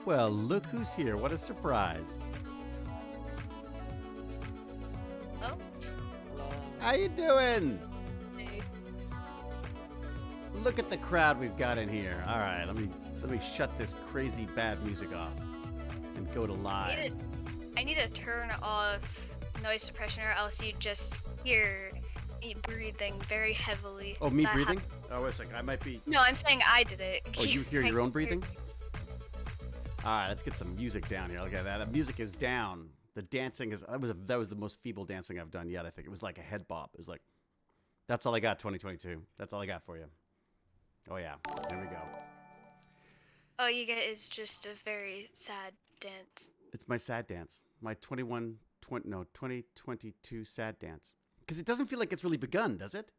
Well, look who's here. What a surprise. Oh. How you doing? Hey. Look at the crowd we've got in here. All right, let me shut this crazy bad music off and go to live. I need to turn off noise suppression, or else you just hear me breathing very heavily. Oh, me That breathing? hap- Oh, wait a second. I might be. No, I'm saying I did it. Oh, you hear your own breathing? All right, let's get some music down here. Look at that. The music is down. The dancing is. That was the most feeble dancing I've done yet. I think it was like a head bop. It was like, that's all I got. 2022. That's all I got for you. Oh yeah. There we go. All you get is just a very sad dance. It's my sad dance. My 2022 sad dance. Because it doesn't feel like it's really begun, does it?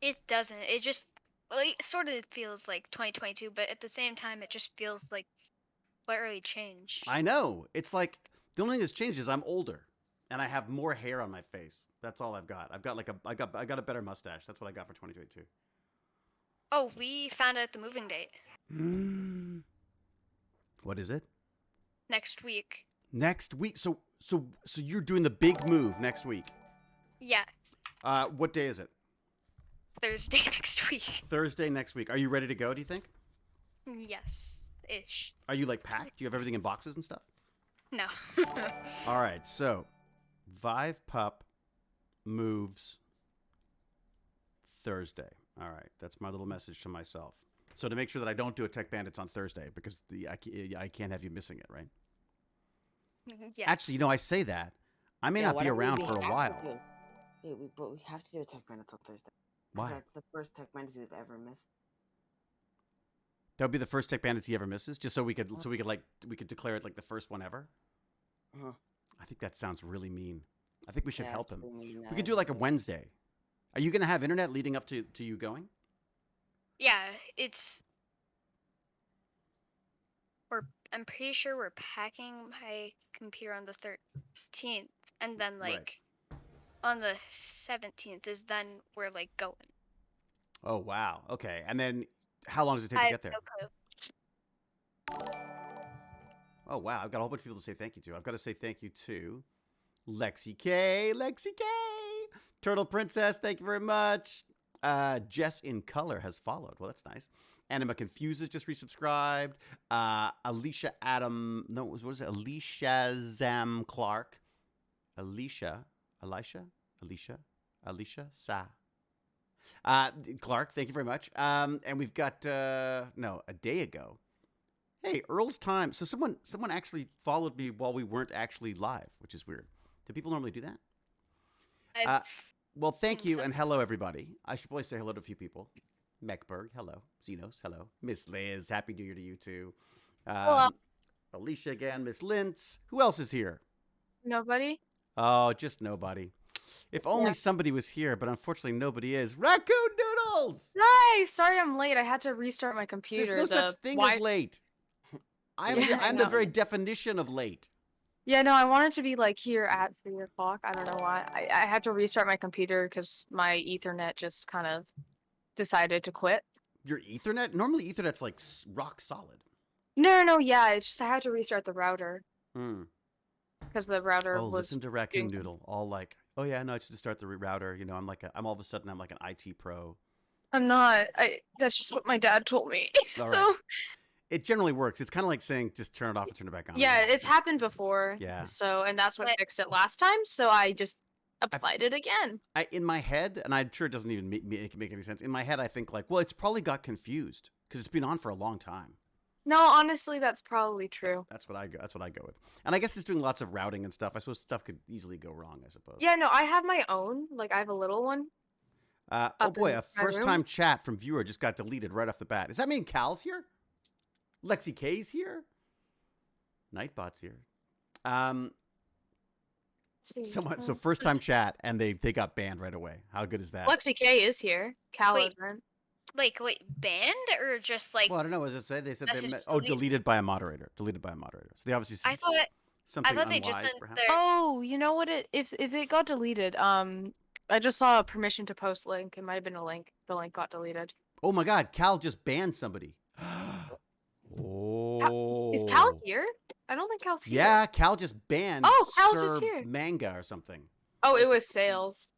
It doesn't. It just, well, it sort of feels like 2022, but at the same time, it just feels like what really changed. I know. It's like the only thing that's changed is I'm older, and I have more hair on my face. That's all I've got. I got a better mustache. That's what I got for 2022. Oh, we found out the moving date. What is it? Next week. Next week. So you're doing the big move next week. Yeah, What day is it? Thursday next week. Thursday next week. Are you ready to go, do you think? Yes-ish. Are you like packed? Do you have everything in boxes and stuff? No. All right. So Vive Pup moves Thursday. All right. That's my little message to myself. So to make sure that I don't do a Tech Bandits on Thursday, because I can't have you missing it, right? Yeah. Actually, I say that. I may not be around for a while. But we have to do a Tech Bandits on Thursday. Why? That's the first Tech Bandits we've ever missed. That would be the first Tech Bandits he ever misses, just so we could declare it like the first one ever. Uh-huh. I think that sounds really mean. I think we should Yeah, help it's him. pretty mean, We could do like a Wednesday. Are you gonna have internet leading up to you going? Yeah, I'm pretty sure we're packing my computer on the 13th, and then Right. on the 17th is then we're going. Oh wow. Okay. And then how long does it take I to have get there? no clue. Oh wow. I've got a whole bunch of people to say thank you to. I've got to say thank you to Lexi K. Turtle Princess, thank you very much. Jess in Color has followed. Well, that's nice. Anima Confuses just resubscribed. Alicia Adam. No, what is it? Alicia Zam Clark. Alicia Sa. Clark, thank you very much. And we've got a day ago. Hey, Earl's Time. So someone actually followed me while we weren't actually live, which is weird. Do people normally do that? Well, thank you and hello, everybody. I should probably say hello to a few people. Meckberg, hello. Xenos, hello. Miss Liz, happy New Year to you too. Hello. Alicia again, Miss Lintz. Who else is here? Nobody? Oh, just nobody. If only somebody was here, but unfortunately nobody is. Raccoon Noodles! Hi! Sorry I'm late. I had to restart my computer. There's no such thing as late. I'm the very definition of late. Yeah, no, I wanted to be here at 3 o'clock. I don't know why. I had to restart my computer because my Ethernet just kind of decided to quit. Your Ethernet? Normally Ethernet's like rock solid. No, yeah, it's just I had to restart the router. Hmm. Because the router was... listen to Raccoon Noodle. All like, oh yeah, no, I should just start the router. I'm all of a sudden I'm like an IT pro. I'm not. That's just what my dad told me. All So... right. It generally works. It's kind of like saying just turn it off and turn it back on. Yeah, it's happened before. Yeah. So, and that's what fixed it last time. So I just applied it again. In my head, and I'm sure it doesn't even make any sense. In my head, I think well, it's probably got confused because it's been on for a long time. No, honestly, that's probably true. That's what I go with. And I guess it's doing lots of routing and stuff. I suppose stuff could easily go wrong, I suppose. Yeah, no, I have my own. I have a little one. Oh boy, a first-time chat from viewer just got deleted right off the bat. Does that mean Cal's here? Lexi K's here? Nightbot's here. So first-time chat, and they got banned right away. How good is that? Lexi K is here. Cal Wait. isn't. Wait, banned or just Well, I don't know. What does it say? They said message deleted by a moderator. Deleted by a moderator. So they obviously I thought something they unwise, just sent perhaps. their... Oh, you know what? If it got deleted, I just saw a permission to post link. It might have been a link. The link got deleted. Oh my God, Cal just banned somebody. Oh. Is Cal here? I don't think Cal's here. Yeah, Cal just banned Cal's just Sir here. Manga or something. Oh, it was sales.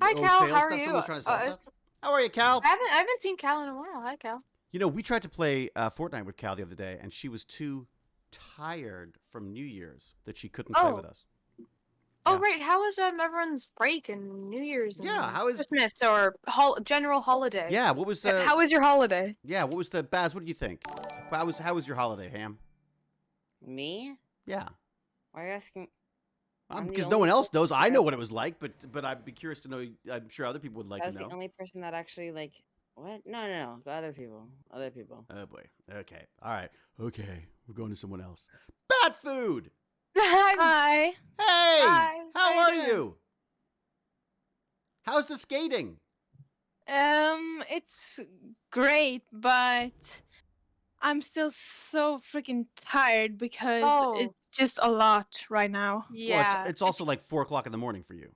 Hi, Oh, Cal. sales How are stuff? you? Someone's trying to sell stuff? How are you, Cal? I haven't seen Cal in a while. Hi, Cal. You know, we tried to play Fortnite with Cal the other day, and she was too tired from New Year's that she couldn't play with us. Oh, Yeah. right. How was everyone's break and New Year's and how is Christmas or general holiday? Yeah, what was how was your holiday? Yeah, what was the Baz? What did you think? How was your holiday, Ham? Me? Yeah, Why are you asking? I'm the because no only one else person knows. I that- know what it was like, but I'd be curious to know. I'm sure other people would like That's to know. the only person that actually like. What? No. Other people. Other people. Oh boy. Okay. All right. Okay. We're going to someone else. Bad food. Hi. Hey. Hi, How how are you you? doing? How's the skating? It's great, but I'm still so freaking tired because Oh. it's just a lot right now. Yeah. Well, it's also like 4:00 in the morning for you.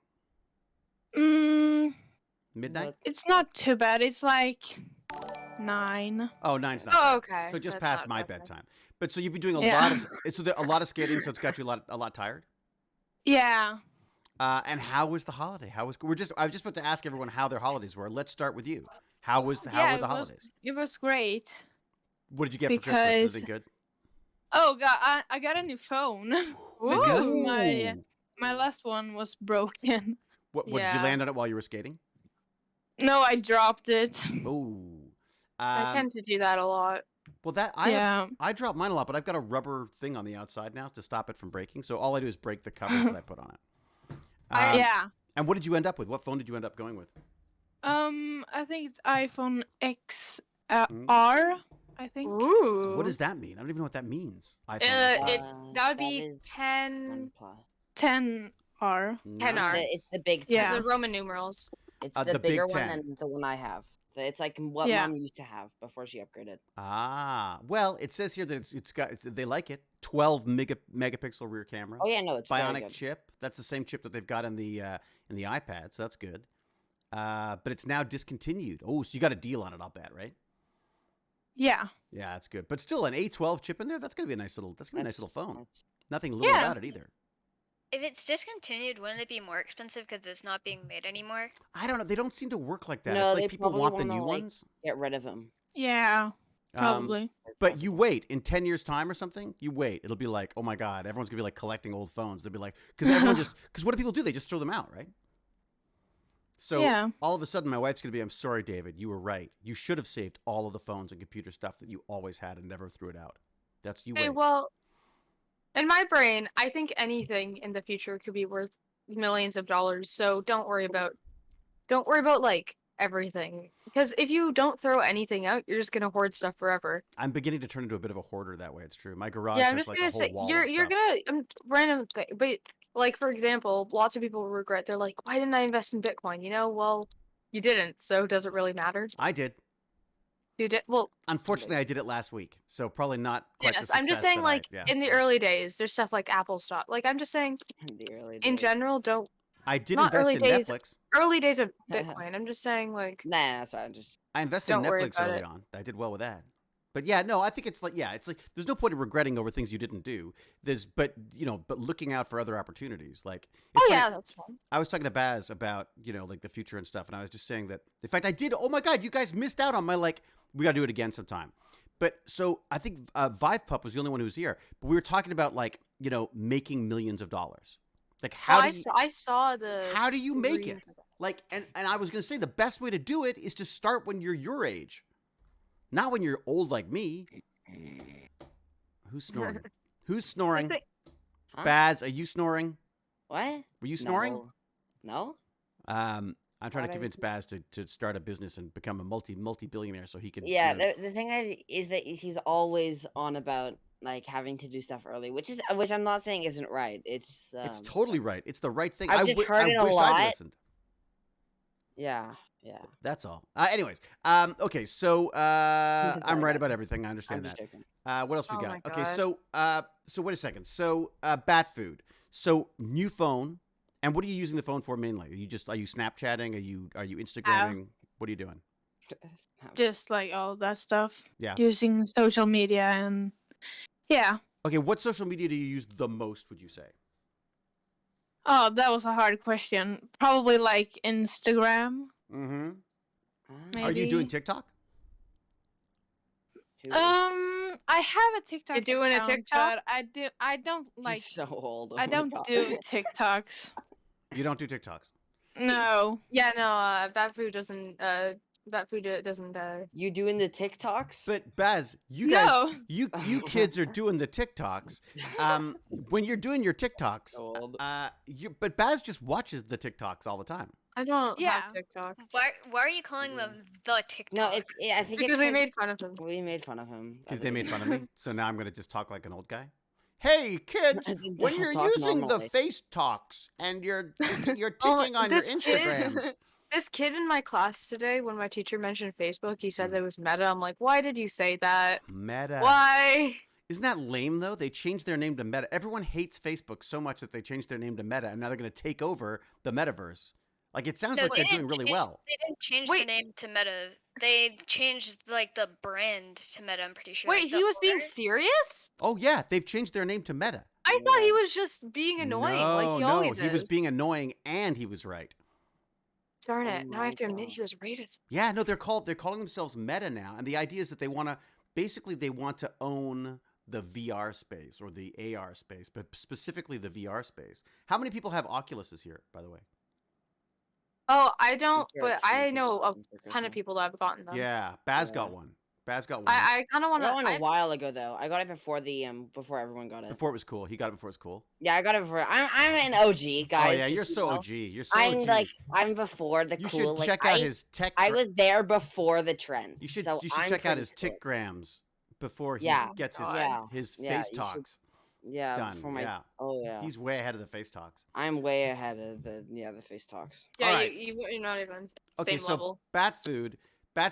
Midnight. Look, It's not too bad. It's like 9. Oh, 9's not. Oh, bad. okay. So just That's past not my bad then. bedtime. But so you've been doing a Yeah. lot of skating, so it's got you a lot tired. Yeah. And how was the holiday? I was just about to ask everyone how their holidays were. Let's start with you. How were the holidays? It was great. What did you get for Christmas? Was it because- good? Oh god, I got a new phone because Ooh. my last one was broken. What did you Yeah. land on it while you were skating? No, I dropped it. Ooh. I tend to do that a lot. Well, Yeah. I drop mine a lot, but I've got a rubber thing on the outside now to stop it from breaking. So all I do is break the covers that I put on it. Yeah. And what did you end up with? What phone did you end up going with? I think it's iPhone XR. Mm. I think. Ooh. What does that mean? I don't even know what that means. iPhone. That would be is 10. 10R. 10R. It's the big. Yeah. The Roman numerals. It's the the big bigger one 10. than the one I have. So it's like what Yeah. Mom used to have before she upgraded. Ah, well, it says here that it's got they like it. 12 megapixel rear camera. Oh yeah, no, it's very Bionic good. chip. That's the same chip that they've got in the iPad, so that's good. But it's now discontinued. Oh, so you got a deal on it, I'll bet, right? Yeah. Yeah, that's good. But still, an A12 chip in there. That's gonna be a nice little. That's gonna be a nice little phone. That's- Nothing little Yeah. about it either. If it's discontinued, wouldn't it be more expensive because it's not being made anymore? I don't know. They don't seem to work like that. No, it's they like people probably want the wanna, new like, ones. Get rid of them. Yeah. Probably. But you wait in 10 years' time or something. You wait. It'll be like, oh my god, everyone's gonna be like collecting old phones. They'll be like, because what do people do? They just throw them out, right? So Yeah. all of a sudden, my wife's gonna be, I'm sorry, David, you were right. You should have saved all of the phones and computer stuff that you always had and never threw it out. That's you Okay, wait. well, in my brain, I think anything in the future could be worth millions of dollars. So don't worry about like everything, because if you don't throw anything out, you're just gonna hoard stuff forever. I'm beginning to turn into a bit of a hoarder that way. It's true. My garage Yeah, has I'm just like gonna a whole say wall you're of you're stuff. gonna random thing, but like for example, lots of people regret. They're like, why didn't I invest in Bitcoin? Well, you didn't, so does it really matter? I did. You did well. Unfortunately, I did it last week, so probably not quite Yes, the I'm just success saying, that I- like yeah. in the early days, there's stuff like Apple stock. Like I'm just saying, In the early in days. general, don't I did not invest early in days. Netflix. early days of Bitcoin. I'm just saying, like Nah, sorry, I'm just. I invested in Don't worry Netflix about early it. on. I did well with that. But yeah, no, I think it's like there's no point in regretting over things you didn't do. But looking out for other opportunities. Like it's oh funny, yeah, that's fine. I was talking to Baz about, like the future and stuff, and I was just saying that in fact I did. Oh my god, you guys missed out on my we gotta do it again sometime. But so I think Vive Pup was the only one who was here. But we were talking about making millions of dollars. Like I saw the. how do you make screen it? for that. And I was gonna say the best way to do it is to start when you're your age. Not when you're old like me. Who's snoring? Who's snoring? Huh? Baz, are you snoring? What? Were you snoring? No. I'm trying to Why'd I convince do- Baz to start a business and become a multi-billionaire so he can. Yeah, the thing is that he's always on about like having to do stuff early, which I'm not saying isn't right. It's it's totally right. It's the right thing. I've just heard I it a wish lot. I'd listened. yeah. That's all. Anyways, okay, so I'm Sorry, right guys. about everything. I I'm understand just that. joking. What else we Oh got? my Okay, God. so wait a second. So bat food. So new phone. And what are you using the phone for mainly? Are you Snapchatting? Are you Instagramming? What are you doing? Just like all that stuff. Yeah. Using social media and Yeah. Okay, what social media do you use the most, would you say? Oh, that was a hard question. Probably like Instagram, Mm-hmm. maybe. Are you doing TikTok? I have a TikTok. You're doing a account, TikTok? but I don't like. He's so old. Oh I my don't God. do TikToks. You don't do TikToks. No. Yeah, no, bad food doesn't. Bad food doesn't. You doing the TikToks? But Baz, you guys, No. you kids are doing the TikToks. When you're doing your TikToks, Old. but Baz just watches the TikToks all the time. I don't Yeah. have TikTok Why are you calling them the TikTok? No, I think because it's we 'cause made fun of him. we made fun of him. Because they made fun of me. So now I'm going to just talk like an old guy. Hey, kids, I think when they'll you're talk using the normally. face talks and you're ticking Oh, on your this Instagrams. kid- This kid in my class today, when my teacher mentioned Facebook, he said it was Meta. I'm like, why did you say that? Meta. Why? Isn't that lame, though? They changed their name to Meta. Everyone hates Facebook so much that they changed their name to Meta, and now they're going to take over the metaverse. Like, it sounds No, like they they're doing didn't really change- well. They didn't change Wait. the name to Meta. They changed like the brand to Meta. I'm pretty sure. Wait, like, he the was being owner. serious? Oh, yeah, they've changed their name to Meta. I thought he Yeah. was just being annoying, like he always he is. was being annoying, and he was right. Darn Oh it! Now I my have to admit God. he was right. Yeah, no, they're calling themselves Meta now, and the idea is that they want to own the VR space or the AR space, but specifically the VR space. How many people have Oculuses here, by the way? Oh, I don't, There are but two I people know a in Turkish ton of now. people that have gotten them. Yeah, Baz Yeah. got one. Baz got one. I kind of I want got one a to. while ago though. I got it before before everyone got it. Before it was cool. He got it before it was cool. Yeah, I got it before. I'm an OG, guys. Oh yeah, just you're so so you know. OG. You're so I'm OG. like I'm before the you cool. should Like check out his tech. I was there before the trend. You should so I'm check out pretty his cool. tickgrams before he Yeah. gets his Yeah. his Yeah, face you should- talks Yeah, done. before my. Yeah, Oh yeah. he's way ahead of the face talks. I'm way ahead of the face talks. Yeah, Alright. you're not even Okay, same so level. Bat Food.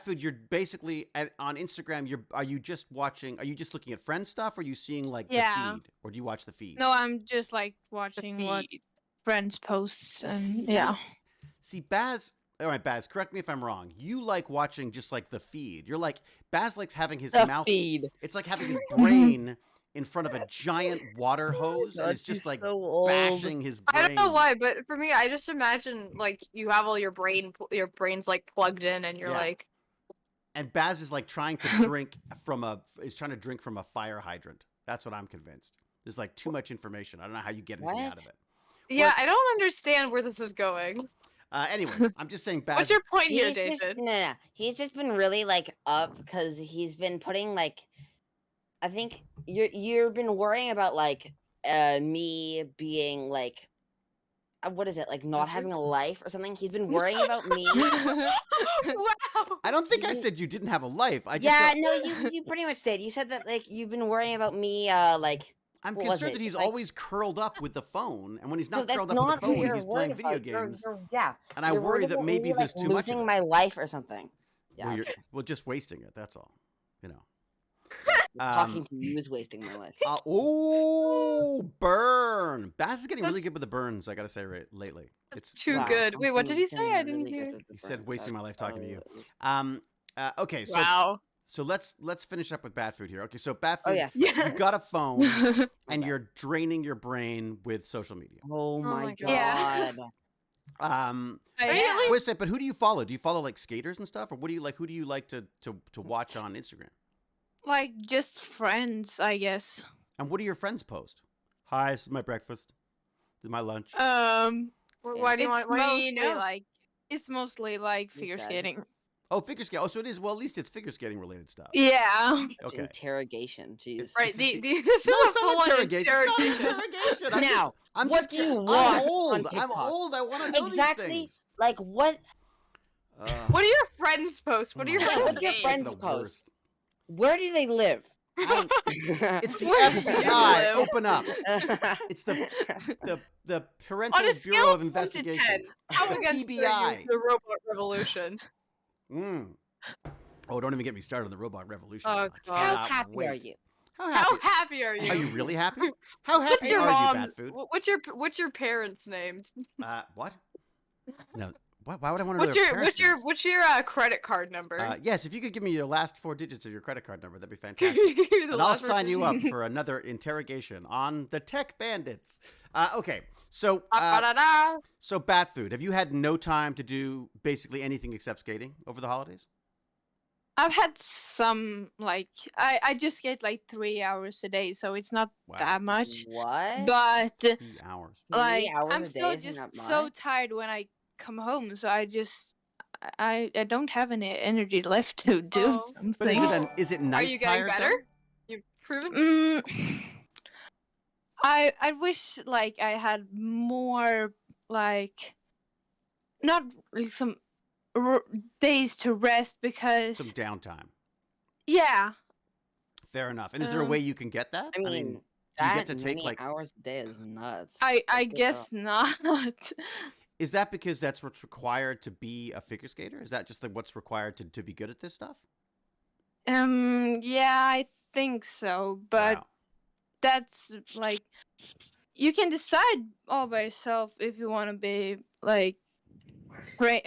You're basically on Instagram. Are you just looking at friend stuff, or are you seeing like Yeah. the feed, or do you watch the feed? No, I'm just like The watching what feed. friends post and See, yeah. that's- See, Baz. All right, Baz. Correct me if I'm wrong. You like watching just like the feed. You're like Baz likes having his The mouth. feed. It's like having his brain in front of a giant water hose, and it's just like bashing his brain. I don't know why, but for me, I just imagine like you have all your brain's like plugged in, and you're Yeah. like, And Baz is like trying to drink from a fire hydrant. That's what I'm convinced. There's like too much information. I don't know how you get anything What? out of it. yeah, I don't understand where this is going. Anyways, I'm just saying Baz. What's your point here, He's just, David? no. He's just been really like up because he's been putting like. I think you've been worrying about like me being like. What is it like? Not That's having a life or something. He's been worrying about me. Wow. I don't think I said you didn't have a life. I just Yeah, said, no, you pretty much did. You said that like you've been worrying about me, like. I'm what was concerned it? that he's Like- always curled up with the phone, and when he's No, not that's curled up not with the who phone, you're he's playing worried video about. games. Yeah, And I you're worry worried that about maybe me, there's like, too much of losing it. my life or something. Yeah, Well, okay. well, just wasting it. That's all. You know. Talking to you is wasting my life. Oh, burn! Baz is getting really That's- good with the burns. I gotta say, lately. That's It's too Wow, good. Wait, what did he I'm say? getting I didn't really good hear. with the He said burn. wasting my life That's talking to you. so- Okay, so Wow. so let's finish up with Bat Food here. Okay, so Bat Food, Oh yes. Yeah. you've got a phone and Okay. you're draining your brain with social media. Oh my my god. God. Wait Yeah. a second, but who do you follow? Do you follow like skaters and stuff, or what do you like? Who do you like to watch on Instagram? Like just friends, I guess. And what do your friends post? Hi, this is my breakfast. This is my lunch. Why do you It's want? Why do mostly you know? like He's figure dead. skating. Oh, figure skating. Oh, so it is. Well, at least it's figure skating related stuff. Yeah. Okay. Interrogation. Jeez. Right. This is This No, is a it's not full-on interrogation. It's not interrogation. interrogation. I'm Now, just, I'm what just do you I'm watch on old. I'm TikTok? old. I want to know Exactly. these things. Like what? What do your friends post? What do your Oh my Yeah, friends what do your name? friends It's the post? worst. Where do they live? It's the Where do you FBI. live? Open up. It's the Parental On a Bureau scale of of 1 to Investigation. 10, how against are you PBI. the robot revolution? Mm. Oh, don't even get me started on the robot revolution. Oh, I God. How cannot happy wait. are you? How How happy? happy are you? Are you really happy? How What's happy your are mom? you, Bat Food? What's your parents named? What? No. Why would I want to know their parents' names? What's your credit card number? Yes, if you could give me your last 4 digits of your credit card number, that'd be fantastic. The And I'll last sign you up person. for another interrogation on the Tech Bandits. Okay, so Ba-da-da. so Bat Food, have you had no time to do basically anything except skating over the holidays? I've had some like I just get like 3 hours a day, so it's not Wow. that much. What? But 3 hours. like 3 hours I'm a still day isn't just that so much? tired when I come home, so I don't have any energy left to do Oh. something. But is it nice Are you getting tired, better? though? You've proven. I wish like I had more like not like some days to rest because Some downtime. yeah. Fair enough. And is there a way you can get that? I mean, do you that get to take many like? hours a day is nuts. I That's good guess though. not. Is that because that's what's required to be a figure skater? Is that just what's required to be good at this stuff? Yeah, I think so, but Wow. that's like you can decide all by yourself if you want to be like great.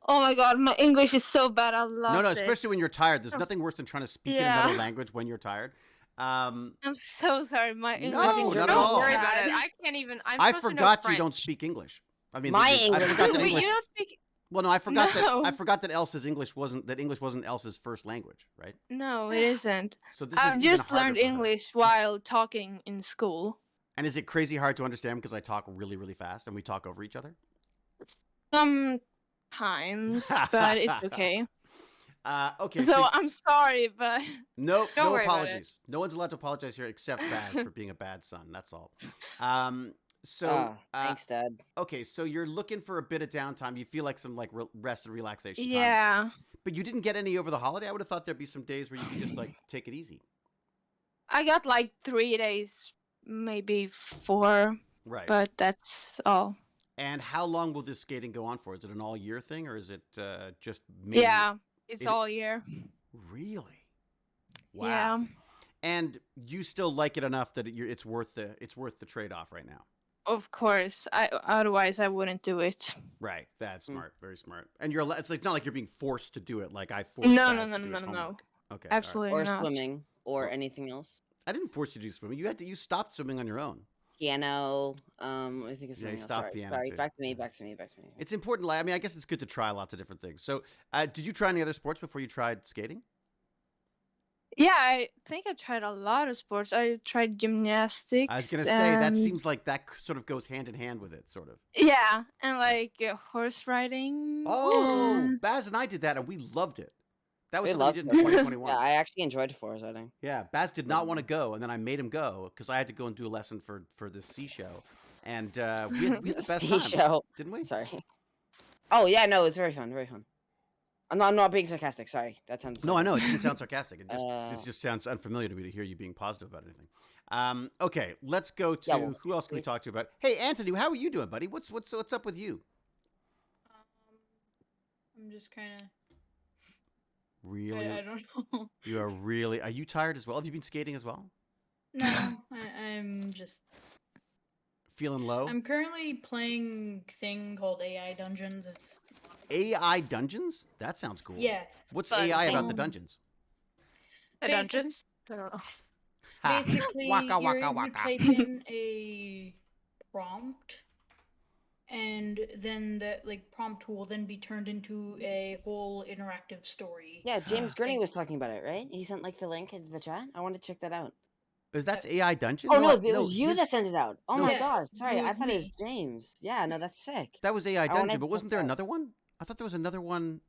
Oh my god, my English is so bad. I lost No, it. especially when you're tired. There's nothing worse than trying to speak in Yeah. another language when you're tired. I'm so sorry. My No, English is not so at all. Don't worry about bad. it. I can't even. I'm I supposed to know forgot you French. don't speak English. I mean, My I English forgot that is- Wait, English. you don't speak. Well, no, I forgot that No. I forgot that English wasn't Elsa's first language, right? No, it isn't. So this I've is just even harder learned for her. English while talking in school. And is it crazy hard to understand because I talk really, really fast and we talk over each other? Sometimes, but it's okay. Okay. So I'm sorry, but No, Don't no worry about it. apologies. No one's allowed to apologize here except Baz for being a bad son. That's all. So Thanks, Dad. okay, so you're looking for a bit of downtime. You feel like some like rest and relaxation time. yeah, But you didn't get any over the holiday. I would have thought there'd be some days where you could just like take it easy. I got like 3 days, maybe 4, Right. but that's all. And how long will this skating go on for? Is it an all year thing or is it just maybe? Yeah, it's it- all year. Really? Wow. Yeah. And you still like it enough that it's worth the trade off right now. Of course. Otherwise I wouldn't do it. Right. That's smart. Very smart. And it's like not like you're being forced to do it. Like I forced No, Baz no, to do no, his no, no. homework. Okay. all right. Absolutely Or not. swimming, or Well- anything else. I didn't force you to do swimming. You stopped swimming on your own. Piano. I think it's Yeah, something you else. stopped Sorry, piano, sorry. too. Back to me. Back to me. Back to me. It's important. I mean, I guess it's good to try lots of different things. So, did you try any other sports before you tried skating? Yeah, I think I tried a lot of sports. I tried gymnastics. I was gonna say that and- seems like that sort of goes hand in hand with it, sort of. Yeah, and like horse riding. Oh, and- Baz and I did that, and we loved it. That was We something we loved did in it. 2021. Yeah, I actually enjoyed forest riding. Yeah, Baz did not want to go, and then I made him go because I had to go and do a lesson for this sea show, and we had the best Ski time, show. didn't we? Sorry. Oh yeah, no, it's very fun. Very fun. I'm not being sarcastic. Sorry, that sounds. No, I know it didn't sound sarcastic. It Uh, just sounds unfamiliar to me to hear you being positive about anything. Okay, let's go to Yeah, well, who else can we talk to about? Hey, Anthony, how are you doing, buddy? What's up with you? I'm just kind of. Really, I don't know. you are really. Are you tired as well? Have you been skating as well? No, I'm just. Feeling low? I'm currently playing thing called AI Dungeons. It's AI dungeons? That sounds cool. yeah. What's Fun. AI about the Um, dungeons? The Basic- dungeons? I don't know. Ha. Basically, Waka, waka, you waka. type in a prompt, and then that like prompt will then be turned into a whole interactive story. Yeah, James Gurney was talking about it, right? He sent like the link into the chat. I want to check that out. That's AI dungeon? Oh no, I- it was you his- that sent it out. Oh no, my Yeah, gosh, sorry, it I was thought it was me. James. Yeah, no, that's sick. That was AI wanna dungeon, but check wasn't there that out. another one? I thought there was another one.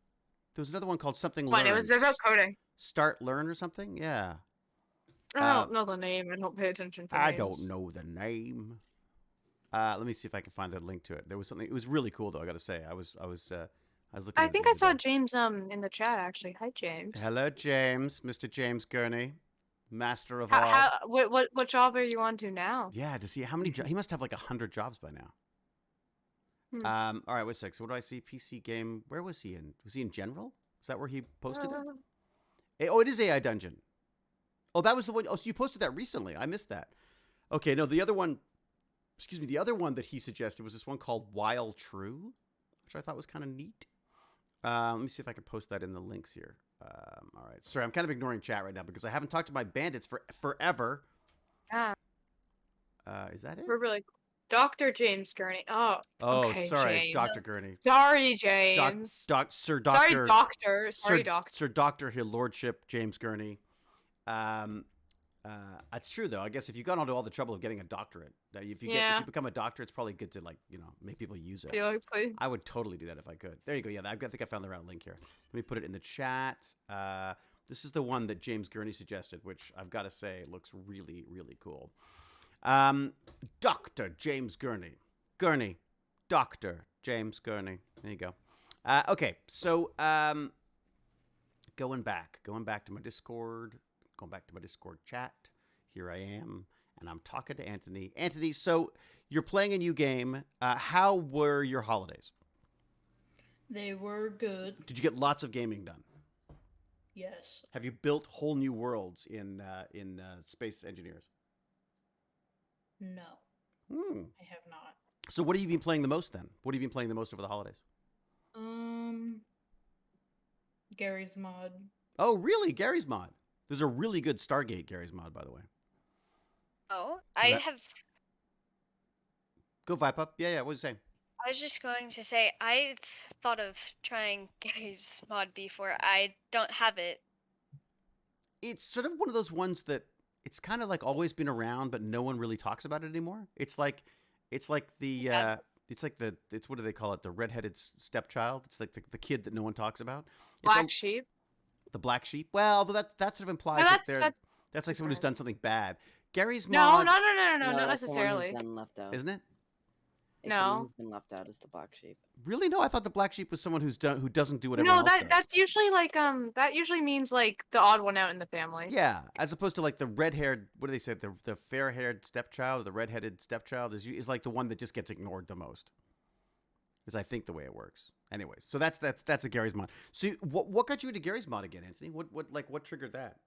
There was another one called something. Fun. It Learn. was about coding. Start learn or something. Yeah. I don't know the name. I don't pay attention to I names. don't know the name. Let me see if I can find that link to it. There was something. It was really cool though. I got to say, I was looking. I at it think the I other saw day. James in the chat actually. Hi James. Hello, James, Mr. James Gurney, master of all. What job are you on to now? Yeah, to see how many. He must have like 100 jobs by now. Hmm. All right, wait a sec. So what do I see? PC game. Where was he in? Was he in general? Is that where he posted it? Oh, it is AI Dungeon. Oh, that was the one. Oh, so you posted that recently. I missed that. Okay, no, the other one. Excuse me. The other one that he suggested was this one called While True. which I thought was kind of neat. Let me see if I can post that in the links here. All right. Sorry, I'm kind of ignoring chat right now because I haven't talked to my bandits for forever. Yeah. Is that it? We're really Dr. James Gurney. Oh, Oh, okay, sorry, James. Dr. Gurney. Sorry, James. Sir Sorry, Doctor. Doctor. Sorry, Sir, Doctor. Sir Doctor, His Lordship James Gurney. That's true though. I guess if you've gone all the trouble of getting a doctorate, if you become a doctor, it's probably good to make people use it. Yeah, please. I would totally do that if I could. There you go. Yeah, I think I found the right link here. Let me put it in the chat. This is the one that James Gurney suggested, which I've got to say looks really, really cool. Dr. James Gurney. Dr. James Gurney. There you go. Okay, so going back to my Discord, chat. Here I am, and I'm talking to Anthony. Anthony, so you're playing a new game. How were your holidays? They were good. Did you get lots of gaming done? Yes. Have you built whole new worlds in Space Engineers? No. I have not. So what have you been playing the most then? What have you been playing the most over the holidays? Gary's mod. Oh, really? Gary's mod. There's a really good Stargate Gary's mod, by the way. Oh, that- Go Vipe Up. Yeah. What was you saying? I was just going to say I thought of trying Gary's mod before. I don't have it. It's sort of one of those ones that it's kind of like always been around, but no one really talks about it anymore. It's like the what do they call it? The redheaded stepchild. It's like the kid that no one talks about. Black sheep. The black sheep. Well, that sort of implies that's like someone who's done something bad. Gary's mod. No, No, not that's the one who's necessarily. been left out. Isn't it? It's someone No. who's been left out is the black sheep. Really? No, I thought the black sheep was someone who doesn't do whatever. No, else does. that's usually like that usually means like the odd one out in the family. Yeah, as opposed to like the red-haired. What do they say? The fair-haired stepchild, or the red-headed stepchild is like the one that just gets ignored the most. Is I think the way it works. Anyways, so that's a Gary's mod. So what got you into Gary's mod again, Anthony? What triggered that?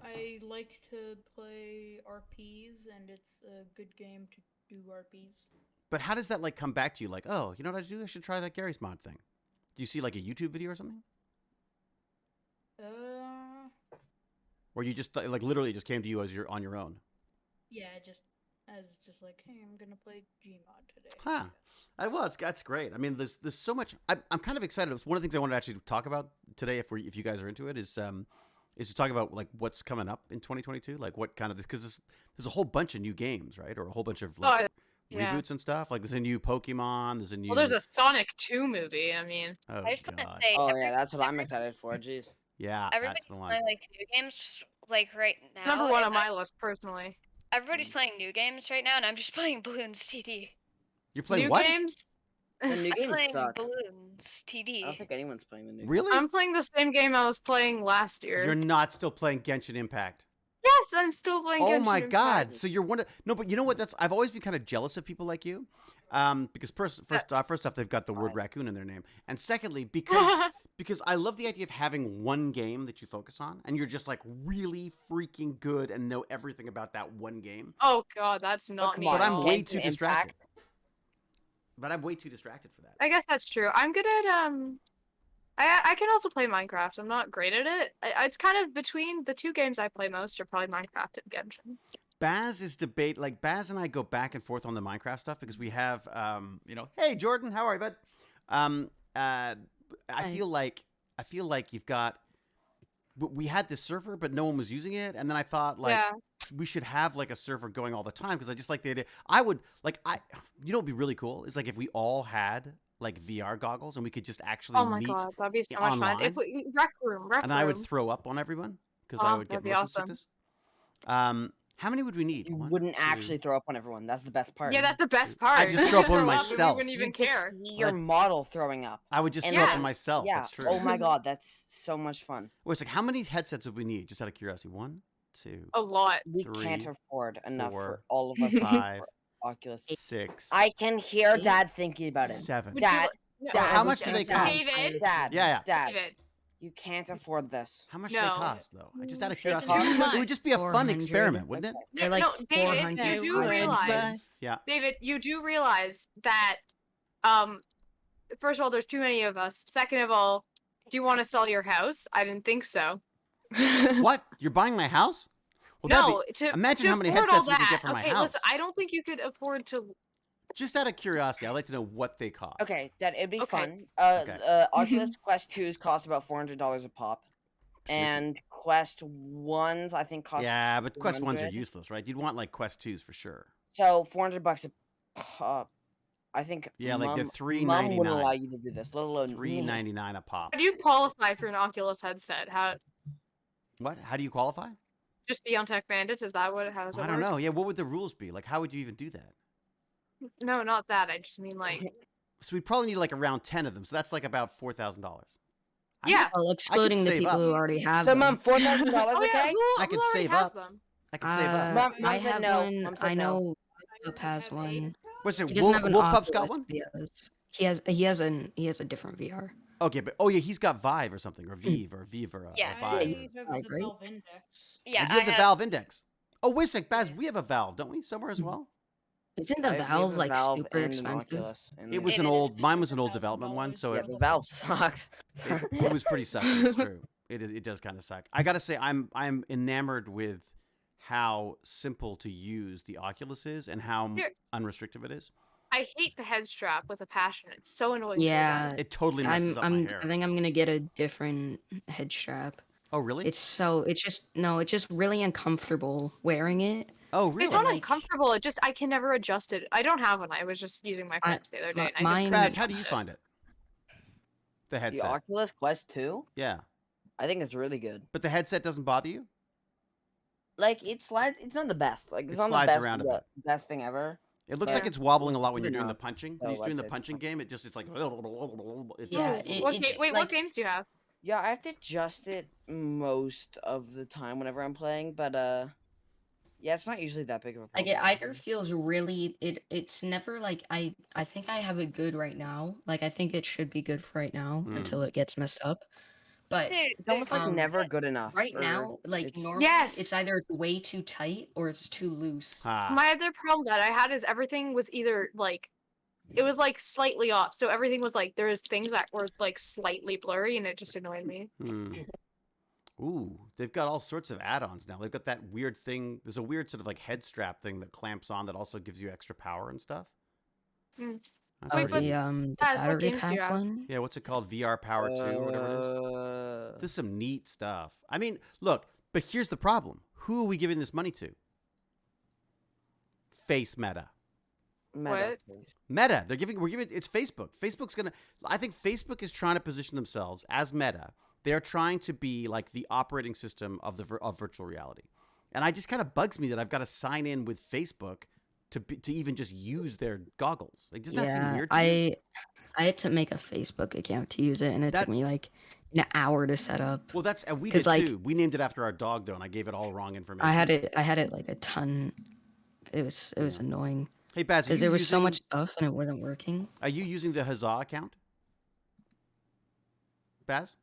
I like to play RPs, and it's a good game to do RPs. But how does that like come back to you? Like, oh, you know what I do? I should try that Gary's mod thing. Do you see like a YouTube video or something? Or you just like literally just came to you as you're on your own? Yeah, just like, hey, I'm gonna play Gmod today. Huh. Well, that's great. I mean, there's so much. I'm kind of excited. One of the things I wanted to actually talk about today, if you guys are into it, is to talk about like what's coming up in 2022, like what kind of, because there's a whole bunch of new games, right, or a whole bunch of like, reboots and stuff. Like there's a new Pokemon. There's a new. Well, there's a Sonic 2 movie. I mean. Oh I just want to God. say. Oh yeah, that's what I'm excited for. Jeez. Yeah, Everybody's that's the one. playing like new games like right now. It's number one and on my list personally. Everybody's playing new games right now, and I'm just playing Balloons TD. You're playing New what? games. The new I'm games playing suck. Balloons TD. I don't think anyone's playing the new. Really? I'm playing the same game I was playing last year. You're not still playing Genshin Impact. Yes, I'm still playing. Oh Genshin my Impact. God! So you're one of no, but you know what? I've always been kind of jealous of people like you, because first off, they've got the word raccoon in their name, and secondly, because I love the idea of having one game that you focus on, and you're just like really freaking good and know everything about that one game. Oh God, that's not come me. on, But I'm way Genshin too Impact. distracted. But I'm way too distracted for that. I guess that's true. I'm good at I can also play Minecraft. I'm not great at it. It's kind of between the two games I play most are probably Minecraft and Genshin. Baz and I go back and forth on the Minecraft stuff because we have, hey Jordan, how are you, bud? I feel like you've got. We had this server, but no one was using it, and then I thought like we should have like a server going all the time because I just like the idea. What would be really cool is like if we all had like VR goggles and we could just actually Oh my meet God, that'd be so much fun. If we rec room, and then I would throw up on everyone because I would get that'd be motion awesome. sickness. How many would we need? You One, wouldn't two- actually throw up on everyone. That's the best part. Yeah, that's the best part. I just throw up on and myself. We wouldn't even You just care. see your model throwing up. I would just And throw up yeah. on myself. Yeah. That's true. Oh my God, that's so much fun. Wait, it's like how many headsets would we need? Just out of curiosity. 1, 2, A lot. We can't 3, afford enough 4, for all of us. 5, for Oculus. 6, I can hear Dad thinking about it. 7. Would you Dad, no. Dad, how much do they Dad, cost? David. Dad, Yeah. Dad, David. you can't afford this. How much do they No. cost, though? I just out of They curiosity. cost It would just be a fun 400. experiment, wouldn't it? They're like no, David, 400 you do quid, realize but- Yeah. David, you do realize that, first of all, there's too many of us. Second of all, do you want to sell your house? I didn't think so. What? You're buying my house? Well, No, imagine to how many afford all headsets we could that. get for my Okay, house. listen, I don't think you could afford to. Just out of curiosity, I'd like to know what they cost. Okay, Dad, it'd be Okay. fun. Okay. Oculus Quest 2s cost about $400 a pop. Seriously? And Quest 1s, I think, cost Yeah, but Quest 1s are 200. useless, right? You'd want like Quest 2s for sure. So $400 a pop. I think Yeah, like they're Mom wouldn't allow $399. you to do this, let alone me. $399 a pop. How do you qualify for an Oculus headset? How What? How do you qualify? just be on TechBandits? Is that what? How does it I don't work? know. Yeah, what would the rules be? Like, how would you even do that? No, not that. I just mean like. So we'd probably need like around 10 of them. So that's like about $4,000. Yeah. Well, excluding the save people up. who already have So, them. Mom, $4,000, Oh yeah, okay? I could who already save has up. them? I could save up. Mom I said have no. one. Mom said I no. know Pup has one. What's it? He doesn't have an Wolf-Pup's got Oculus, one? but he has a different VR. Okay, but yeah, he's got Vive or something, or Vive, or Vive, or Yeah. Vive. you I have Vive, the right? Valve Index. Yeah, You have the Valve Index. Oh, wait a sec, Baz, we have a Valve, don't we? Somewhere as well? Isn't the We have Valve a like Valve super and an expensive? Oculus, and It was It an is. old, mine was an old development one, so yeah, it, but Valve sucks. it was pretty sucky. It's true. It does kind of suck. I gotta say, I'm enamored with how simple to use the Oculus is and how Here. unrestricted it is. I hate the head strap with a passion. It's so annoying. Yeah, It totally messes up my hair. I think I'm gonna get a different head strap. Oh, really? It's just really uncomfortable wearing it. Oh, really? It's not Like- uncomfortable. It just I can never adjust it. I don't have one. I was just using my I- friend's the other day. And I mine- just Baz, couldn't how do you adjust find it? The The headset. Oculus Quest 2, Yeah. I think it's really good. But the headset doesn't bother you? Like, it slides, it's not the best. Like, it's It not the slides best, around a the best thing ever. It looks Yeah. like it's wobbling a lot when you're Good doing the enough. punching. So, When he's doing the like, punching game, it's like... Yeah, Wait, it's what games do you have? Yeah, I have to adjust it most of the time whenever I'm playing, but yeah, it's not usually that big of a like problem. it either feels really it's never like I think I have it good right now. Like I think it should be good for right now Mm. until it gets messed up. But It's almost like never good enough. right or now, like it's- normally Yes! it's either way too tight or it's too loose. Ah. My other problem that I had is everything was either like it was like slightly off. So everything was like there was things that were like slightly blurry and it just annoyed me. Hmm. Ooh, they've got all sorts of add-ons now. They've got that weird thing. There's a weird sort of like head strap thing that clamps on that also gives you extra power and stuff. Mm. That's Wait, pretty but- neat. The Guys, what battery games do you pack have? one. Yeah, what's it called? VR Power 2 or whatever it is. This is some neat stuff. I mean, look, but here's the problem. Who are we giving this money to? Face Meta. What? Meta. We're giving it's Facebook. I think Facebook is trying to position themselves as Meta. They're trying to be like the operating system of virtual reality. And it just kind of bugs me that I've got to sign in with Facebook to even just use their goggles. Like, doesn't that seem weird to you? I had to make a Facebook account to use it, and it took me like an hour to set up. Well, and we 'Cause, did like- too. We named it after our dog though, and I gave it all wrong information. I had it like a ton. It was annoying Hey, Baz, because there was so much stuff and it wasn't working. Are you using the Huzzah account? Baz?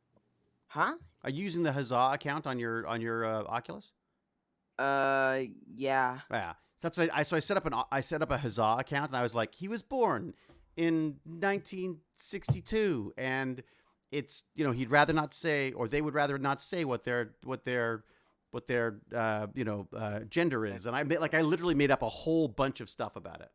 Huh? Are you using the Huzzah account on your Oculus? Yeah. Yeah, that's what I set up a Huzzah account, and I was like, he was born in 1962, and it's he'd rather not say, or they would rather not say what their gender is, and I literally made up a whole bunch of stuff about it,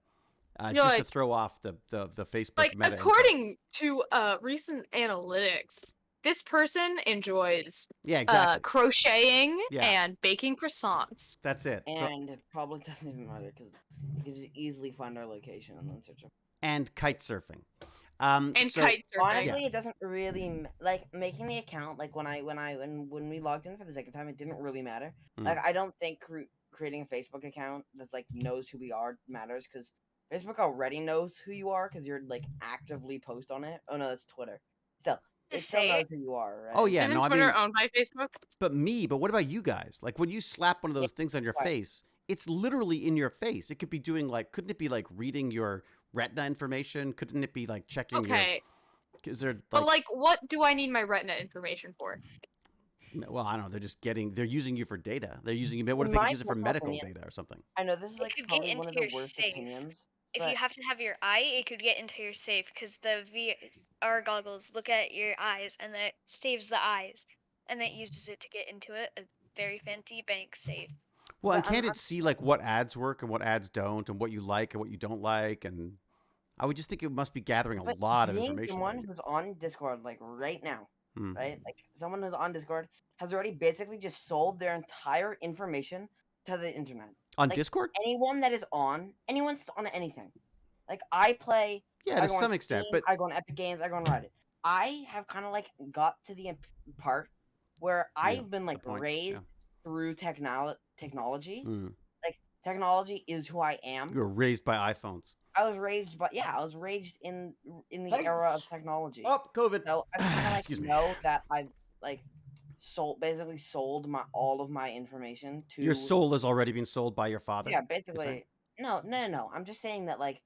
just to throw off the Facebook Like meta info. according to recent analytics, this person enjoys Yeah, exactly. crocheting Yeah. and baking croissants. That's it. And it probably doesn't even matter because you can just easily find our location and then search up. And kite surfing. And kite surfing. Honestly, it doesn't really like making the account. Like when we logged in for the second time, it didn't really matter. Mm. Like I don't think creating a Facebook account that's like knows who we are matters because Facebook already knows who you are because you're like actively post on it. Oh no, that's Twitter. Still, it Just still say it. knows who you are, right? Oh yeah, Isn't no, I Twitter mean, owned by Facebook? but what about you guys? Like when you slap one of those things on your Right. face, it's literally in your face. It could be doing couldn't it be like reading your retina information? Couldn't it be like checking Okay, is there but like, what do I need my retina information for? Well, I don't know. They're using you for data. They're using you. What In if they could my use it for personal medical opinion, data or something? I know this is It like could get probably one into of the your worst safe. opinions, If you but have to have your eye, it could get into your safe because the VR goggles look at your eyes and that saves the eyes, and that uses it to get into a very fancy bank safe. Well, and but can't it see like what ads work and what ads don't, and what you like and what you don't like? And I would just think it must be gathering a but lot of being information someone about you. who's on Discord like right now, Hmm. right? Like someone who's on Discord has already basically just sold their entire information to the internet. On Like Discord? anyone that is anyone's on anything. Like I play, Yeah, I to go on some extent, Steam, but I go on Epic Games, I go on Reddit. I have kind of like got to the part where yeah, I've been like good point. raised through technology. Hmm. Like technology is who I am. You were raised by iPhones. I was raised, but yeah, I was raised in the Hey. era of technology. Oh, COVID. So I kind of like Excuse me. know that I've like basically sold all of my information to Your soul has already been sold by your father. yeah, saying? basically. No. I'm just saying that like.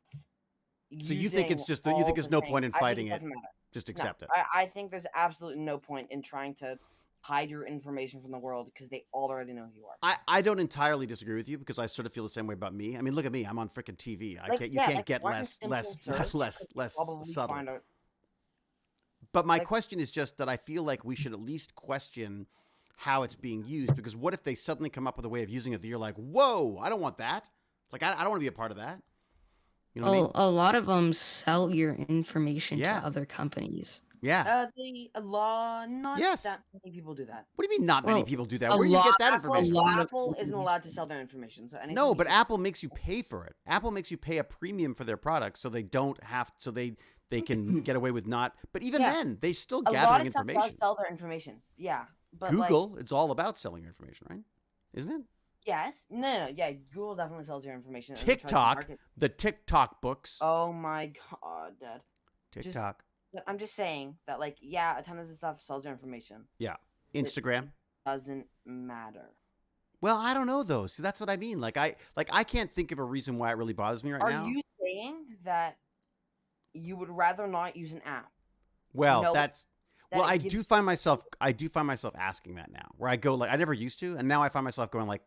So you think it's using just you all think there's the no things- point in I think fighting it? doesn't matter. Just No, accept it. I think there's absolutely no point in trying to hide your information from the world because they already know who you are. I don't entirely disagree with you because I sort of feel the same way about me. I mean, look at me. I'm on freaking TV. Like, You yeah, can't like, get one less simple search could probably subtle. find out- But my like- question is just that I feel like we should at least question how it's being used, because what if they suddenly come up with a way of using it that you're like, whoa, I don't want that. Like, I don't want to be a part of that. You know what I mean? A lot of them sell your information Yeah. to other companies. Yeah. The law, not Yes. that many people do that. What do you mean not many Well, people do that? a Where do you get lot- that Apple, information? lot of Apple isn't companies allowed to sell their information. So anything No, you but say- Apple makes you pay for it. Apple makes you pay a premium for their products so they don't have so they can get away with not. But even Yeah. then, they still a lot gathering of stuff does information. sell their information. Yeah, but like, Google, it's all about selling your information, right? Isn't it? yes, no, yeah, Google definitely sells your information. and they try to TikTok, market- the TikTok books. Oh my god, Dad. TikTok. But I'm just saying that, like, yeah, a ton of this stuff sells your information. Yeah. Instagram. Doesn't matter. Well, I don't know though. See, that's what I mean. Like I can't think of a reason why it really bothers me right Are now. you saying that you would rather not use an app? Well, No, that's that well, it I gives do you- find myself asking that now. Where I go like I never used to, and now I find myself going like,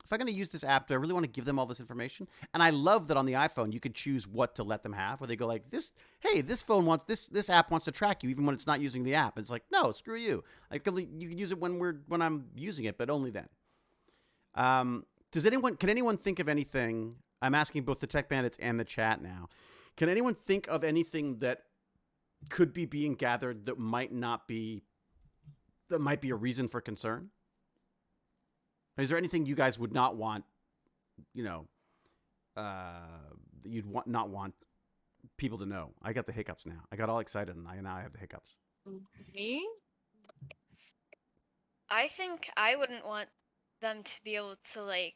if I'm going to use this app, do I really want to give them all this information? And I love that on the iPhone you could choose what to let them have. Where they go like this, hey, this phone wants this app wants to track you even when it's not using the app. It's like, no, screw you. You can use it when I'm using it, but only then. Can anyone think of anything? I'm asking both the Tech Bandits and the chat now. Can anyone think of anything that could be being gathered that might be a reason for concern? Is there anything you guys would not want, that you'd not want people to know? I got the hiccups now. I got all excited and now I have the hiccups. Me? I think I wouldn't want them to be able to like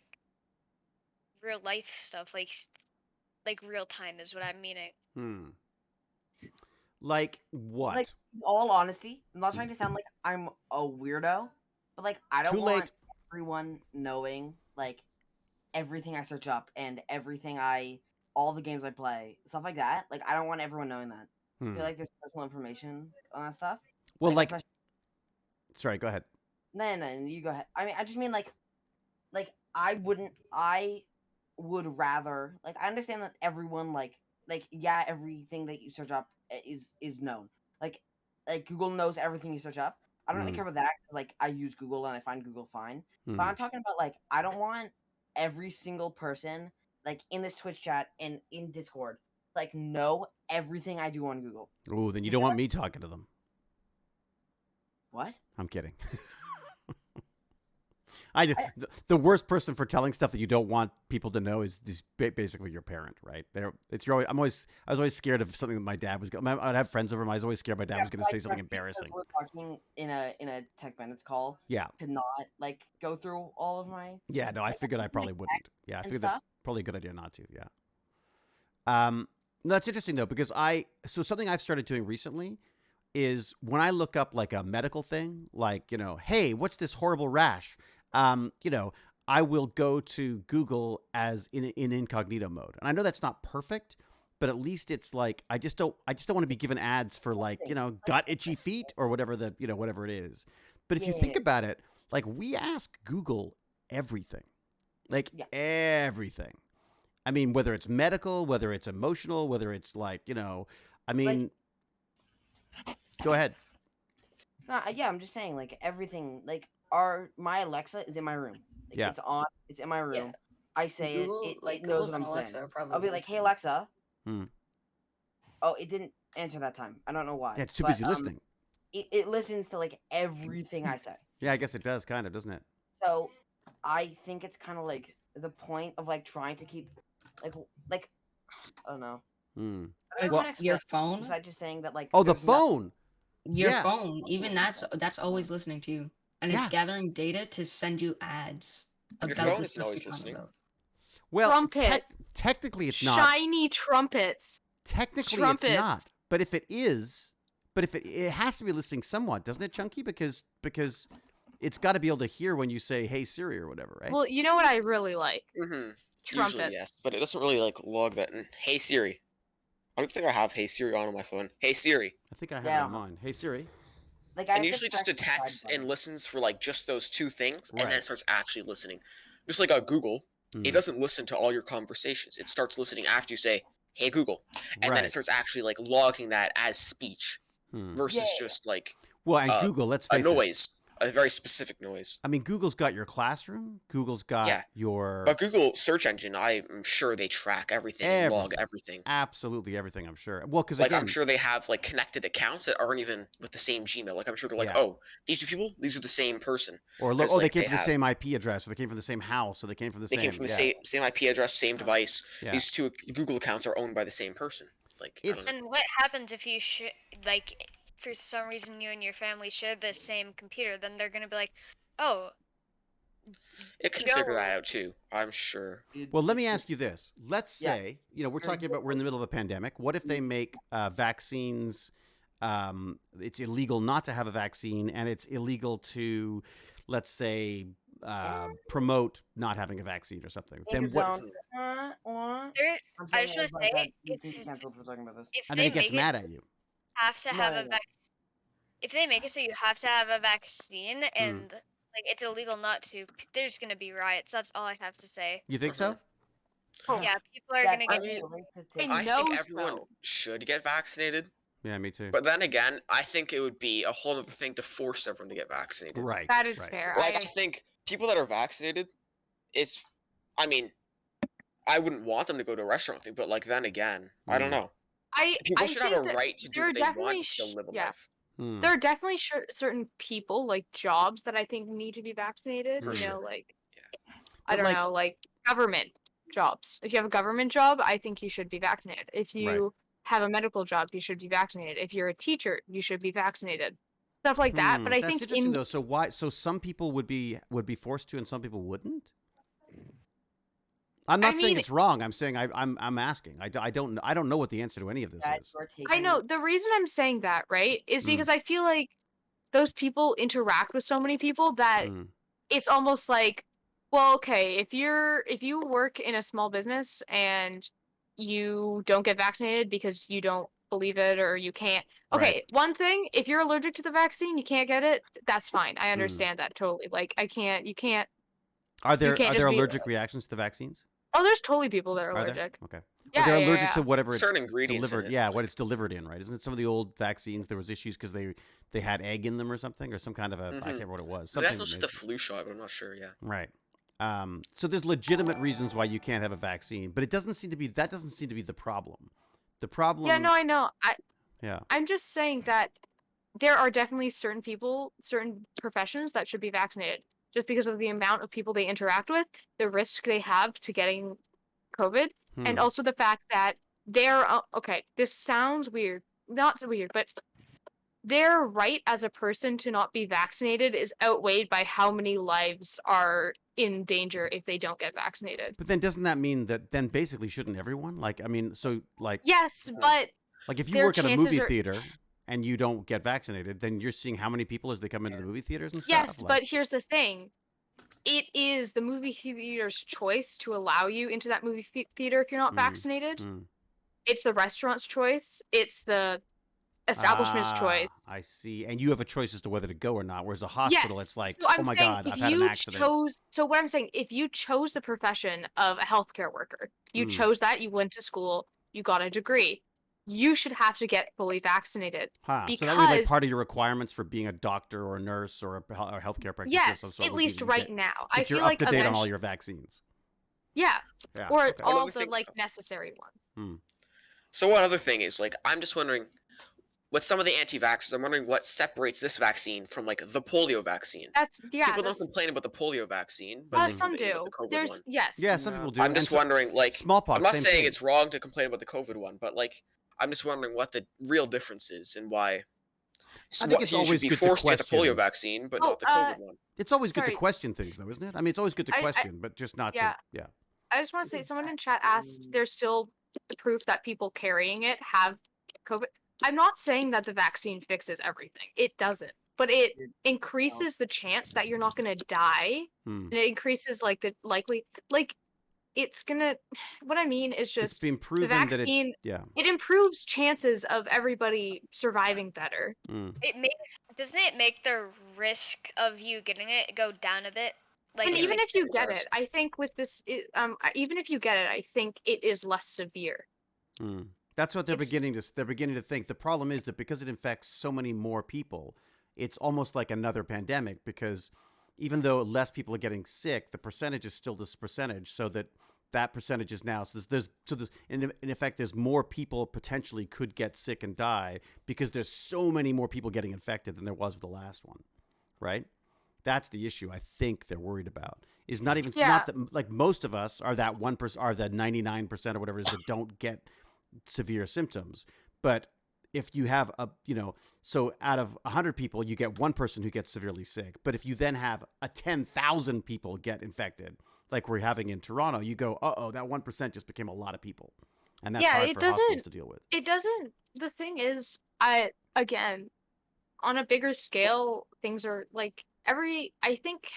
real life stuff, like real time is what I'm meaning. Like what? Like, in all honesty, I'm not trying to sound like I'm a weirdo, but like I don't Too want late. everyone knowing like everything I search up and all the games I play, stuff like that. Like I don't want everyone knowing that. I feel like there's personal information on that stuff. Well, like, especially- sorry, go ahead. no, you go ahead. I mean, I just mean like I would rather like I understand that everyone like yeah, everything that you search up is known. Like Google knows everything you search up. I don't really care about that 'cause, like I use Google and I find Google fine. But I'm talking about like I don't want every single person like in this Twitch chat and in Discord like know everything I do on Google. Oh, then you don't want me talking to them. What? I'm kidding. The worst person for telling stuff that you don't want people to know is basically your parent, right? I was always scared of something that my dad was going. I'd have friends over, and I was always scared my dad was going to say something embarrassing. We're talking in a Tech Bandits call. Yeah. To not like go through all of my. Yeah, no, I figured I probably wouldn't. Yeah, I and figured stuff. that's probably a good idea not to. Yeah. No, that's interesting though, because so something I've started doing recently is when I look up like a medical thing, like, hey, what's this horrible rash? I will go to Google as in incognito mode. And I know that's not perfect, but at least it's like, I just don't want to be given ads for like, gut itchy feet or whatever whatever it is. But if you think Yeah. about it, like we ask Google everything, like Yeah. everything. I mean, whether it's medical, whether it's emotional, whether it's like, I mean, go ahead. Yeah, I'm just saying, like everything, like my Alexa is in my room. Like, Yeah. it's on. It's in my room. Yeah. I say Google, it like knows Google's what I'm and Alexa saying. are probably I'll be the like, "Hey same. Alexa." Hmm. Oh, it didn't answer that time. I don't know why. Yeah, it's too but, busy listening. It listens to like everything I say. Yeah, I guess it does, kind of, doesn't it? So I think it's kind of like the point of like trying to keep like I don't know. Hmm. I don't know Well, how to Your explain phone, besides just saying that like Oh, the there's no- phone. your Yeah. phone, even Listen that's always listening to you, and it's Yeah. gathering data to send you ads Your about phone the isn't stuff always you're talking listening. about. Well, Trumpets. technically it's not. Shiny trumpets. Technically it's not. Trumpets. But if it is, it has to be listening somewhat, doesn't it, Chunky? Because it's got to be able to hear when you say, "Hey Siri" or whatever, right? Well, you know what I really like? Mm-hmm. Trumpets. Usually, yes, but it doesn't really like log that in. Hey Siri. I don't think I have Hey Siri on my phone. Hey Siri. I think I have it Yeah. on mine. Hey Siri. like I And have to usually just press the side detects and button. listens for like just those two things, and then Right. it starts actually listening. Just like Google, Hmm. it doesn't listen to all your conversations. It starts listening after you say, "Hey Google," and then Right. it starts actually like logging that as speech Hmm. versus Yeah. just like Well, and uh, Google, let's a face it. noise, a very specific noise. I mean, Google's got your classroom. Google's got Yeah. your But Google search engine, I'm sure they track everything and log everything. Absolutely everything, I'm sure. Well, because Like again, I'm sure they have like connected accounts that aren't even with the same Gmail. Like I'm sure they're like, Yeah. oh, these two people, these are the same person. or look, 'Cause, they like, came they from the have- same IP address, or they came from the same house, or they came from the They same. came from the yeah. same IP address, same device. Yeah. These two Google accounts are owned by the same person. Like I It's- don't know. And what happens if you like, for some reason you and your family share the same computer? Then they're gonna be like, oh, It can Joe- figure that out too. I'm sure. Well, let me ask you this. Let's Yeah. say, we're talking about we're in the middle of a pandemic. What if they make vaccines? It's illegal not to have a vaccine, and it's illegal to, let's say, promote not having a vaccine or something. Then Danger what? zone. There, I'm I saying should like say, that you if- can be canceled for talking about this. if And they then it gets make mad at you. have to No, have no, a no. vaccine, if they make it so you have to have a vaccine and like it's illegal not to, there's gonna be riots. That's all I have to say. You think so? Yeah, people are Yeah, gonna I get. mean, I I know think everyone so. should get vaccinated. Yeah, me too. But then again, I think it would be a whole other thing to force everyone to get vaccinated. Right. That is right. fair. Like I think people that are vaccinated, I mean, I wouldn't want them to go to a restaurant thing, but like then again, I don't know. People I should have think a that right to do there are what they want definitely and still live a yeah. life. Hmm. There are definitely certain people, like jobs, that I think need to be vaccinated. For you sure. know, like But, I don't like- know, like government jobs. If you have a government job, I think you should be vaccinated. If you have a medical job, you should be vaccinated. If you're a teacher, you should be vaccinated. Stuff like that. But I That's think interesting though. So why? So some people would be forced to, and some people wouldn't. I'm not saying mean- it's wrong. I'm saying I'm asking. I don't know what the answer to any of this is. I know the reason I'm saying that, right, is Mm. because I feel like those people interact with so many people that Mm. it's almost like, well, okay, if you work in a small business and you don't get vaccinated because you don't believe it or you can't. Okay, Right. one thing, if you're allergic to the vaccine, you can't get it. That's fine. I Mm. understand that totally. Like you can't. Are there can't just be- allergic reactions to the vaccines? Oh, there's totally people that are Are there? allergic. Okay. Yeah, Or they're yeah, allergic yeah. to whatever it's Certain ingredients delivered. in it. Yeah, what it's delivered in, right? Isn't it some of the old vaccines? There was issues because they had egg in them or something, or some kind of a I can't remember what it was. Something That's just that a flu shot, but I'm not sure. Yeah. Right. So there's legitimate reasons why you can't have a vaccine, but it doesn't seem to be the problem. The problem. Yeah, no, I know. Yeah. I'm just saying that there are definitely certain people, certain professions that should be vaccinated just because of the amount of people they interact with, the risk they have to getting COVID, and also the fact that they're okay. This sounds weird, not so weird, but their right as a person to not be vaccinated is outweighed by how many lives are in danger if they don't get vaccinated. But then doesn't that mean that then basically shouldn't everyone? Like, I mean, so like Yes, but like if you their work at a chances movie are- theater and you don't get vaccinated, then you're seeing how many people as they come into the movie theaters and stuff. yes, Like, but here's the thing. It is the movie theater's choice to allow you into that movie theater if you're not vaccinated. mm. It's the restaurant's choice. It's the establishment's choice. I see. And you have a choice as to whether to go or not. Whereas a hospital, Yes. it's like, So I'm oh my saying God, if I've had an you accident. chose, so what I'm saying, if you chose the profession of a healthcare worker, you Mm. chose that, you went to school, you got a degree, you should have to get fully vaccinated. Huh. Because So that would be like part of your requirements for being a doctor or a nurse or a healthcare practitioner. of some yes, sort at would be least that you right get- now. that I you're feel up like to date on all eventually, your vaccines. yeah, Yeah. or okay. all Another the thing- like necessary ones. Hmm. So one other thing is like I'm just wondering, with some of the anti-vaxxers, I'm wondering what separates this vaccine from like the polio vaccine. That's People don't that's complain about the polio vaccine, but they some complain about do. the COVID There's one. yes. Yeah, some No. people do. I'm and just so- wondering, like, smallpox. I'm not same saying thing. it's wrong to complain about the COVID one, but like, I'm just wondering what the real difference is and why. I think it's you always should be good to forced to get the question. polio vaccine, but Oh, not the COVID one. It's always good to Sorry. question things, though, isn't it? I mean, it's always good to I- question, but just not yeah. to. Yeah. I just want to say, someone in chat asked, there's still proof that people carrying it have COVID. I'm not saying that the vaccine fixes everything. It doesn't. But it increases the chance that you're not going to die. Hmm. And it increases, like, the likely... Like, it's going to... What I mean is It's just... been The proven that vaccine... yeah. It improves chances of everybody surviving better. Mm. Doesn't it make the risk of you getting it go down a bit? Like And it even makes if you it get does. it, I think with this... even if you get it, I think it is less severe. Mm. That's what they're It's- beginning to think. The problem is that because it infects so many more people, it's almost like another pandemic because even though less people are getting sick, the percentage is still this percentage, so that percentage is now so there's in effect there's more people potentially could get sick and die because there's so many more people getting infected than there was with the last one, right? That's the issue I think they're worried about. Is not even not that like most of us are that 1% are the 99% or whatever it is that don't get severe symptoms. But if you have so out of 100 people, you get one person who gets severely sick. But if you then have 10,000 people get infected, like we're having in Toronto, you go, that 1% just became a lot of people. And that's hard for hospitals to deal with. It doesn't. The thing is, again, on a bigger scale, things are like I think.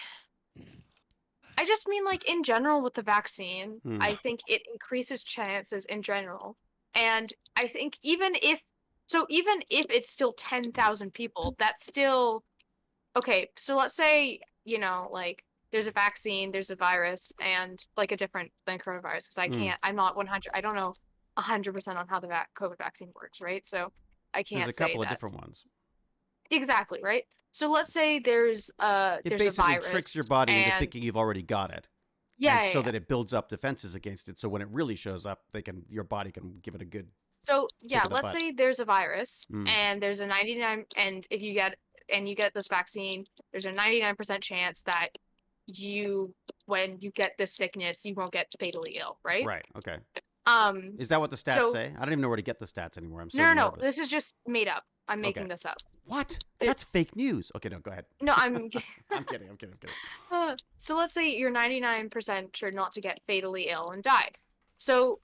I just mean like in general with the vaccine, I think it increases chances in general. And I think even if it's still 10,000 people, that's still okay. So let's say, like there's a vaccine, there's a virus, and like a different than coronavirus, because I'm not 100, I don't know 100% on how the COVID vaccine works, right? So I can't say There's a couple of that. different ones. Exactly, right? So let's say there's It a basically virus, tricks your body into and- thinking you've already got it. Yeah, And so yeah, that it builds up defenses against it. So when it really shows up, your body can give it a good. So kick yeah, in the let's butt. say there's a virus, Mm. and there's a 99, and if you get this vaccine, there's a 99% chance that when you get this sickness, you won't get fatally ill, right? Right. Okay. Um, Is that what the stats so- say? I don't even know where to get the stats anymore. I'm so no, nervous. this is just made up. I'm making Okay. this up. What? it- That's fake news. Okay, no, go ahead. No, I'm. I'm kidding. I'm kidding. So let's say you're 99% sure not to get fatally ill and die. So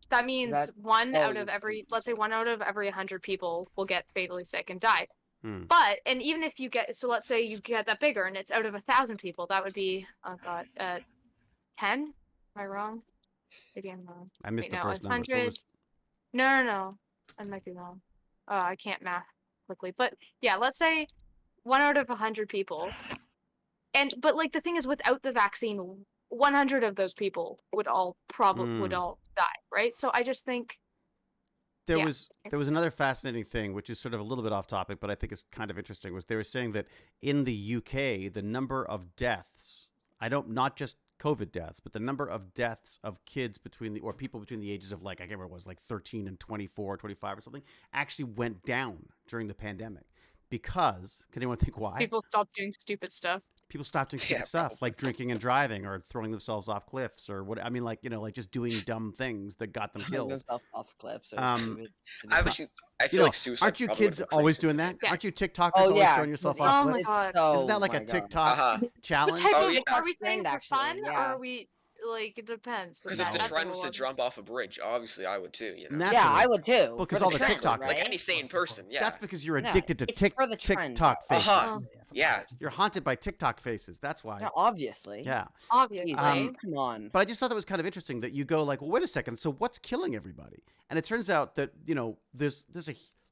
that means That- one oh, out of every 100 people will get fatally sick and die. Hmm. But and even if you get, so let's say you get that bigger and it's out of 1,000 people, that would be 10. Am I wrong? Maybe I'm wrong. I missed Wait, the no, first number. 100. No. I might be wrong. I can't math quickly. But yeah, let's say 1 out of 100 people. But like the thing is, without the vaccine, 100 of those people would all die, right? So I just think There Yeah. was another fascinating thing, which is sort of a little bit off topic, but I think is kind of interesting. Was they were saying that in the UK, the number of deaths, not just COVID deaths, but the number of deaths of kids people between the ages of like, I can't remember what it was, like 13 and 24, 25 or something, actually went down during the pandemic. Because, can anyone think why? people stop doing stupid stuff. People stopped doing stupid Yeah, stuff like drinking and driving or throwing themselves off cliffs or what. I mean, like, like just doing dumb things that got them killed. Themselves off clips. Or Um, stupid. I feel like suicide. Aren't you probably kids would've been always pretty doing that? sensitive. Yeah. Aren't you TikTokers Oh, always yeah. throwing yourself It's- off Oh my cliffs? God. so- Isn't that like my a God. TikTok Uh-huh. challenge? What type Oh, of, yeah. are we saying Trend, for actually, fun, or yeah. are we like it depends? Because No. if the That's trend was to jump off a bridge, obviously I would too. Naturally. Yeah, I would too. Because for all the trend, TikTok- right? Like any sane person, yeah. That's because you're No, addicted to it's for the trend. TikTok faces. Uh-huh. Yeah. You're haunted by TikTok faces. That's why. Yeah, obviously. Yeah. Obviously. Come on. But I just thought that was kind of interesting that you go like, well, wait a second. So what's killing everybody? And it turns out that, there's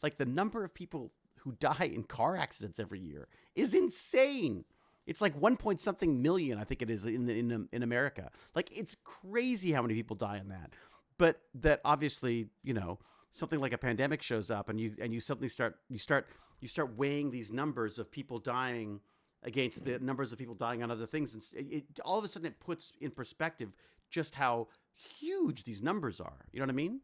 Like the number of people who die in car accidents every year is insane. It's like 1 point something million, I think it is in America. Like it's crazy how many people die in that. But that obviously, something like a pandemic shows up, and you suddenly start weighing these numbers of people dying against the numbers of people dying on other things, and all of a sudden it puts in perspective just how huge these numbers are. You know what I mean?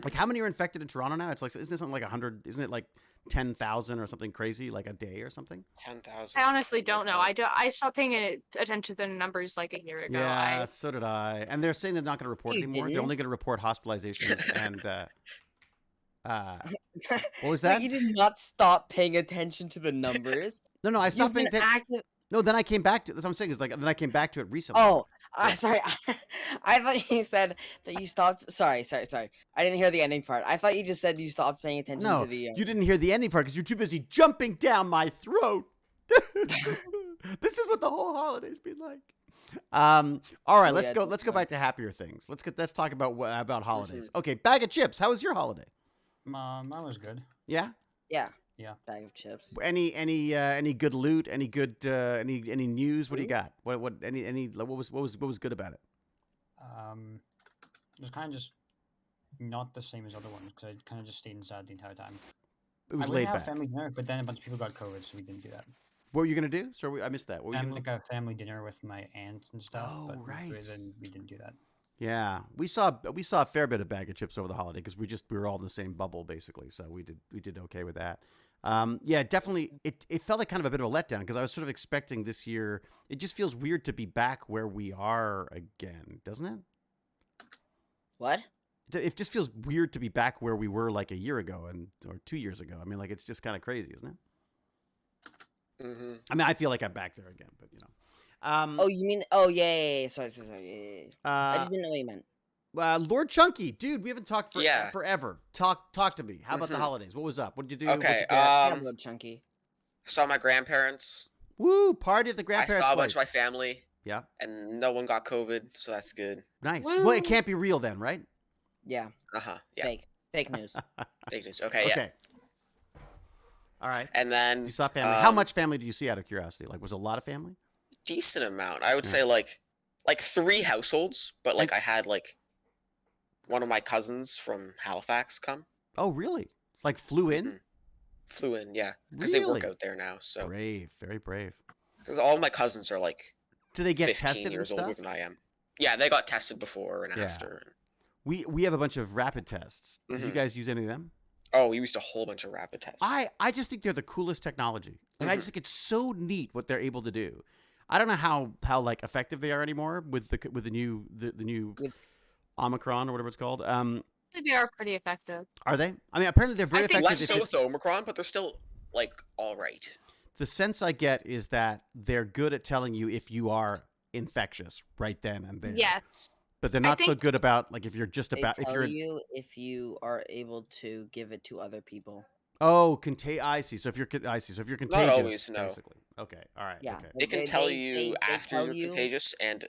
Like how many are infected in Toronto now? It's like, isn't it something like 100? Isn't it like 10,000 or something crazy, like a day or something? 10,000. I honestly don't know. I stopped paying attention to the numbers like a year ago. Yeah, so did I. And they're saying they're not going to report You anymore. They're didn't? only going to report hospitalizations and what was Wait, that? you did not stop paying attention to the numbers. No, I You've stopped paying been attention. active. No, then I came back to. That's what I'm saying. Is like then I came back to it recently. Oh, sorry. I thought you said that you stopped. Sorry. I didn't hear the ending part. I thought you just said you stopped paying attention No, to the. you didn't hear the ending part because you're too busy jumping down my throat. This is what the whole holiday's been like. All right, Oh, let's yeah, go. that's Let's go fine. back to happier things. Let's talk about holidays. Okay, bag of chips. How was your holiday? Mine was good. Yeah. Yeah. Yeah. Bag of chips. Any good loot? Any good any news? What do you got? What what was good about it? It was kind of just not the same as other ones because I kind of just stayed inside the entire time. It was I laid went to have back. family dinner, but then a bunch of people got COVID, so we didn't do that. What were you gonna do? Sorry, I missed that. What were you And gonna like a family dinner with my aunt and stuff. Oh, but right. Then we didn't do that. Yeah, we saw a fair bit of bag of chips over the holiday because we were all in the same bubble basically, so we did okay with that. Yeah, definitely. It felt like kind of a bit of a letdown because I was sort of expecting this year. It just feels weird to be back where we are again, doesn't it? What? It just feels weird to be back where we were like a year ago or 2 years ago. I mean, like it's just kind of crazy, isn't it? Mm-hmm. I mean, I feel like I'm back there again, but Oh, you mean? Oh, yeah. Sorry. Yeah. I just didn't know what you meant. Lord Chunky, dude, we haven't talked Yeah. forever. Talk to me. How about the Mhm. holidays? What was up? What did you do? What'd Okay. you get? Yeah, Lord Chunky. Saw my grandparents. Woo! Party at the I grandparents' saw a place. bunch of my family, Yeah, and no one got COVID, so that's good. nice. Woo. Well, it can't be real then, right? Yeah. Yeah. Fake news. Fake news. Okay. Yeah. Okay. All right. And then You saw family. How much family do you see out of curiosity? Like, was it a lot of family? decent amount. I would Yeah. say like 3 households, but like And- I had like one of my cousins from Halifax come. Oh, really? Like flew in? Mhm. Flew in, yeah, because they work Really? out there now. So Brave, very brave. because all of my cousins are like Do they get 15 tested and years stuff? older than I am. Yeah, they got tested before and Yeah. after. We have a bunch of rapid tests. Did you Mhm. guys use any of them? Oh, we used a whole bunch of rapid tests. I just think they're the coolest technology. Like, I just think it's so neat what they're able to do. I don't know how like effective they are anymore with the new With- Omicron or whatever it's called. They are pretty effective. Are they? I mean, apparently they're very I think effective. Less if so you- with Omicron, but they're still like all right. The sense I get is that they're good at telling you if you are infectious right then and there. Yes. But they're not so think- good about like if you're just They about if tell you're you if you are able to give it to other people. I see. So if you're contagious, always, no. basically. Okay. All right. Yeah. Okay. It can They- tell they- you they after tell you're you- contagious and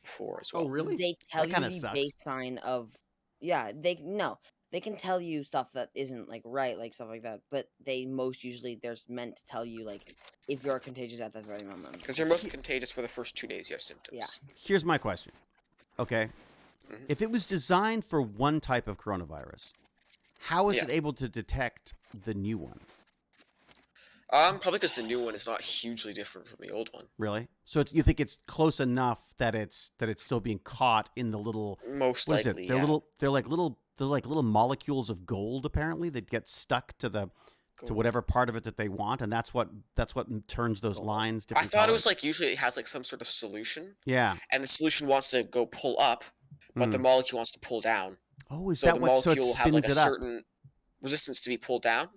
before as well. Oh, really? They tell you kinda the sucks. baseline of. Yeah. They can tell you stuff that isn't like right, like stuff like that. But they most usually they're meant to tell you like if you're contagious at that very moment. Because you're most contagious for the first 2 days you have symptoms. Here's my question. Okay. Mhm. If it was designed for one type of coronavirus, how is Yeah. it able to detect the new one? Probably because the new one is not hugely different from the old one. Really? So you think it's close enough that it's still being caught in the little Most what is likely, it? They're yeah. they're like little molecules of gold apparently that get stuck to the to Gold. whatever part of it that they want, and that's what turns those lines I different. thought it colors. was like usually it has like some sort of solution, Yeah. and the solution wants to go pull up, but the molecule wants to pull down. Oh, is So that the what? So it molecule will spins have like a it up. certain resistance to be pulled down.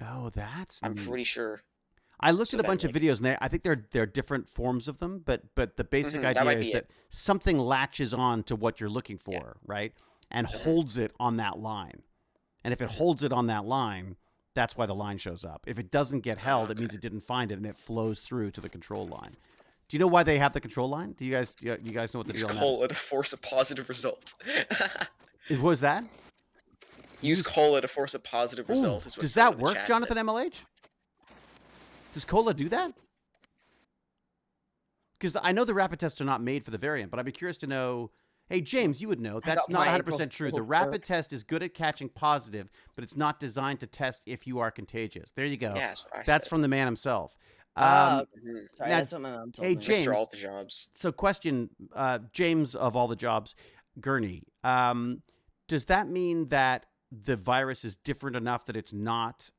Oh, that's. I'm neat. pretty sure. I looked So at a then, bunch of like- videos, and I think there are different forms of them, but the basic Mhm, that idea might is be that it. something latches on to what you're looking for, right, and holds it on that line. And if it holds it on that line, that's why the line shows up. If it doesn't get held, it means it didn't find it, and it flows through to the control line. Do you know why they have the control line? Do you guys know what the Just deal on call it a force of positive result. that is? What was that? Use cola to force a positive result. Is what Does someone that in the work, chat Jonathan said. MLH? Does cola do that? Because I know the rapid tests are not made for the variant, but I'd be curious to know. Hey, James, you would know. That's got not my 100% true. The full rapid circ. test is good at catching positive, but it's not designed to test if you are contagious. There you go. Yeah, that's what I That's said. from the man himself. Oh, okay. Mhm. Sorry, now- that's what my mom told hey, me. James. Mr. All the Jobs. So, question, James of all the jobs, Gurney, does that mean that the virus is different enough that it's not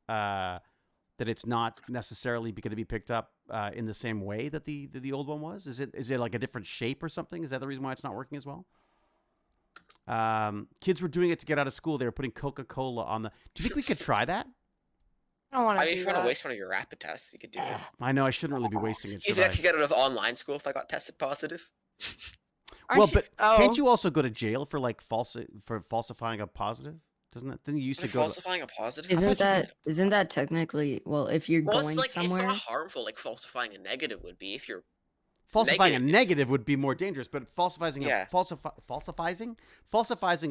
necessarily going to be picked up in the same way that the old one was? Is it like a different shape or something? Is that the reason why it's not working as well? Kids were doing it to get out of school. They were putting Coca-Cola on the. Do you think we could try that? I don't want I to mean, do if you want that. to waste one of your rapid tests, you could do it. I know I shouldn't really be wasting it. You Should think I? I could get out of online school if I got tested positive? Aren't Well, you- but oh. can't you also go to jail for like falsifying a positive? Doesn't that? Then you used For to go. falsifying a positive? Isn't that technically, well, if you're Well, going it's like somewhere? it's not harmful like falsifying a negative would be if you're Falsifying a negative. negative would be more dangerous, but falsifying Yeah. falsifying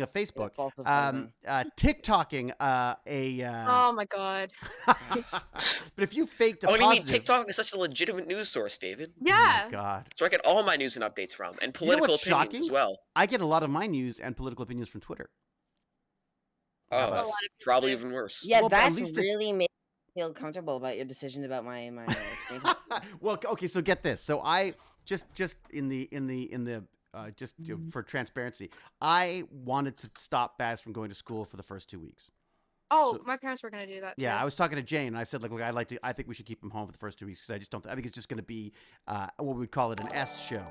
a Facebook, falsifying. TikToking Oh my god. but if you faked a Oh, what do you mean? positive, TikTok is such a legitimate news source, David. oh my Yeah. God, So I get all my news and updates from, and You know political what's opinions shocking? as well. I get a lot of my news and political opinions from Twitter. Oh, about that's lot of people probably do. even worse. Yeah, Well, but at that's least it's- really made me feel comfortable about your decision about my screen time. Well, okay, so get this. So I just in the just for transparency, I wanted to stop Baz from going to school for the first 2 weeks. Oh, So- my parents were gonna do that. Yeah, too. I was talking to Jane, and I said, like, look, I think we should keep him home for the first 2 weeks because I just don't. I think it's just going to be what we would call it an S show.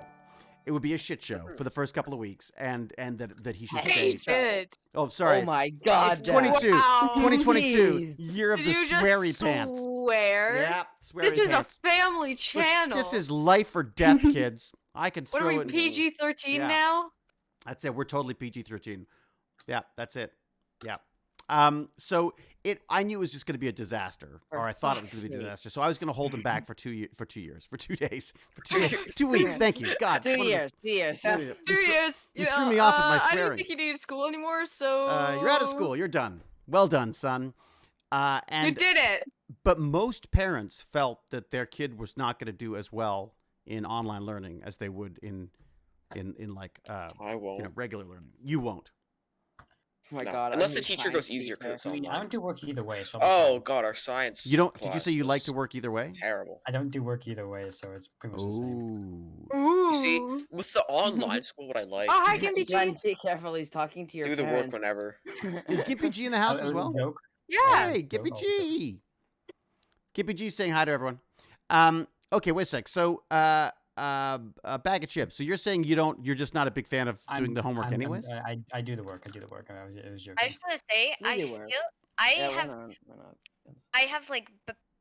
It would be a shit show for the first couple of weeks, and that he should Hey, stay. Good. Oh, sorry. Oh my god. It's Dad. 22. Wow. 2022, Jeez. year of Did the you just sweary pants. swear? Yeah, sweary This is pants. a family Look, channel. this is life or death, kids. I can What throw are we, it. PG-13 Yeah. now? That's it. We're totally PG-13. Yeah, that's it. Yeah. So I knew it was just going to be a disaster, or I thought it was going to be a disaster. So I was going to hold him back for 2 years, for 2 days, for 2 weeks. Thank you, God. 2 years. 2 years. 2 years. You threw me off with my I swearing. didn't think you needed school anymore, so You're out of school. You're done. Well done, son. And You did it. but most parents felt that their kid was not going to do as well in online learning as they would in like I won't. regular learning. You won't. Oh my No, god. unless I the need teacher science goes easier teacher. because it's I mean, I online. don't do work either way, so Oh god, our science. You don't? Did you class say you like was to work either way? Terrible. I don't do work either way, so it's pretty much the same. Ooh. Ooh. You see, with the online school, what I like Oh, hi, is Gimpy Glenn, G. be careful. He's talking to your do the work parents. whenever. Is Gippy G in the house Oh, as it was well? a joke? Yeah. Hey, Gippy G. Gippy G saying hi to everyone. Okay, wait a sec. So, a bag of chips. So you're saying you're just not a big fan of doing the homework anyways? I do the work. I do the work. It was joking. I just want to say, You I do feel work. I Yeah, have why not? I have like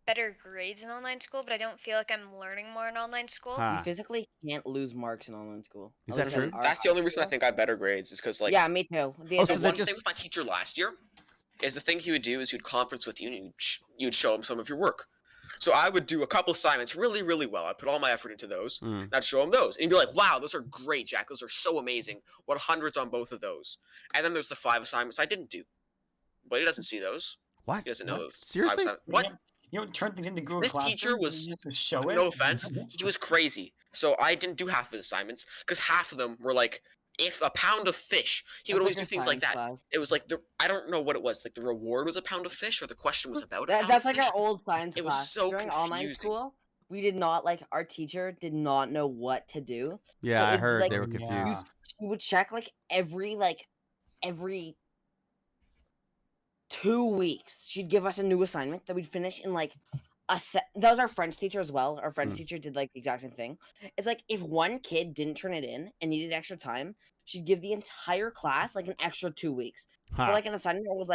better grades in online school, but I don't feel like I'm learning more in online school. Huh. You physically can't lose marks in online school. Is At that least in true? our That's the only high reason I school. think I have better grades is because like Yeah, me too. Oh, the so The they're one just- thing with my teacher last year is the thing he would do is he'd conference with you and you'd show him some of your work. So I would do a couple assignments really, really well. I'd put all my effort into those. Mm. And I'd show him those. And he'd be like, wow, those are great, Jack. Those are so amazing. What hundreds on both of those. And then there's the 5 assignments I didn't do. But he doesn't see those. What? He doesn't know What? those 5 Seriously? assignments. What? You don't turn things into Google This Classroom, teacher was- you just show it. No offense. He was crazy. So I didn't do half of his assignments because half of them were like, if a pound of fish, he would always do things like that. It was like I don't know what it was. Like the reward was a pound of fish, or the question was about a pound That's of like fish. our old science It was class. so During online confusing. school, we did not our teacher did not know what to do. Yeah, So I it's heard like- they were confused. Yeah. She would check every 2 weeks. She'd give us a new assignment that we'd finish in that was our French teacher as well. Our French Mm. teacher did the exact same thing. It's like if one kid didn't turn it in and needed extra time, she'd give the entire class an extra 2 weeks. Huh. For an assignment that was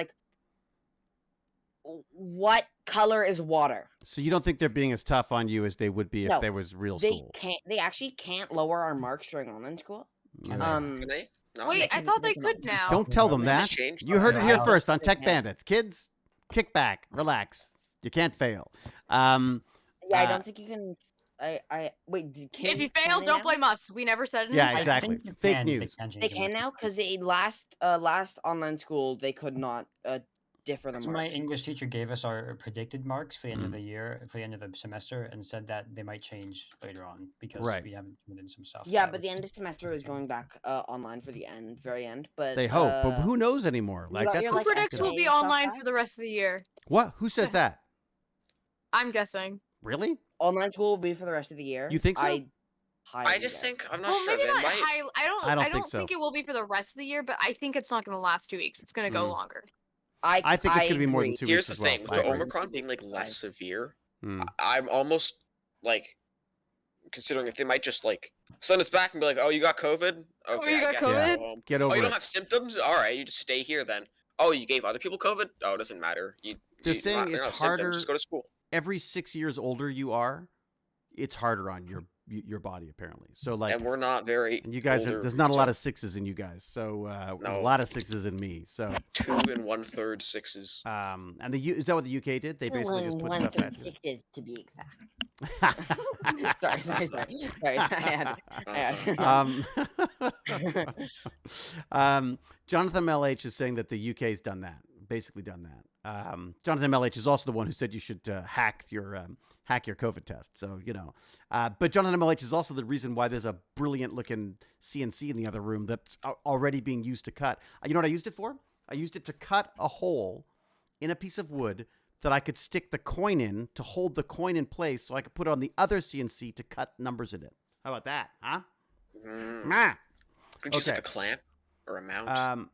what color is water? So you don't think they're being as tough on you as they would be if No, there was real They school? can't. They actually can't lower our marks during online school. Can they? Can they? No. Wait, I can- thought they they can could now. Don't tell them They that. just changed You heard it here Yeah. first on They Tech can't. Bandits. Kids, kick back, relax. You can't fail. Yeah, Yeah, I don't think you can wait. If you fail, don't blame us. We never said anything. Yeah, I exactly. think you Fake can- news. change They the can marks. now because last online school they could not differ the So my marks. English teacher gave us our predicted marks for the end of Mm. the year, for the end of the semester, and said that they might change later on because Right. we haven't turned in some stuff. Yeah, that but was- the end of semester is going back online for the very end. But They hope, but who knows anymore? you Like got that's your, Who like, predicts we'll be FNAF online guy? for the rest of the year? what? Who says that? I'm guessing. Really? Online school will be for the rest of the year. You think so? I just think I'm not Well, sure. maybe They not. might. I don't think so. think it will be for the rest of the year, but I think it's not going to last 2 weeks. It's going to go Mm. longer. I think it's gonna be more than agree. 2 Here's weeks the as thing: well. with I the agree. Omicron being like less severe, Hmm. I'm almost like considering if they might just like send us back and be like, "Oh, you got COVID? Okay, you I got guess you COVID? go home. Get Oh, over you don't it. have symptoms? All right, you just stay here then. Oh, you gave other people COVID? Oh, it doesn't matter. They're saying they're it's not symptoms, harder- Just go to school. Every 6 years older you are, it's harder on your body apparently. So like, And we're not very. and you guys older, there's not a so lot of sixes in you guys. So there's a No. lot of sixes in me. So 2 1/3 6s. and is that what the UK did? They basically just put stuff at you. to be exact. sorry. Jonathan MLH is saying that the UK's done that, basically done that. Jonathan MLH is also the one who said you should hack your COVID test. So, but Jonathan MLH is also the reason why there's a brilliant looking CNC in the other room that's already being used to cut. You know what I used it for? I used it to cut a hole in a piece of wood that I could stick the coin in to hold the coin in place so I could put it on the other CNC to cut numbers in it. How about that, huh? Meh. Couldn't you use like Okay. a clamp or a mount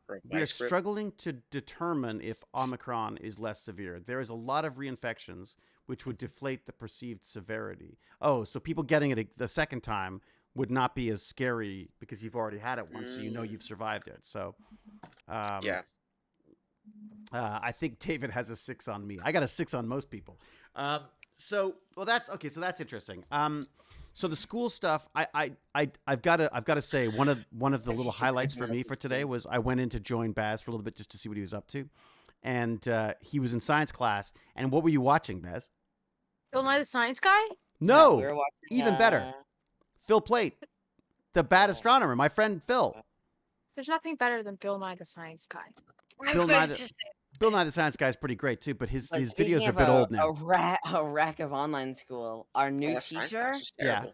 or a We are vice grip? struggling to determine if Omicron is less severe. There is a lot of reinfections, which would deflate the perceived severity. Oh, so people getting it the second time would not be as scary because you've already had it once, so you know you've survived it. So, Yeah. I think David has a 6 on me. I got a 6 on most people. So that's okay. So that's interesting. So the school stuff, I've got to say one of the little highlights for me for today was I went in to join Baz for a little bit just to see what he was up to, and he was in science class. And what were you watching, Baz? Bill Nye the Science Guy? No, we were watching, even better. Phil Plait, the bad astronomer, my friend Phil. There's nothing better than Bill Nye the Science Guy. Bill Nye the Science Guy is pretty great too, but his But videos speaking are a of bit old now. A rack of online school. Our new That science teacher class was Yeah. terrible.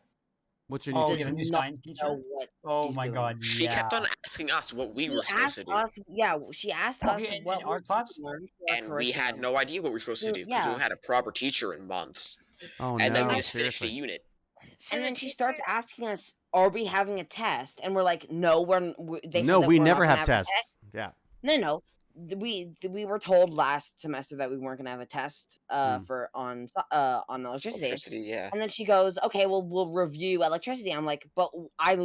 What's your new Oh, does you have a new not science teacher? know what Oh he's my doing. god, She yeah. kept on asking us what we She were supposed asked to do, us, she asked us in what our we class? learned for our and we had curriculum. no idea what we were supposed to do because we Yeah. haven't had a proper teacher in months. Oh And then no, we just finished seriously. the unit. So And the then she teacher- starts asking us, "Are we having a test?" And we're like, "No, they said No, that we we're never not have gonna tests. Yeah. No. We were told last semester that we weren't gonna have a test Mm. on electricity. Electricity, yeah. And then she goes, "Okay, well, we'll review electricity." I'm like, "But I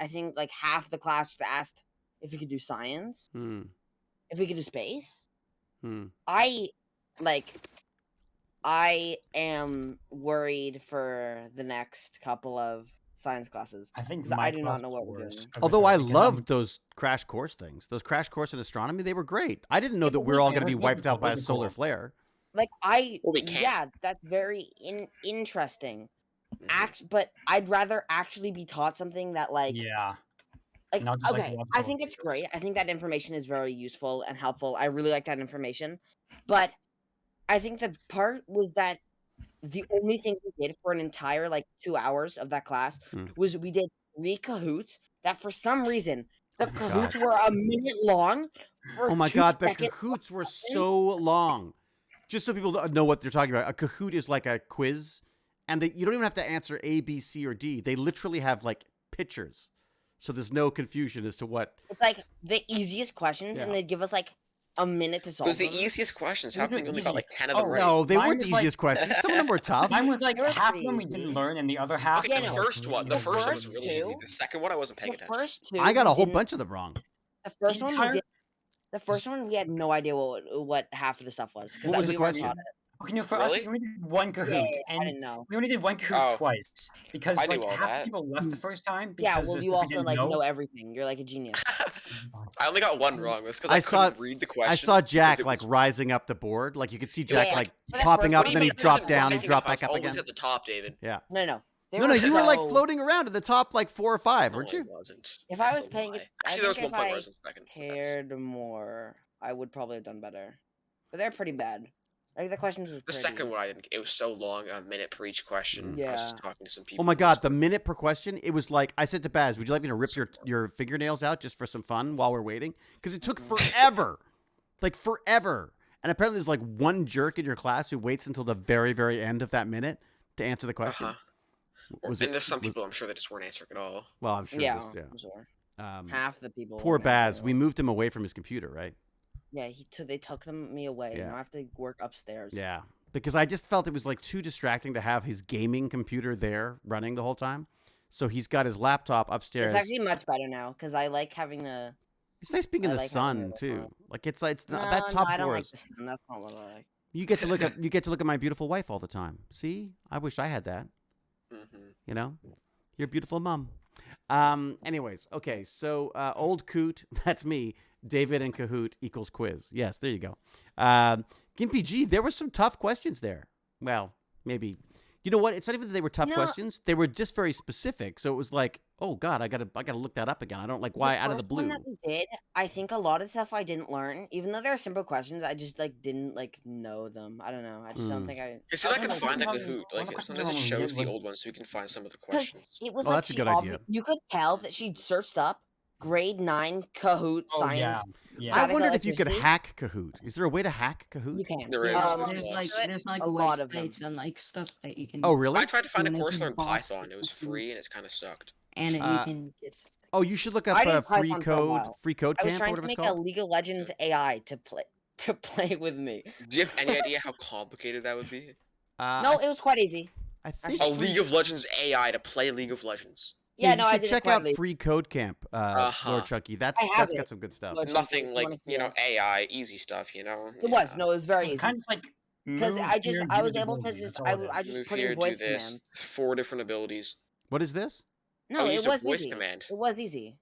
think like half the class just asked if we could do science, Hmm. if we could do space." Hmm. I am worried for the next couple of science classes. I think 'Cause my I do not class know what we're was doing. because Although I because loved those crash course things, those crash course in astronomy, they were great. I didn't know Yeah, that but we were all wait, going to be wait, wiped out by a wait, solar wait. flare. Like Well, we can't. yeah, that's very interesting. Mhm. But I'd rather actually be taught something that Yeah. like Not just, like, okay, watch I all think the it's great. I think that information is very useful and helpful. I really like that information. But I think the part was that the only thing we did for an entire 2 hours of that class Hmm. was we did 3 Kahoots that for some reason the Oh my Kahoots God. were a minute long. For Oh my 2 God, the seconds. Kahoots were so long. Just so people know what they're talking about, a Kahoot is like a quiz, and you don't even have to answer A, B, C, or D. They literally have pictures, so there's no confusion as to what. It's like the easiest questions, Yeah. and they'd give us a minute to It solve was the them. easiest questions. How Those come are you only easy. got like 10 of them Oh, right? No, they Mine weren't the was like- easiest questions. Some of them were tough. Mine was like They were half of pretty them we easy. didn't learn, and the other half. Okay, Yeah, the no. first one was first really easy. two- The second one I wasn't paying The attention. first two, I got we a whole didn't- bunch of them wrong. The first one we entire- did. The first one we had no idea what half of the stuff was. 'cause What was we the weren't question? taught it. Okay, no, for us, Really? we only did one Kahoot, Yeah, I and didn't know. we only did one Kahoot Oh. twice because I knew like all half that. the people left the first time Yeah, because well, the you stuff we also didn't know know. everything. You're like a genius. I only got one wrong. That's because I I saw- couldn't read the question. I saw Jack because it was- rising up the board. You could see Jack Yeah. like For the popping first up, one, and then he he was dropped rising down, up, he rising dropped I was back up always again. at the top, David. No. They No, you were like so- floating around in the top like 4 or 5, No, weren't I you? wasn't. If I That's was a paying lie. it, I Actually, there was think one point if where I I was in second. but that's- cared more, I would probably have done better. But they're pretty bad. Like the questions was The pretty. second one I didn't. It was so long, a minute per each question. I was Yeah. just talking to some people. Oh my in god, the Discord. minute per question, it was like I said to Baz, "Would you like me to rip your fingernails out just for some fun while we're waiting?" Because it took forever, like forever. And apparently, there's like one jerk in your class who waits until the very, very end of that minute to answer the question. And there's some people I'm sure that just weren't answering at all. Well, I'm sure. Yeah, there's- I'm sure. yeah. Half the people. Poor weren't answering Baz. at We all. moved him away from his computer, right? Yeah, they took me away. Yeah. Now I have to work upstairs. Yeah, because I just felt it was like too distracting to have his gaming computer there running the whole time. So he's got his laptop upstairs. It's actually much better now because I like having the. It's nice being in I the like having sun it too. on. Like it's that No, top I don't floor like is. the sun. That's not what I like. You get to look at my beautiful wife all the time. See, I wish I had that. Mm-hmm. You know, your beautiful mom. Anyways, okay. So old Coot, that's me. David and Kahoot equals quiz. Yes, there you go. Gimpy G, there were some tough questions there. Well, maybe. You know what? It's not even that they were tough questions. They were just very specific. So it was like, oh God, I gotta look that up again. I don't like why out of the first one blue. that we did, I think a lot of stuff I didn't learn, even though they're simple questions. I just like didn't like know them. I don't know. I just don't think I. See if I Okay, can like, find a one of the- Kahoot. one of the Like questions sometimes I it wanted to shows get the was- old ones so we can find some of the Because questions. it was Oh, like that's a she good idea. You could tell that she'd searched up grade 9 Kahoot Oh, yeah. science. Yeah. I Radical wondered if you could electricity? hack Kahoot. Is there a way to hack Kahoot? You can. There is. There's like a lot of them. websites and like stuff that you can. Oh, really? I tried to find a and they course can learn boss Python. It was people free and it's kind of sucked. and you Uh, can get stuff. Oh, you should look I up did free Python for a code, while. free code I was camp or trying to whatever it's make a called. League of Legends AI to play with me. Do you have any idea how complicated that would be? No, it was quite easy. I think A League of Legends AI to play League of Legends. Yeah, Yeah, you no, I should did check it quite out late. Free Code Camp, Uh-huh. Lord Chucky. That's have got it. some good stuff. Lord Chucky, Nothing if you like, wanna see you know, it. AI, easy stuff, you know? It was. No, it was very It's easy. kind of like. Because move I was here, able to use just ability, that's all it I is. just Move put here, in do voice this. commands. 4 different abilities. What is this? No, you it used a was voice easy. command. It was easy.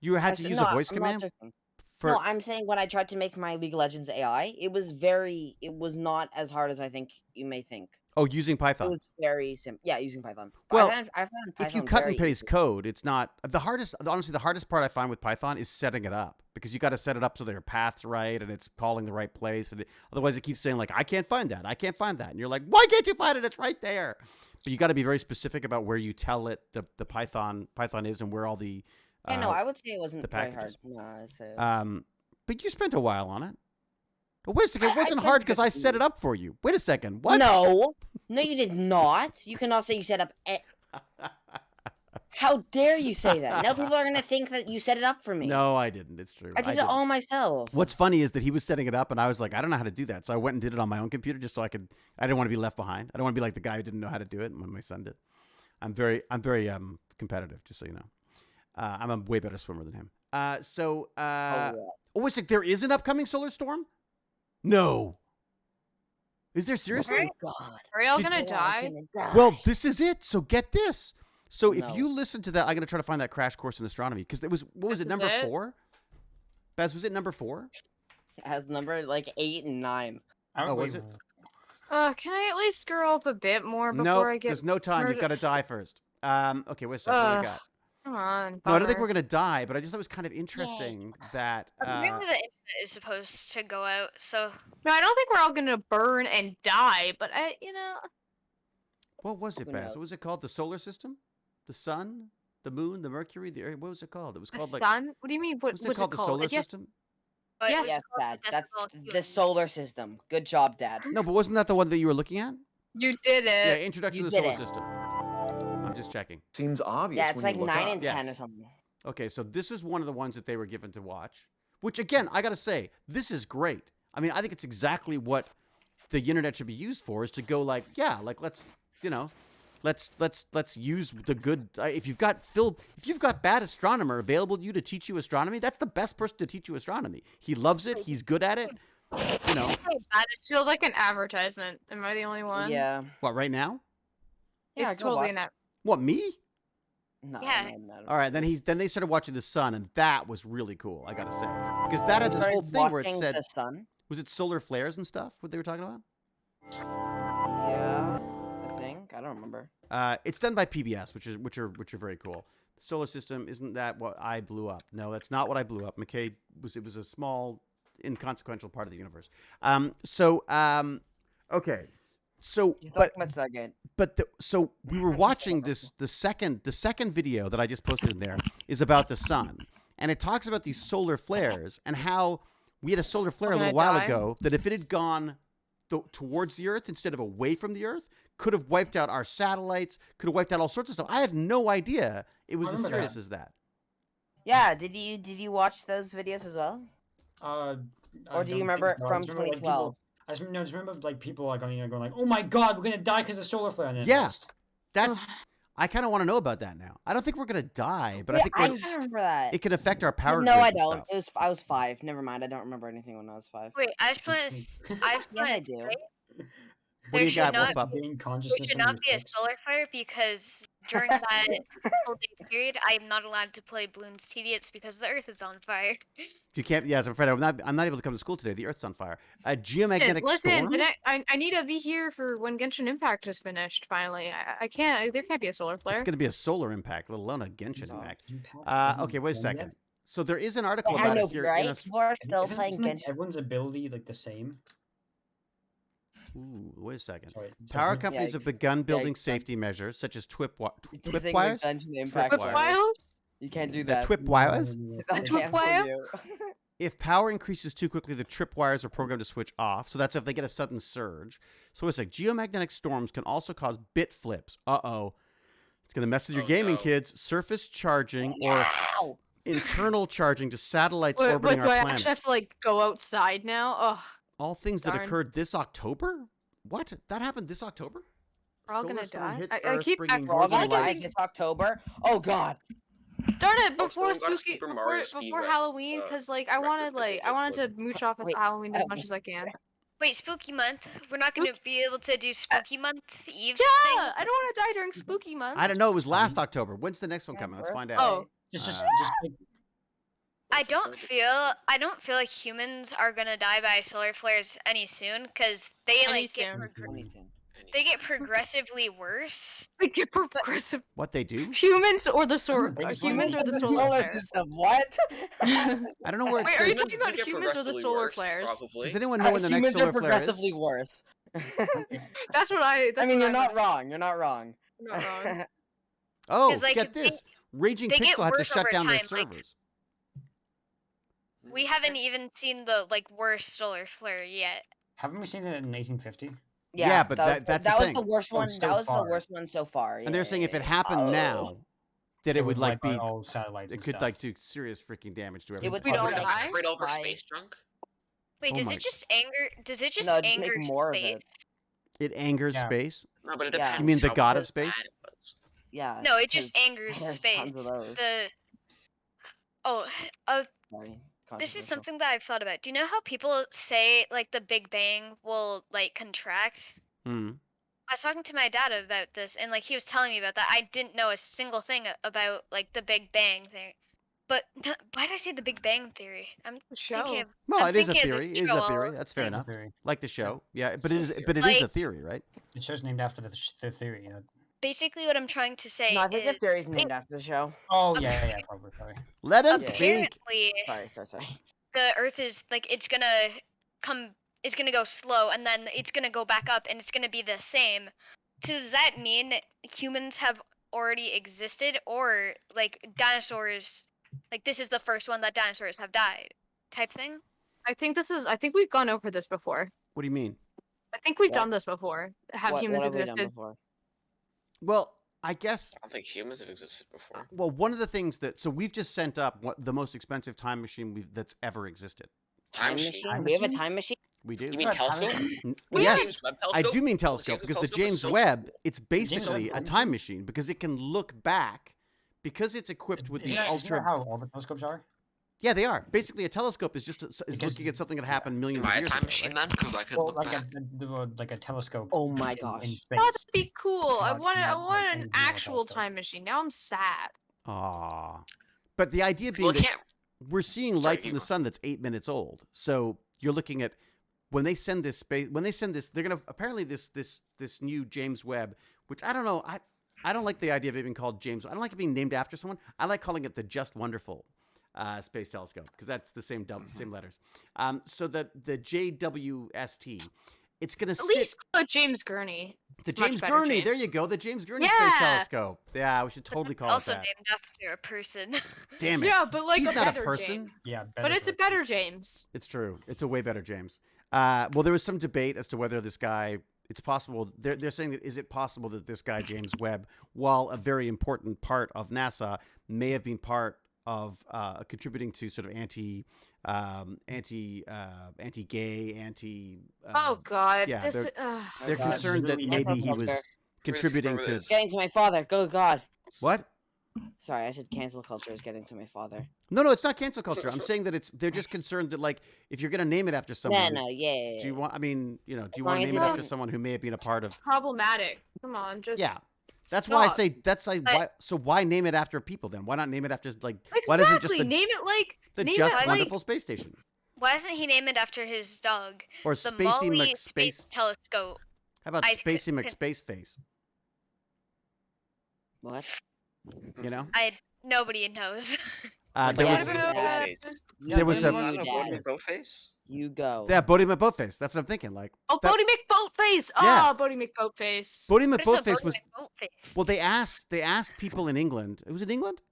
You had I to said- use no, a voice I'm not command joking. for. No, I'm saying when I tried to make my League of Legends AI, it was not as hard as I think you may think. Oh, using It Python. was very simple. Yeah, using Python. But Well, I found Python If you cut very and paste easy. code, it's not the hardest. Honestly, the hardest part I find with Python is setting it up because you got to set it up so that your path's right and it's calling the right place. And otherwise, it keeps saying like, "I can't find that. I can't find that." And you're like, "Why can't you find it? It's right there." But you got to be very specific about where you tell it the Python is and where all the. Yeah, no, I would say it wasn't the very hard. packages. No, I'd say. But you spent a while on it. Oh, wait a second. It I wasn't spent hard because I 15 set it up for you. Wait a second. What? No, you did not. You cannot say you set up. How dare you say that? Now people are gonna think that you set it up for me. No, I didn't. It's true. I did it didn't. all myself. What's funny is that he was setting it up, and I was like, I don't know how to do that. So I went and did it on my own computer just so I could. I didn't want to be left behind. I don't want to be like the guy who didn't know how to do it when my son did. I'm very competitive, just so you know. I'm a way better swimmer than him. Oh, yeah. Oh, wait a sec. There is an upcoming solar storm? No. Is there seriously? Oh, God. Are y'all Did- gonna Yeah, die? I'm gonna die. Well, this is it. So get this. So if No. you listen to that, I'm gonna try to find that crash course in astronomy because it was what was This it is number it? 4? Baz, was it number 4? It has number like 8 and 9. Oh, was it? Can I at least scroll up a bit more before No, I get? there's no time. You've murdered? got to die first. Okay, wait a second. What do we got? Come on. No, I don't think bummer. we're gonna die, but I just thought it was kind of interesting that. Apparently, the internet is supposed to go out, so No, I don't think we're all gonna burn and die, but What was it, Who Baz? knows? What was it called? The solar system, the sun, the moon, the Mercury, the Earth. What was it called? It was the called like. sun. What do you mean? What Wasn't it was called it the called? solar Yes. system? but it Yes. was Yes, called Dad. the That's decimal the humans. solar system. Good job, Dad. No, but wasn't that the one that you were looking at? You did Yeah, it. Introduction you to the Solar did it. System. I'm just checking. Seems obvious. Yeah, it's when like you look 9 up. and 10 or Yes. something. Okay, so this is one of the ones that they were given to watch. Which again, I gotta say, this is great. I mean, I think it's exactly what the internet should be used for. Is to go like, yeah, like let's use the good. If you've got bad astronomer available to you to teach you astronomy, that's the best person to teach you astronomy. He loves it. He's good at it. You know It feels like an advertisement. Am I the only one? Yeah. what? Right now? Yeah, It's go totally watch. an ad. What, me? No, Yeah. no. All right, then they started watching the sun, and that was really cool. I gotta say, because that had this whole thing where it Watching said, the sun. was it solar flares and stuff? What they were talking about? Yeah, I think. I don't remember. It's done by PBS, which are very cool. The solar system, isn't that what I blew up? No, that's not what I blew up. McKay it was a small, inconsequential part of the universe. Okay. So, so we were watching the second video that I just posted in there is about the sun, and it talks about these solar flares and how we had a solar flare a little while ago that if it had gone towards the Earth instead of away from the Earth, could have wiped out our satellites, could have wiped out all sorts of stuff. I had no idea it was as serious as that. Yeah, did you watch those videos as well? Or do you remember it from 2012? I just remember like people like going like, "Oh my God, we're gonna die because of solar flare." And yeah, that's. I kind of want to know about that now. I don't think we're gonna die, but yeah, I think remember that. It can affect our power. No, I don't. I was 5. Never mind. I don't remember anything when I was 5. Wait, I just want to. I do. What do you got, There should not be a solar flare because during that whole day period, I'm not allowed to play Bloons TD. It's because the Earth is on fire. You can't. Yes, I'm afraid I'm not able to come to school today. The Earth's on fire. A geomagnetic storm. Listen, I need to be here for when Genshin Impact is finished. Finally, I can't. There can't be a solar flare. It's going to be a solar impact, let alone a Genshin impact. Okay, wait a second. So there is an article about it here. Right? People are still playing Genshin. Everyone's ability like the same. Ooh, wait a second. Power companies have begun building safety measures such as TWIP wires. TWIP wires? You can't do that. The TWIP wires? TWIP wire? If power increases too quickly, the trip wires are programmed to switch off. So that's if they get a sudden surge. So it's like geomagnetic storms can also cause bit flips. Uh-oh. It's going to mess with your gaming, kids. Surface charging or internal charging to satellites orbiting our planet. Do I actually have to like go outside now? Oh. All things that occurred this October? What? That happened this October? We're all gonna die. I Earth, keep we're all gonna die this October. Oh God! Darn it! Before Halloween, because like I wanted to mooch off of Halloween as much as I can. Wait, Spooky Month? We're not gonna be able to do Spooky Month Eve? Yeah, I don't want to die during Spooky Month. I don't know. It was last October. When's the next one coming? Let's find out. Oh, just. I don't feel like humans are gonna die by solar flares any soon because they they get progressively worse. They get progressive. What they do? Humans or the solar flares? What? I don't know where. Wait, are you talking about humans or the solar flares? Probably. Does anyone know when the next solar flare is? Humans are progressively worse. That's what I. I mean, you're not wrong. You're not wrong. Not wrong. Oh, get this! Raging Pixel had to shut down their servers. We haven't even seen the worst solar flare yet. Haven't we seen it in 1850? Yeah, but that's that the was thing. the worst one. That was the worst one so far. And they're saying if it happened now, that it would like be all satellites. It could like do serious freaking damage to everything. It would we don't die. Right over space junk. Wait, does it just anger? Does it just anger space? It angers space. No, but it depends. You mean the god of space? Yeah. No, it just angers space. Tons of those. Sorry. This is something that I've thought about. Do you know how people say like the Big Bang will like contract? Hmm. I was talking to my dad about this, and like he was telling me about that. I didn't know a single thing about like the Big Bang thing. But why did I say the Big Bang Theory? I'm thinking. Well, it is a theory. It is a theory. That's fair enough. Like the show, yeah. But it is. But it is a theory, right? The show's named after the theory. Basically, what I'm trying to say I think the theory's named after the show. Oh yeah, probably. Let him speak. Sorry. The Earth is like it's gonna go slow, and then it's gonna go back up, and it's gonna be the same. Does that mean humans have already existed, or like dinosaurs? Like this is the first one that dinosaurs have died, type thing. I think we've gone over this before. What do you mean? I think we've done this before. Have humans existed? Well, I guess. I don't think humans have existed before. Well, one of the things so we've just sent up the most expensive time machine that's ever existed. Time machine? We have a time machine? We do. You mean telescope? Yes, I do mean telescope because the James Webb, it's basically a time machine because it can look back because it's equipped with these ultra. Isn't that how all the telescopes are? Yeah, they are. Basically, a telescope is just looking at something that happened millions of years ago. Am I a time machine then? Because I could look back. Like a telescope. Oh my gosh. In space. That'd be cool. I want an actual time machine. Now I'm sad. Aww. But the idea being that we're seeing light from the sun that's 8 minutes old. So you're looking at when they send this, they're gonna apparently this new James Webb, which I don't know. I don't like the idea of it being called James. I don't like it being named after someone. I like calling it the Just Wonderful Space Telescope because that's the same same letters. So the JWST, it's gonna At sit. least call it James Gurney. The It's much James better, Gurney. James. There you go. The James Gurney Yeah. Space Telescope. Yeah, we should totally call also it that. named after a person. Damn it. Yeah, but like He's a not a better person. James. Yeah, But it's a person. better James. It's true. It's a way better James. Well, there was some debate as to whether this guy. It's possible. They're saying that is it possible that this guy James Webb, while a very important part of NASA, may have been part of contributing to sort of anti-gay, Oh God. yeah, This. they're God. concerned that Literally maybe he cancel was culture. contributing Remember to this. Getting to my father. Go God. what? Sorry, I said cancel culture is getting to my father. No, it's not cancel culture. I'm saying that they're just concerned that like if you're gonna name it after someone, No, yeah. do you want? I mean, do you As want long to as name it it after doesn't- someone who may have been a part of? Problematic. Come on, just. Yeah, that's why I stop. say that's like But- why. So why name it after people then? Why not name it after like Exactly. why doesn't just name it like the name Just it like Wonderful Space Station Why doesn't he name it after his dog? or The Spacey Molly McSpace? Space Telescope. How about I Spacey could- McSpaceface? What? You know, Nobody knows. there Yeah, was but- There was you, a- Dad. Boatface? You go. yeah, Bodie McBoatface. That's what I'm thinking. Like Oh, that- Bodie McBoatface. Yeah. Oh, Bodie McBoatface. Bodie There's a McBoatface Bodie was McBoatface. well. They asked people in England. It was in England.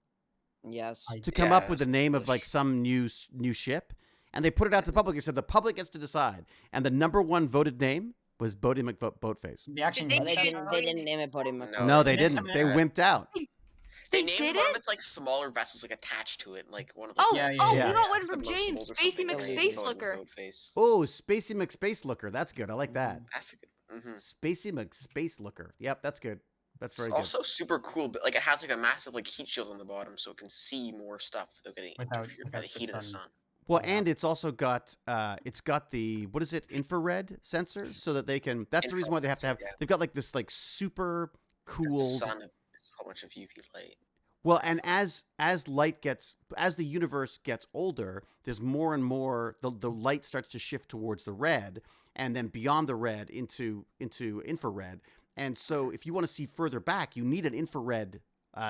Yes. To come up Yeah, with the name of like English. some new ship, and they put it out to the public. They said the public gets to decide, and the number one voted name was Bodie McBoatface. They actually Did Well, named they they- it. didn't name it Bodie No. McCoy. No, they they didn't. didn't They have wimped out. They They named did one it? of its like smaller vessels like attached to it, like one of the. Oh, Yeah, oh, yeah. we got one Yeah, from submersibles James. or Spacey something, Bodie McSpace Bodie Looker. Boatface. Oh, Spacey McSpace Looker. That's good. I like that. That's a good. Mm-hmm. Spacey McSpace Looker. Yep, that's good. That's very It's good. also super cool, but like it has like a massive like heat shield on the bottom, so it can see more stuff without getting Without- interfered by the without the heat of the sun. sun. Well, Yeah. and it's also got the what is it, infrared sensors, so that they can. That's the reason why they have to have. Infrared sensor, yeah. They've got like this like super 'Cause cool. the sun is a whole bunch of UV light. Well, and as the universe gets older, there's more and more the light starts to shift towards the red, and then beyond the red into infrared. And so, if you want to see further back, you need an infrared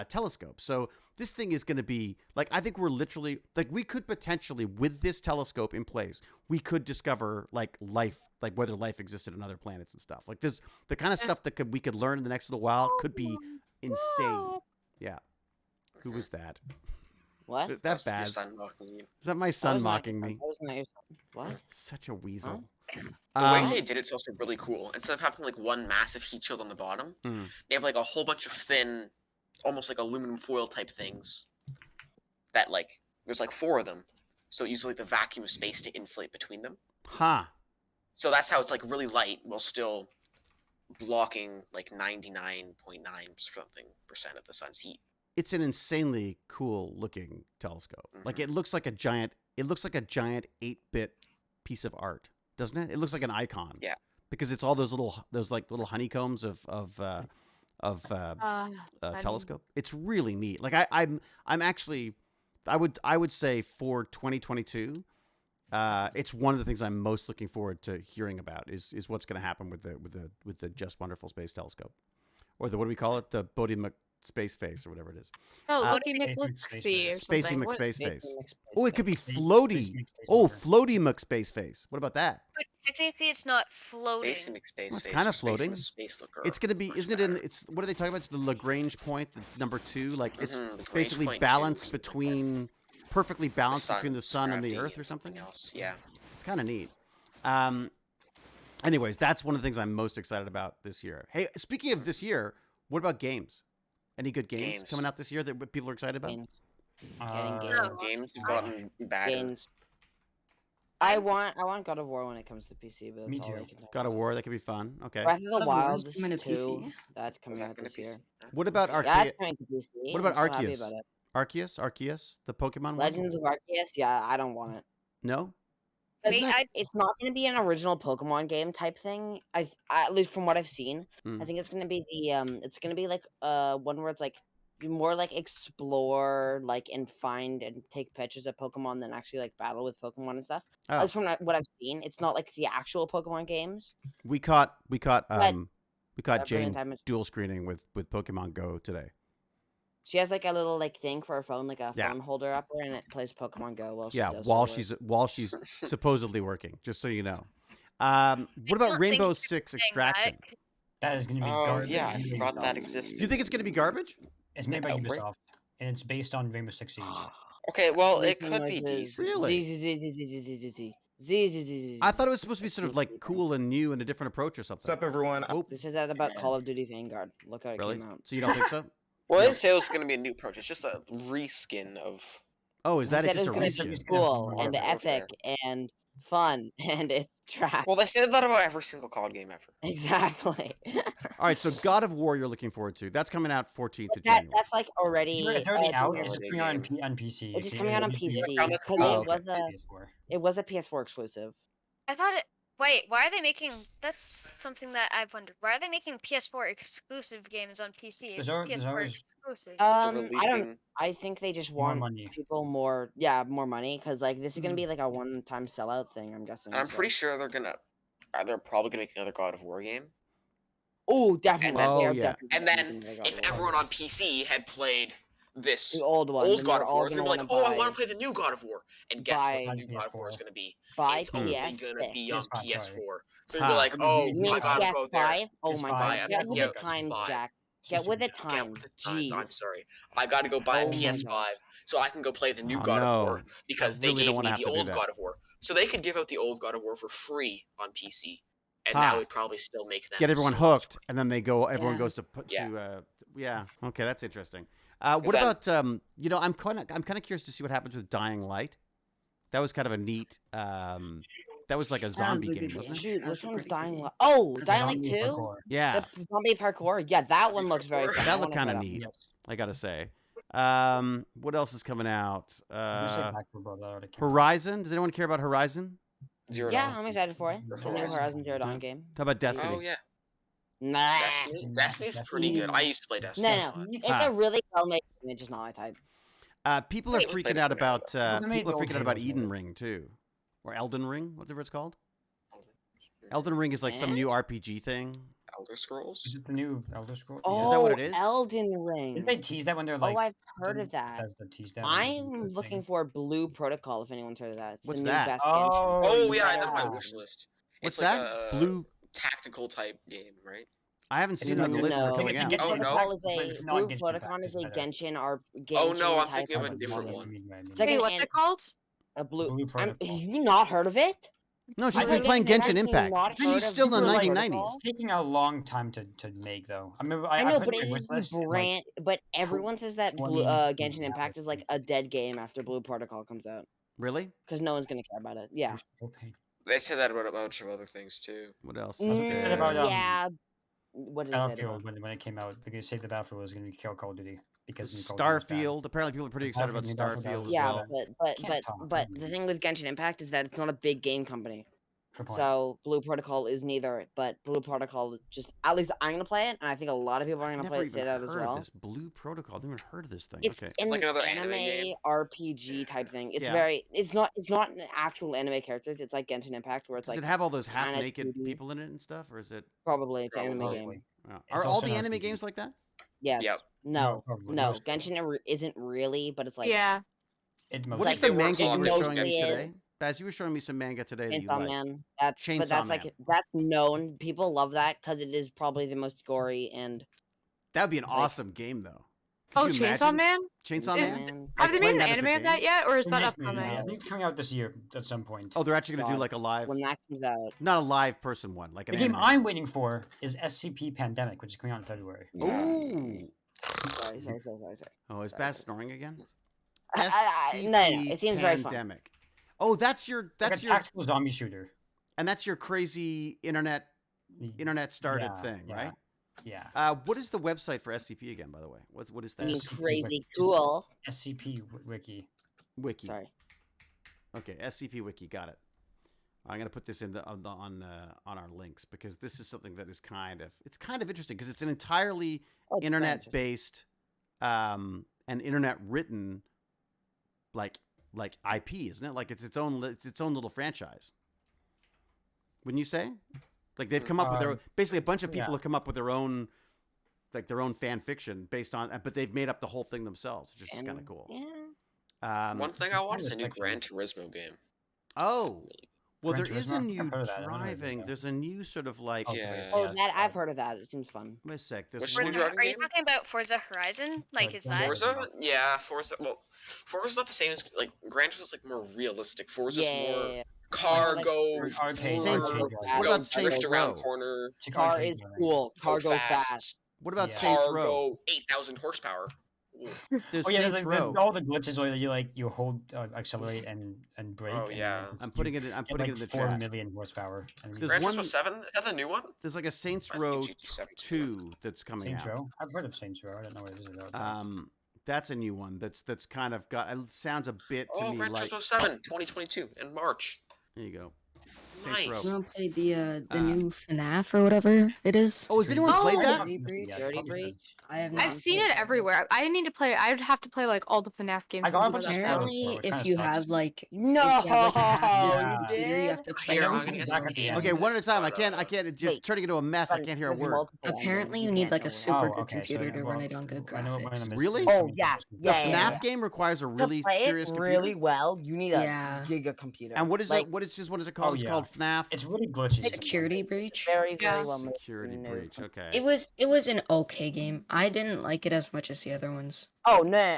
telescope. So this thing is going to be like, I think we're literally like, we could potentially, with this telescope in place, we could discover like life, like whether life existed on other planets and stuff. Like this, the kind of stuff that we could learn in the next little while could be insane. Yeah. Who was that? What? That That's your bad. son mocking you. Is that my That son was not- mocking me? that was not your son. What? Such a weasel. The way Um, they did it's also really cool. Instead of having like one massive heat shield on the bottom, Mm. they have like a whole bunch of thin, almost like aluminum foil type things. That like there's like 4 of them, so it uses like the vacuum of space to insulate between them. Huh. So that's how it's like really light while still blocking like 99.9 something % of the sun's heat. It's an insanely cool looking telescope. Like it looks like a giant 8-bit piece of art, doesn't it? It looks like an icon. Yeah. Because it's all those little honeycombs of telescope. It's really neat. Like I'm actually, I would say for 2022, it's one of the things I'm most looking forward to hearing about is what's going to happen with the Just Wonderful Space Telescope, or what do we call it? The Bodie McSpaceface or whatever it is. Oh, Uh, Loki McLooksee or Spacey something. What- McSpaceface. Space Oh, it could be Space- floaty. Space McSpace Oh, Looker. floaty McSpaceface. What about that? But technically, it's not floating. Space McSpace Well, it's face. kinda or Space floating. Space Looker. It's gonna be, much isn't it? better. It's what are they talking about? It's the Lagrange point, the number 2. Like it's Mhm, Lagrange basically point 2 or balanced something like that. between, perfectly balanced between the sun's sun and the gravity Earth or something. else. Yeah. It's kind of neat. Anyways, that's one of the things I'm most excited about this year. Hey, speaking of this year, what about games? Any good games Games. coming out this year that people are excited about? Games. Uh, Getting Games have gotten bad. Games. I want God of War when it comes to PC, but that's Me all I too. can talk God of about. War, that could be fun. Okay. Breath of the God of War is Wild coming to 2, PC? that's Was coming that out gonna this be year. What about That's Arceus? coming to PC. What about I'm so happy Arceus? about it. Arceus, the Pokemon one? Legends of Arceus? Yeah, I don't want it. No. Wait, It's not going to be an original Pokemon game type thing. At least from what I've seen, Hmm. I think it's going to be it's going to be like one where it's like you more like explore like and find and take pictures of Pokemon than actually like battle with Pokemon and stuff. Oh. At least from what I've seen, it's not like the actual Pokemon games. We caught We caught Brilliant Jane time. dual screening with Pokemon Go today. She has like a little like thing for her phone, like a Yeah. phone holder up there, and it plays Pokemon Go while she Yeah, does while she's supposedly working, just so you know. What don't about think Rainbow you're Six saying Extraction? That is going to be Oh garbage. yeah, I It's forgot that Do existed. you think it's going to be garbage? made by Yeah, right. Ubisoft, and it's based on Rainbow Six Siege. Okay, well, it could be decent. Really? I thought it was supposed to be sort of like cool and new and a different approach or something. What's up, everyone? Oh, This is that about Call of Duty Vanguard. Look how it really? came out. So you don't think so? Well, I No. didn't say it was going to be a new approach. It's just a reskin of. Oh, is that He said just a it was gonna reskin? be cool Modern and Warfare. epic and fun, and it's trash. Well, they said that about every single COD game ever. Exactly. All right, so God of War you're looking forward to. That's coming out 14th of January. That's like already. It's already out. yeah, It's just they coming out on, game. on PC. It's just coming out on PC because Oh, it was a PS4. it was a PS4 exclusive. I thought it. Wait, why are they making? That's something that I've wondered. Why are they making PS4 exclusive games on PC? It's There's PS4 always- exclusive. So I don't. releasing. I think they just More want money. people more money because like this is gonna be like a one-time sellout thing. I'm guessing. And I'm so. pretty sure they're probably gonna make another God of War game. Oh, definitely. then- they are Oh, yeah. definitely And making then another God if of War. everyone on PC had played this The old one, old then God they're of all War, they're gonna like, wanna oh, I buy- want to play the new God of War. And guess buy- what the new God of War is gonna be? buy It's only PS6. gonna be on PS5, PS4. So Huh. you're like, oh, You mean I gotta go there. PS5? Oh my PS5, god! yeah, Get with yeah, the times, PS5. Jack. It's Get just with the Get times. with the times. I'm Jeez. sorry. I gotta go buy a Oh my PS5 God. so I can go play the new Oh, God of no. War because I they really don't gave wanna me have the to do old that. God of War. So they could give out the old God of War for free on PC, and Ha. that would probably still make them Get everyone so much hooked, and then they go. Everyone Yeah. goes to put Yeah. to. Yeah. Okay, that's interesting. What that- about I'm kind of curious to see what happens with Dying Light. That was kind of a neat. That was like a zombie like a game, good wasn't it? Shoot, That's which a one's pretty Dying good Light? Oh, It's Dying Light zombie 2? parkour. Yeah, The zombie parkour? Yeah, that one Zombie looks very parkour. fun. that I looked wanna kind of play that. neat. Yes. I gotta say. What else is coming out? There's like Back 4 Blood, I can't remember. Horizon. Does anyone care about Horizon? Zero Yeah, Dawn. I'm excited for it. The new Horizon. Horizon Zero Dawn Yeah. game. How about Destiny? Oh yeah, Nah. Destiny's pretty good. I used to play Destiny. No, a no. lot. It's Ah. a really well-made game. It's just not my type. People are Wait, we played freaking it out for now, about Well, they made people are the old freaking out about Halo Eden game. Ring too, or Elden Ring, whatever it's called. Elden Ring is like some Eh? new RPG thing. Elder Scrolls. Is it the new Elder Scrolls? Oh, Is that what it is? Elden Ring. Didn't they tease that when they're like? Oh, I've heard didn't of that. Bethesda tease that when they did I'm the looking thing? for Blue Protocol. If anyone's heard of that, it's What's the new that? best Oh, Oh yeah, I did my yeah. wish list. What's It's like that? a Blue. tactical type game, right? I haven't It's seen it on the another- list for No, coming it's a out. Blue Oh, no? Protocol is But a it's not Blue Genshin Protocol Impact, is a it's better. Genshin or Genshin Oh, no, I'm type thinking of a RPG different game. one. It's like Wait, an what's it called? a blue. Blue Have Protocol. you not heard of it? No, she's I've been been playing getting Genshin actually Impact. not She's heard of still in the Blue 1990s. Protocol. It's taking a long time to make though. I remember I I know, put but it it in my is wish list. and, brand. But everyone says that 20 Genshin yeah, Impact is like a dead game after Blue Protocol comes out Really? because no one's gonna care about it. Yeah. They say that about a bunch of other things too. What else That's is what they said there? about, Yeah. What did it say Battlefield about? when it came out, they're gonna say the Battlefield was gonna kill Call of Duty because new Call of Duty was bad. Starfield. Apparently, people are pretty excited about Battlefield, Starfield as Yeah, well. Can't talk, but really. the thing with Genshin Impact is that it's not a big game company. Good point. So Blue Protocol is neither, but Blue Protocol just at least I'm gonna play it, and I think a lot of people are I've gonna never play it. even Say that as heard well. of this Blue Protocol. I've never even heard of this thing. It's Okay. an like another anime game. RPG type thing. It's Yeah. very. It's not an actual anime characters. It's like Genshin Impact, where it's Does like it have all those kinda half-naked 2D. people in it and stuff, or is it? probably it's an anime Probably. game. Are It's all also the an anime RPG. games like that? Yes. Yep. No. probably. No. Most- Genshin isn't really, but it's like Yeah. It What like is they the work manga you on were those showing me mostly is- today? Baz, you were showing me some manga today that you Chainsaw liked. Man. That's Chainsaw but that's Man. like that's known. People love that because it is probably the most gory and That would be an like- awesome game, though. Could Oh, you Chainsaw imagine? Man? Chainsaw Is- Man. man. Like Have they playing made an that as a anime of game? that yet, or is It that makes me- upcoming? I think it's coming out this year at some point. Oh, they're actually gonna do God. like a live, When that comes out. not a live person one, like the an game anime. I'm waiting for is SCP Pandemic, which is coming out in February. Ooh. Sorry. Oh, is Baz snoring again? No, it seems very fun. Pandemic. Oh, that's your Like a your tactical zombie shooter. and that's your crazy internet started Yeah, thing, yeah, right? Yeah. What is the website for SCP again, by the way? What is I that? mean, SCP crazy Wiki. cool. SCP Wiki. Wiki. Sorry. Okay, SCP Wiki, got it. I'm gonna put this in on our links because this is something that is kind of interesting because it's an entirely Oh, it's very internet interesting. based and internet written like IP, isn't it? Like it's its own little franchise. Wouldn't you say? Like they've come up with their basically a bunch of people yeah. have come up with their own fan fiction based on, but they've made up the whole thing themselves, which is just kind of cool. Yeah. One thing I want is a new respect Gran it. Turismo game. Oh, well, Gran there is Turismo? a I've new heard of that. I don't know what it is, driving. though. There's a new sort of like. Oh, it's like- Yeah. Oh, yeah, that I've fun. heard of that. It seems fun. Wait a sec. There's Which one. new Forza, driving are you game? talking about Forza Horizon? Like, is Forza. that? Forza? Yeah, Forza. Well, Forza's not the same as like Gran Turismo's like more realistic. Forza's more Yeah. car like, go, arcade Saints go, Row. driving. What go about Saints drift around Row? corner, It's like Car arcade is driving. cool. go Car goes fast. fast. What about Yeah. Saints Car Row? go 8,000 horsepower. Ooh. There's Oh yeah, there's Saints like Row. all the glitches where you hold accelerate and brake. Oh, and yeah. I'm putting it. I'm get, putting like it in the 4 chat. million horsepower. And There's Gran one- Turismo 7? Is that the new one? There's like a Saints I think Row GT7 's the new 2 that's coming Saints out. Row. I've heard of Saints Row. I don't know what it is about. That's a new one. That's kind of got. It sounds a bit to Oh, me Gran like. Turismo 7, 2022 in March. There you go. Saints Nice. You Row. want to play the Uh, new FNAF or whatever it is? Oh, has anyone played that? Dirty Breach. Yeah, Dirty probably Breach. I have I've not seen played it everywhere. I need to play. I'd have to play like all the FNAF games. I got a to bunch play of that. spoilers. Apparently, Bro, it if kinda you sucks. have like No, if you have, like, a hacked Yeah. computer, you have to play Here, it. I'm gonna get some Back at the end. Okay, one at a time. I but, can't. It's Wait. turning into a mess. I can't hear a There's word. multiple endings. Apparently, you need can't like a know super what. good okay, so, computer to run well, it on good I know what one of graphics. them is. Really? Oh, yeah. The Yeah, yeah, FNAF yeah. game requires a really to play serious it computer. really well, you need a Yeah. giga computer. And what is like, it? What is it called? Oh, It's yeah. called FNAF. It's really glitchy. Security breach. Very, Yeah. very well made. Security No. breach. Okay. It was an okay game. I didn't like it as much as the other ones. Oh no.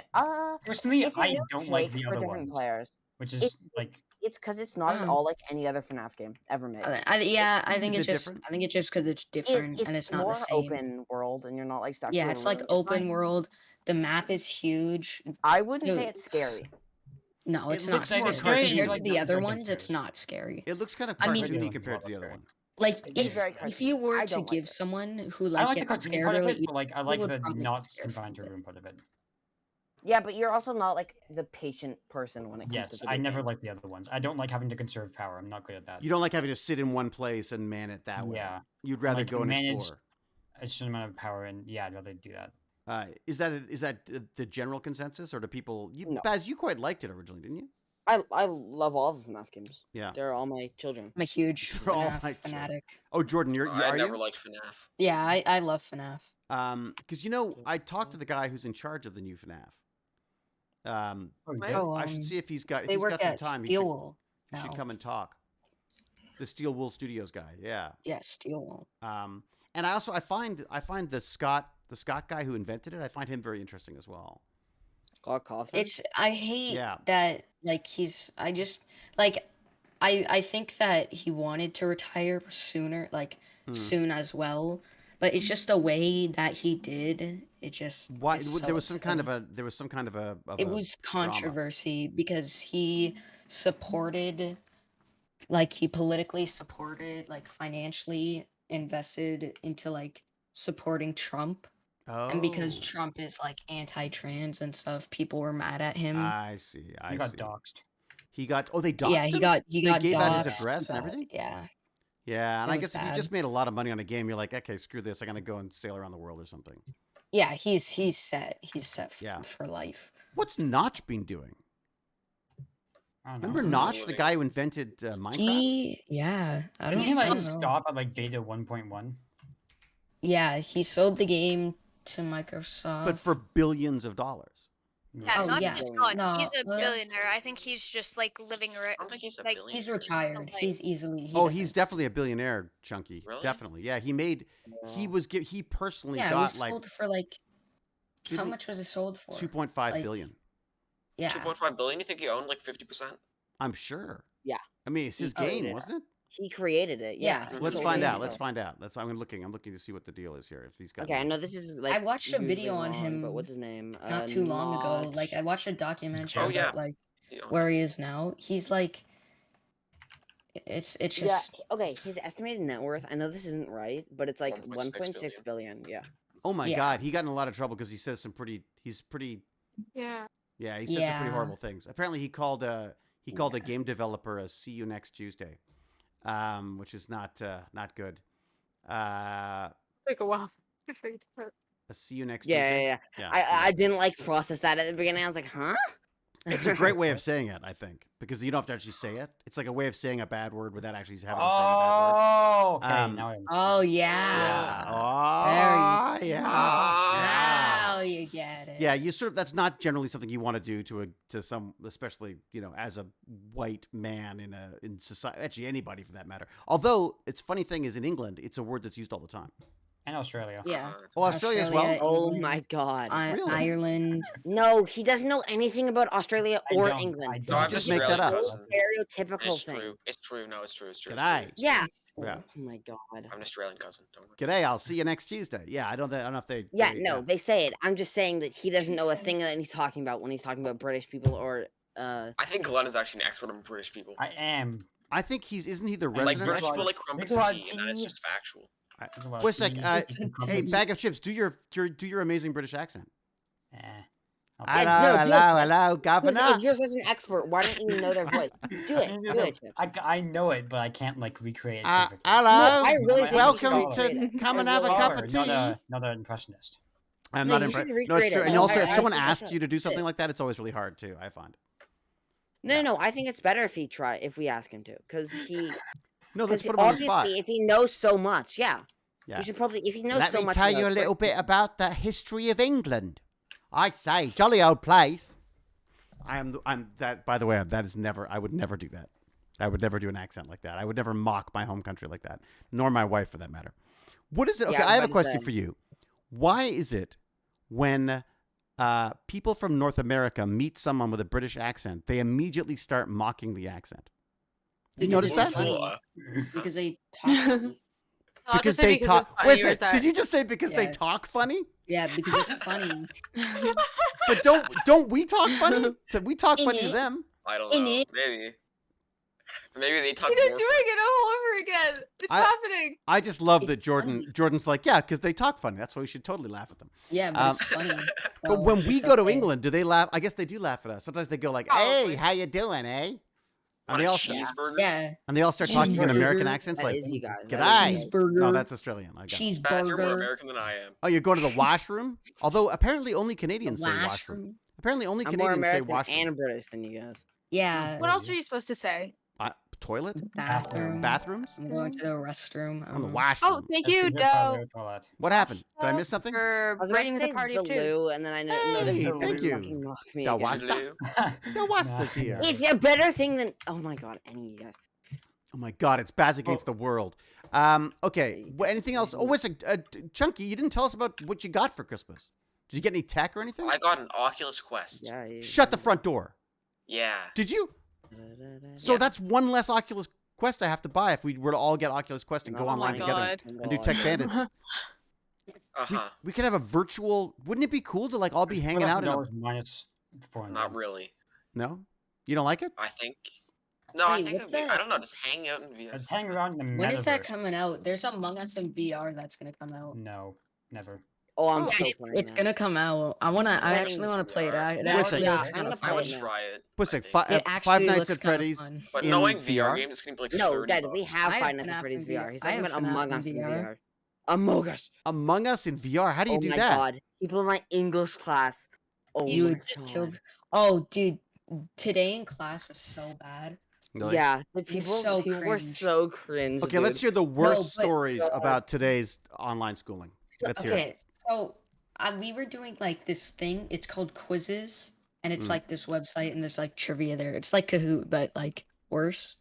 Personally, It's a I new don't like take the for other different ones, players. which is like It's because it's not at Oh. all like any other FNAF game ever made. I think Is it's it just different? I think it's just because it's different and it's not more the same. open world, and you're not like stuck. to Yeah, a it's like room. open world. The map is huge. I wouldn't say Dude. it's scary. No, It it's looks not like a scary. cartoon. Compared Like to the other Dungeon ones, it's Cruise. not scary. It looks kind of I mean- cartoony Yeah, compared to the it's other very- one. Like It's very if you were I to don't like give it. someone who I like like the gets cartoon scared part of really it, but like I he like would the probably not get scared confined to a from it. room part of it. Yeah, but you're also not like the patient person when it comes Yes, to I video never games. like the other ones. I don't like having to conserve power. I'm not good at that. You don't like having to sit in one place and man it that way. Yeah. You'd rather Like, go and manage- explore. A certain amount of power, and yeah, I'd rather do that. Is that the general consensus, or do people? No. Baz, you quite liked it originally, didn't you? I love all the FNAF games. Yeah. They're all my children. I'm a huge For all FNAF my children. fanatic. Oh, Jordan, I are never you? liked FNAF. Yeah, I love FNAF. Because I talked to the guy who's in charge of the new FNAF. Oh, you What? did? Oh, I should see if he's got They work some at time. Steel Wool. He should now. come and talk. The Steel Wool Studios guy, yeah. Yeah, Steel Wool. And I find the Scott guy who invented it. I find him very interesting as well. Called Coffin. I hate Yeah. that like I think that he wanted to retire sooner, like soon as well. But it's just the way that he did. It just Why is there so was some kind upsetting. of a It was drama. controversy because he supported, like he politically supported, like financially invested into like supporting Trump. And because Oh, Trump is like anti-trans and stuff, people were mad at him. I see. I You got see. doxxed. He got. Oh, they doxed Yeah, him. he They got gave out his doxxed, address and got- everything? Yeah. Yeah, and It I was guess if you bad. just made a lot of money on a game, you're like, okay, screw this. I'm gonna go and sail around the world or something. Yeah, he's set. He's set Yeah. for life. What's Notch been doing? I don't know. Remember Notch, the guy who invented Minecraft? I Did don't, he I like don't know. stop at like beta 1.1? Yeah, he sold the game to Microsoft. But for billions of dollars. Yeah, Oh, not yeah. just gone. No, He's a well, that's- billionaire. I think he's just like living I don't think he's a Like, billionaire. he's retired. like- He's easily. Oh, doesn't- he's definitely a billionaire, Chunky. Really? Definitely. Yeah, he personally Yeah, it got was like sold for like. How didn't- much was it sold for? 2.5 Like, billion. Yeah. 2.5 billion. You think he owned like 50%? I'm sure. Yeah. I mean, it's his He game, owned it. wasn't it? He created it. Yeah. Yeah, he Let's sold find it. out. Let's find out. I'm looking to see what the deal is here. If he's got. Okay, I know this is like. I watched a usually video on wrong, him but what's his name? Not too long ago. Notch. Like I watched a documentary Oh, yeah. about like He owned where he is now. He's like. It's Yeah. just Okay. His estimated net worth. I know this isn't right, but it's like 1.6 1.6 billion. Yeah. Oh my Yeah. God, he got in a lot of trouble because he says some pretty. He's pretty. Yeah. Yeah, he said some pretty Yeah. horrible things. Apparently, he called a game developer a "see you next Tuesday," which is not good. Take a while. A "see you next Yeah, Tuesday." yeah, yeah. Yeah, I didn't like process that at the beginning. I was like, huh? It's a great way of saying it, I think, because you don't have to actually say it. It's like a way of saying a bad word without actually having to say the bad word. Oh, okay. Um, now I Oh Yeah. yeah. Oh, yeah. Now Yeah. you get it. Yeah, you sort of. That's not generally something you want to do to some, especially as a white man in society. Actually, anybody for that matter. Although it's funny thing is in England, it's a word that's used all the time. in Australia. Yeah. Oh, Australia as well. Oh England, my god. Really? Ireland. No, he doesn't know anything about Australia I or don't, England. I No, don't. I'm just just make that up. Cousin. Stereotypical It's thing. true. It's true. No, it's true. It's true. G'day. It's true. Yeah. Yeah. Oh my god. I'm an Australian cousin. Don't worry. G'day, I'll see you next Tuesday. Yeah, I don't know if they. Yeah, no, they say it. I'm just saying that he doesn't know a Tuesday. thing that he's talking about when he's talking about British people or I think Glenn is actually an expert on British people. I am. I think isn't he the Like resident? British Nikolai- people like crumpets Nikolai and tea, and that is tea. just factual. Wait a sec. Hey, bag of chips. Do your amazing British accent. Eh, I'll Yeah, Hello, no, do hello, it. hello, governor. If you're such an expert, why don't you know their voice? Do it. Do it. Chip. I know it, but I can't like recreate it perfectly. Hello. No, I really think you Welcome should recreate to it. come and I'm a have a cup scholar, of tea. not an impressionist. I'm No, not you should impressed. No, it's recreate true. it. And No, also, I if someone think that's asks you to do something it. like that, it's always really hard too. I find. No, I think it's better if we ask him to, because he. No, let's Because put him on the spot. obviously, if he knows so much, yeah. Yeah. We should probably, if he knows Let so me much. tell about you a little Britain- bit about the history of England. I say, jolly old place. I'm that. By the way, that is never. I would never do that. I would never do an accent like that. I would never mock my home country like that, nor my wife for that matter. What is it? Okay, Yeah, I have a but question then- for you. Why is it when people from North America meet someone with a British accent, they immediately start mocking the accent? You Because notice it's that? funny, because they talk funny. I'll Because just say they because talk. it's funny, Wait a or is sec, did you just say because they Yeah. talk funny? Yeah, because it's funny. But don't we talk funny? So we talk funny to it. them. I don't In know. it. Maybe they talk They're more. doing it all over again. It's happening. I just love It's that Jordan's like, yeah, because they talk funny. That's why we should totally laugh at them. Yeah, but it's funny. But so when we it's go to okay. England, do they laugh? I guess they do laugh at us. Sometimes they go like, Probably. "Hey, how you doing, eh?" On And they a all cheeseburger. Yeah, and they all start talking in American Cheeseburger. accents, That like, is you guys. "G'day." That is you guys. cheeseburger. No, that's Australian. I got it. Guys, you're more Cheeseburger. American than I am. Oh, you're going to the washroom? Although apparently only Canadians say washroom. Washroom. Apparently only I'm more Canadians say American washroom. and British than you guys. Yeah. What else are you supposed to say? Toilet? Bathroom. Bathrooms? I'm going to the restroom. On the Oh, washroom. thank That's you, the good part of Doe, the toilet. What happened? Did I miss something? for I was about rating to the say party the too. loo, and then I noticed Hey, that thank you. fucking mocked me The again. what? Toodaloo. The Wasta's here. It's a better thing than. Oh my god, any of you guys. Oh my God, it's Baz against the world. Okay, anything else? Oh, wait a sec, Chunky, you didn't tell us about what you got for Christmas. Did you get any tech or anything? I got an Oculus Quest. Yeah. Shut the front door. Yeah. Did you? So Yeah. that's one less Oculus Quest I have to buy if we were to all get Oculus Quest and go Oh my online together God. and do Tech Bandits. Uh-huh. We could have a virtual. Wouldn't it be cool to like all be hanging out? minus 400. Not really. No, you don't like it? I think. No, I Wait, think what's it'd be, I that? don't know, just hang out in VR. Let's hang around in the When is that metaverse. coming out? There's Among Us in VR that's gonna come out. No, never. Oh, I'm Oh, so It's, playing it's that. gonna come out. I actually wanna play it. It Yeah, actually yeah, looks I'm kinda gonna I play would it now. try it. What's I like think. It Five actually Nights looks at kinda Freddy's? fun. But in knowing VR VR? games, it's gonna be like No, 30 Dad, we bucks. have I Five have Nights at FNAF Freddy's in VR. He's I talking have about FNAF Among in Us in VR. VR. Among Us. Among Us in VR. How do you Oh do my that? god. People in my English class. Oh You my would god. kill. Oh, dude, today in class was so bad. Really? Yeah, the It's people, so people were cringe. so cringe. Okay, let's dude. hear the worst but- stories about today's online schooling. Let's hear it. Okay, so we were doing like this thing. It's called quizzes, and it's Mm. like this website, and there's like trivia there. It's like Kahoot, but like worse.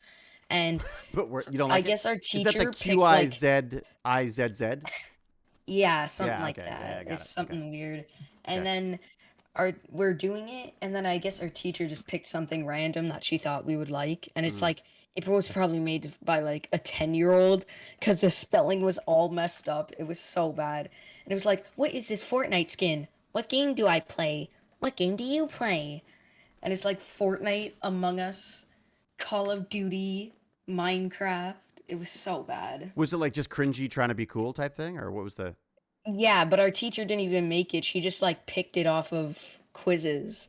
And But you don't I like it? guess our Is teacher that the picked like QIZIZZ? yeah, something Yeah, like okay, that. yeah, I got It's it, okay. something weird. And Okay. then we're doing it, and then I guess our teacher just picked something random that she thought we would like, and it's Mm. like it was probably made by like a 10-year-old because the spelling was all messed up. It was so bad. And it was like, what is this Fortnite skin? What game do I play? What game do you play? And it's like Fortnite, Among Us, Call of Duty, Minecraft. It was so bad. Was it like just cringy trying to be cool type thing? Or what was the. Yeah, but our teacher didn't even make it. She just like picked it off of quizzes.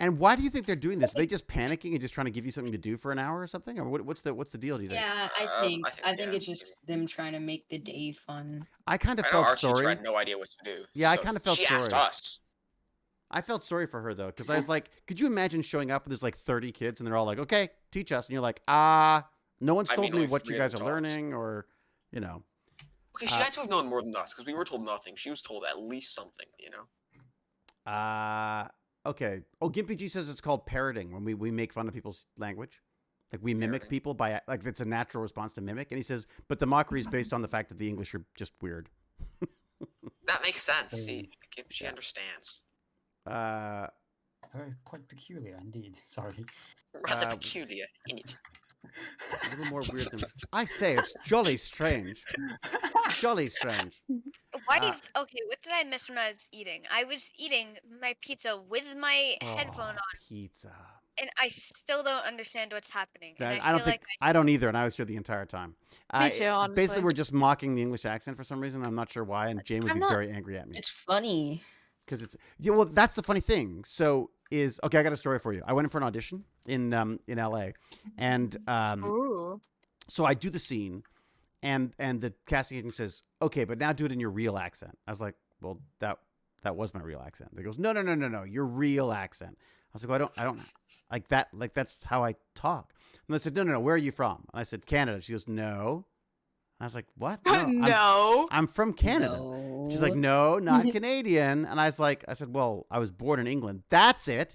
And why do you think they're doing this? Are they just panicking and just trying to give you something to do for an hour or something? Or what's the deal, do you think? Yeah, I I think think, yeah. it's just them trying to make the day fun. I kind of I know felt our teacher sorry. had no idea what to do. Yeah, I so kinda felt she asked sorry. us. I felt sorry for her though, because I was like, could you imagine showing up and there's like 30 kids and they're all like, okay, teach us, and you're like, no one's told me only what 3 you of guys are them talked. learning, or you know. Okay, she had to have known more than us because we were told nothing. She was told at least something, you know. Okay. Oh, Gimpy G says it's called parroting when we make fun of people's language. Like we mimic Parroting. people by like it's a natural response to mimic. And he says, but the mockery is based on the fact that the English are just weird. That makes sense. See, she understands. Very quite peculiar indeed. Sorry. Rather peculiar in it. A little more weird than I say. It's jolly strange. Jolly strange. Why do you? Okay, what did I miss when I was eating? I was eating my pizza with my headphone on, Pizza. and I still don't understand what's happening. And I don't feel think like I don't either, and I was here the entire time. Me too, honestly. Basically, we're just mocking the English accent for some reason. I'm not sure why, and Jane would I'm be not- very angry at me It's funny. because it's well. That's the funny thing. So okay. I got a story for you. I went in for an audition in LA, and Ooh. so I do the scene, and the casting agent says, "Okay, but now do it in your real accent." I was like, "Well, that was my real accent." They goes, "No, your real accent." I was like, well, I don't like that. Like that's how I talk. And they said, "No, where are you from?" And I said, "Canada." She goes, "No." And I was like, "What? No. I'm from Canada." No. She's like, "No, not Canadian." And I said, "Well, I was born in England." That's it.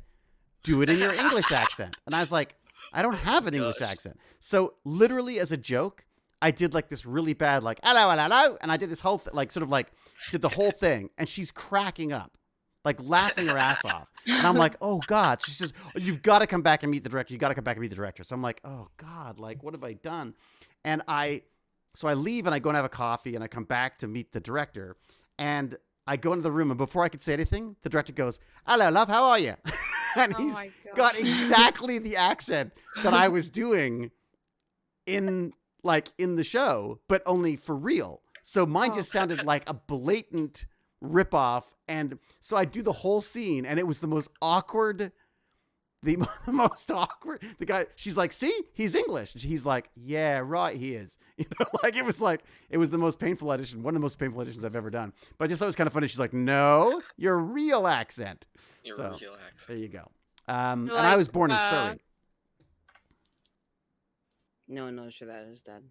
Do it in your English accent. And I was like, I don't have an English accent. So literally as a joke, I did like this really bad, like, hello, hello, hello. And I did this whole, did the whole thing. And she's cracking up, like laughing her ass off. And I'm like, oh God. She says, you've got to come back and meet the director. You got to come back and meet the director. So I'm like, oh God, like, what have I done? And so I leave and I go and have a coffee and I come back to meet the director. And I go into the room, and before I could say anything, the director goes, hello, love, how are you? And Oh he's my got gosh. exactly the accent that I was doing in the show, but only for real. So mine just sounded like a blatant ripoff. And so I do the whole scene, and it was the most awkward. The most awkward. The guy, she's like, see, he's English. And he's like, yeah, right, he is. You know, it was the most painful audition, one of the most painful auditions I've ever done. But I just thought it was kind of funny. She's like, no, your real accent. Your So, real accent. there you go. And I was born in Surrey. No, sure that is dead.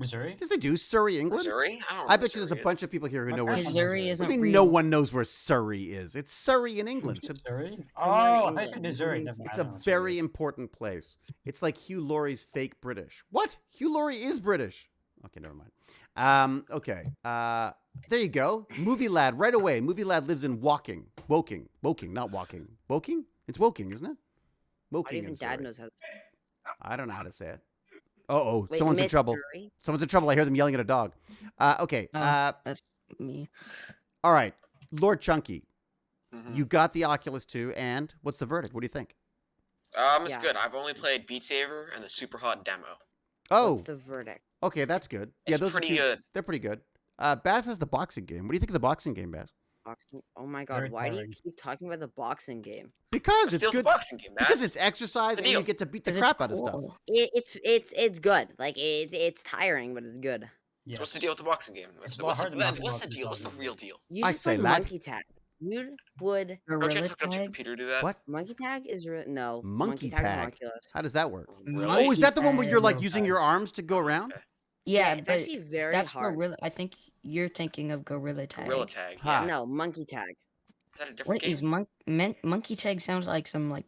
Missouri? Does they do Surrey, England? Missouri? I don't know I where bet you there's a Missouri is. bunch of people here who know where. Missouri What isn't do you mean real. no one knows where Surrey is? It's Surrey in England. It's a, Missouri? somewhere in Oh, I said England. Missouri. Never mind, it's I a don't know what very it is. important place. It's like Hugh Laurie's fake British. What? Hugh Laurie is British. Okay, never mind. Okay. There you go. Movie Lad right away. Movie Lad lives in Woking, not Walking. Woking? It's Woking, isn't it? Not Woking. even in Dad Surrey. knows how to. I don't know how to say it. Oh, Wait, someone's in Miss trouble. Surrey? Someone's in trouble. I hear them yelling at a dog. Okay. That's me. All right. Lord Chunky, Mhm. you got the Oculus 2, and what's the verdict? What do you think? It's Yeah. good. I've only played Beat Saber and the Super Hot demo. Oh, What's the verdict? okay. That's good. It's those pretty are two, good. They're pretty good. Baz has the boxing game. What do you think of the boxing game, Baz? Boxing. Oh my Very God! Why do you tiring. keep talking about the boxing game? Because It's it's still the good. boxing game, Because Mads. it's exercise The and you deal. get to beat the 'Cause crap it's out of stuff. cool. It's good. Like it's tiring, but it's good. Yes. So what's the deal with the boxing game? It's a lot harder than What's the boxing deal? What's the game. real deal? You I should say, play lad. Monkey Tag. You would. Don't you Gorilla have to hook up to your tag? computer to do that? What? Monkey Tag is no. Monkey Tag. Tag? Is Oculus. How does that work? Really? Oh, is that the one where you're like Monkey using Tag. your arms to go around? Okay. Yeah, it's but actually very that's hard. Gorilla. I think you're thinking of Gorilla Tag. Gorilla Tag. Ha. Yeah. No, Monkey Tag. Is that a different What game? is Monkey Tag? Sounds like some like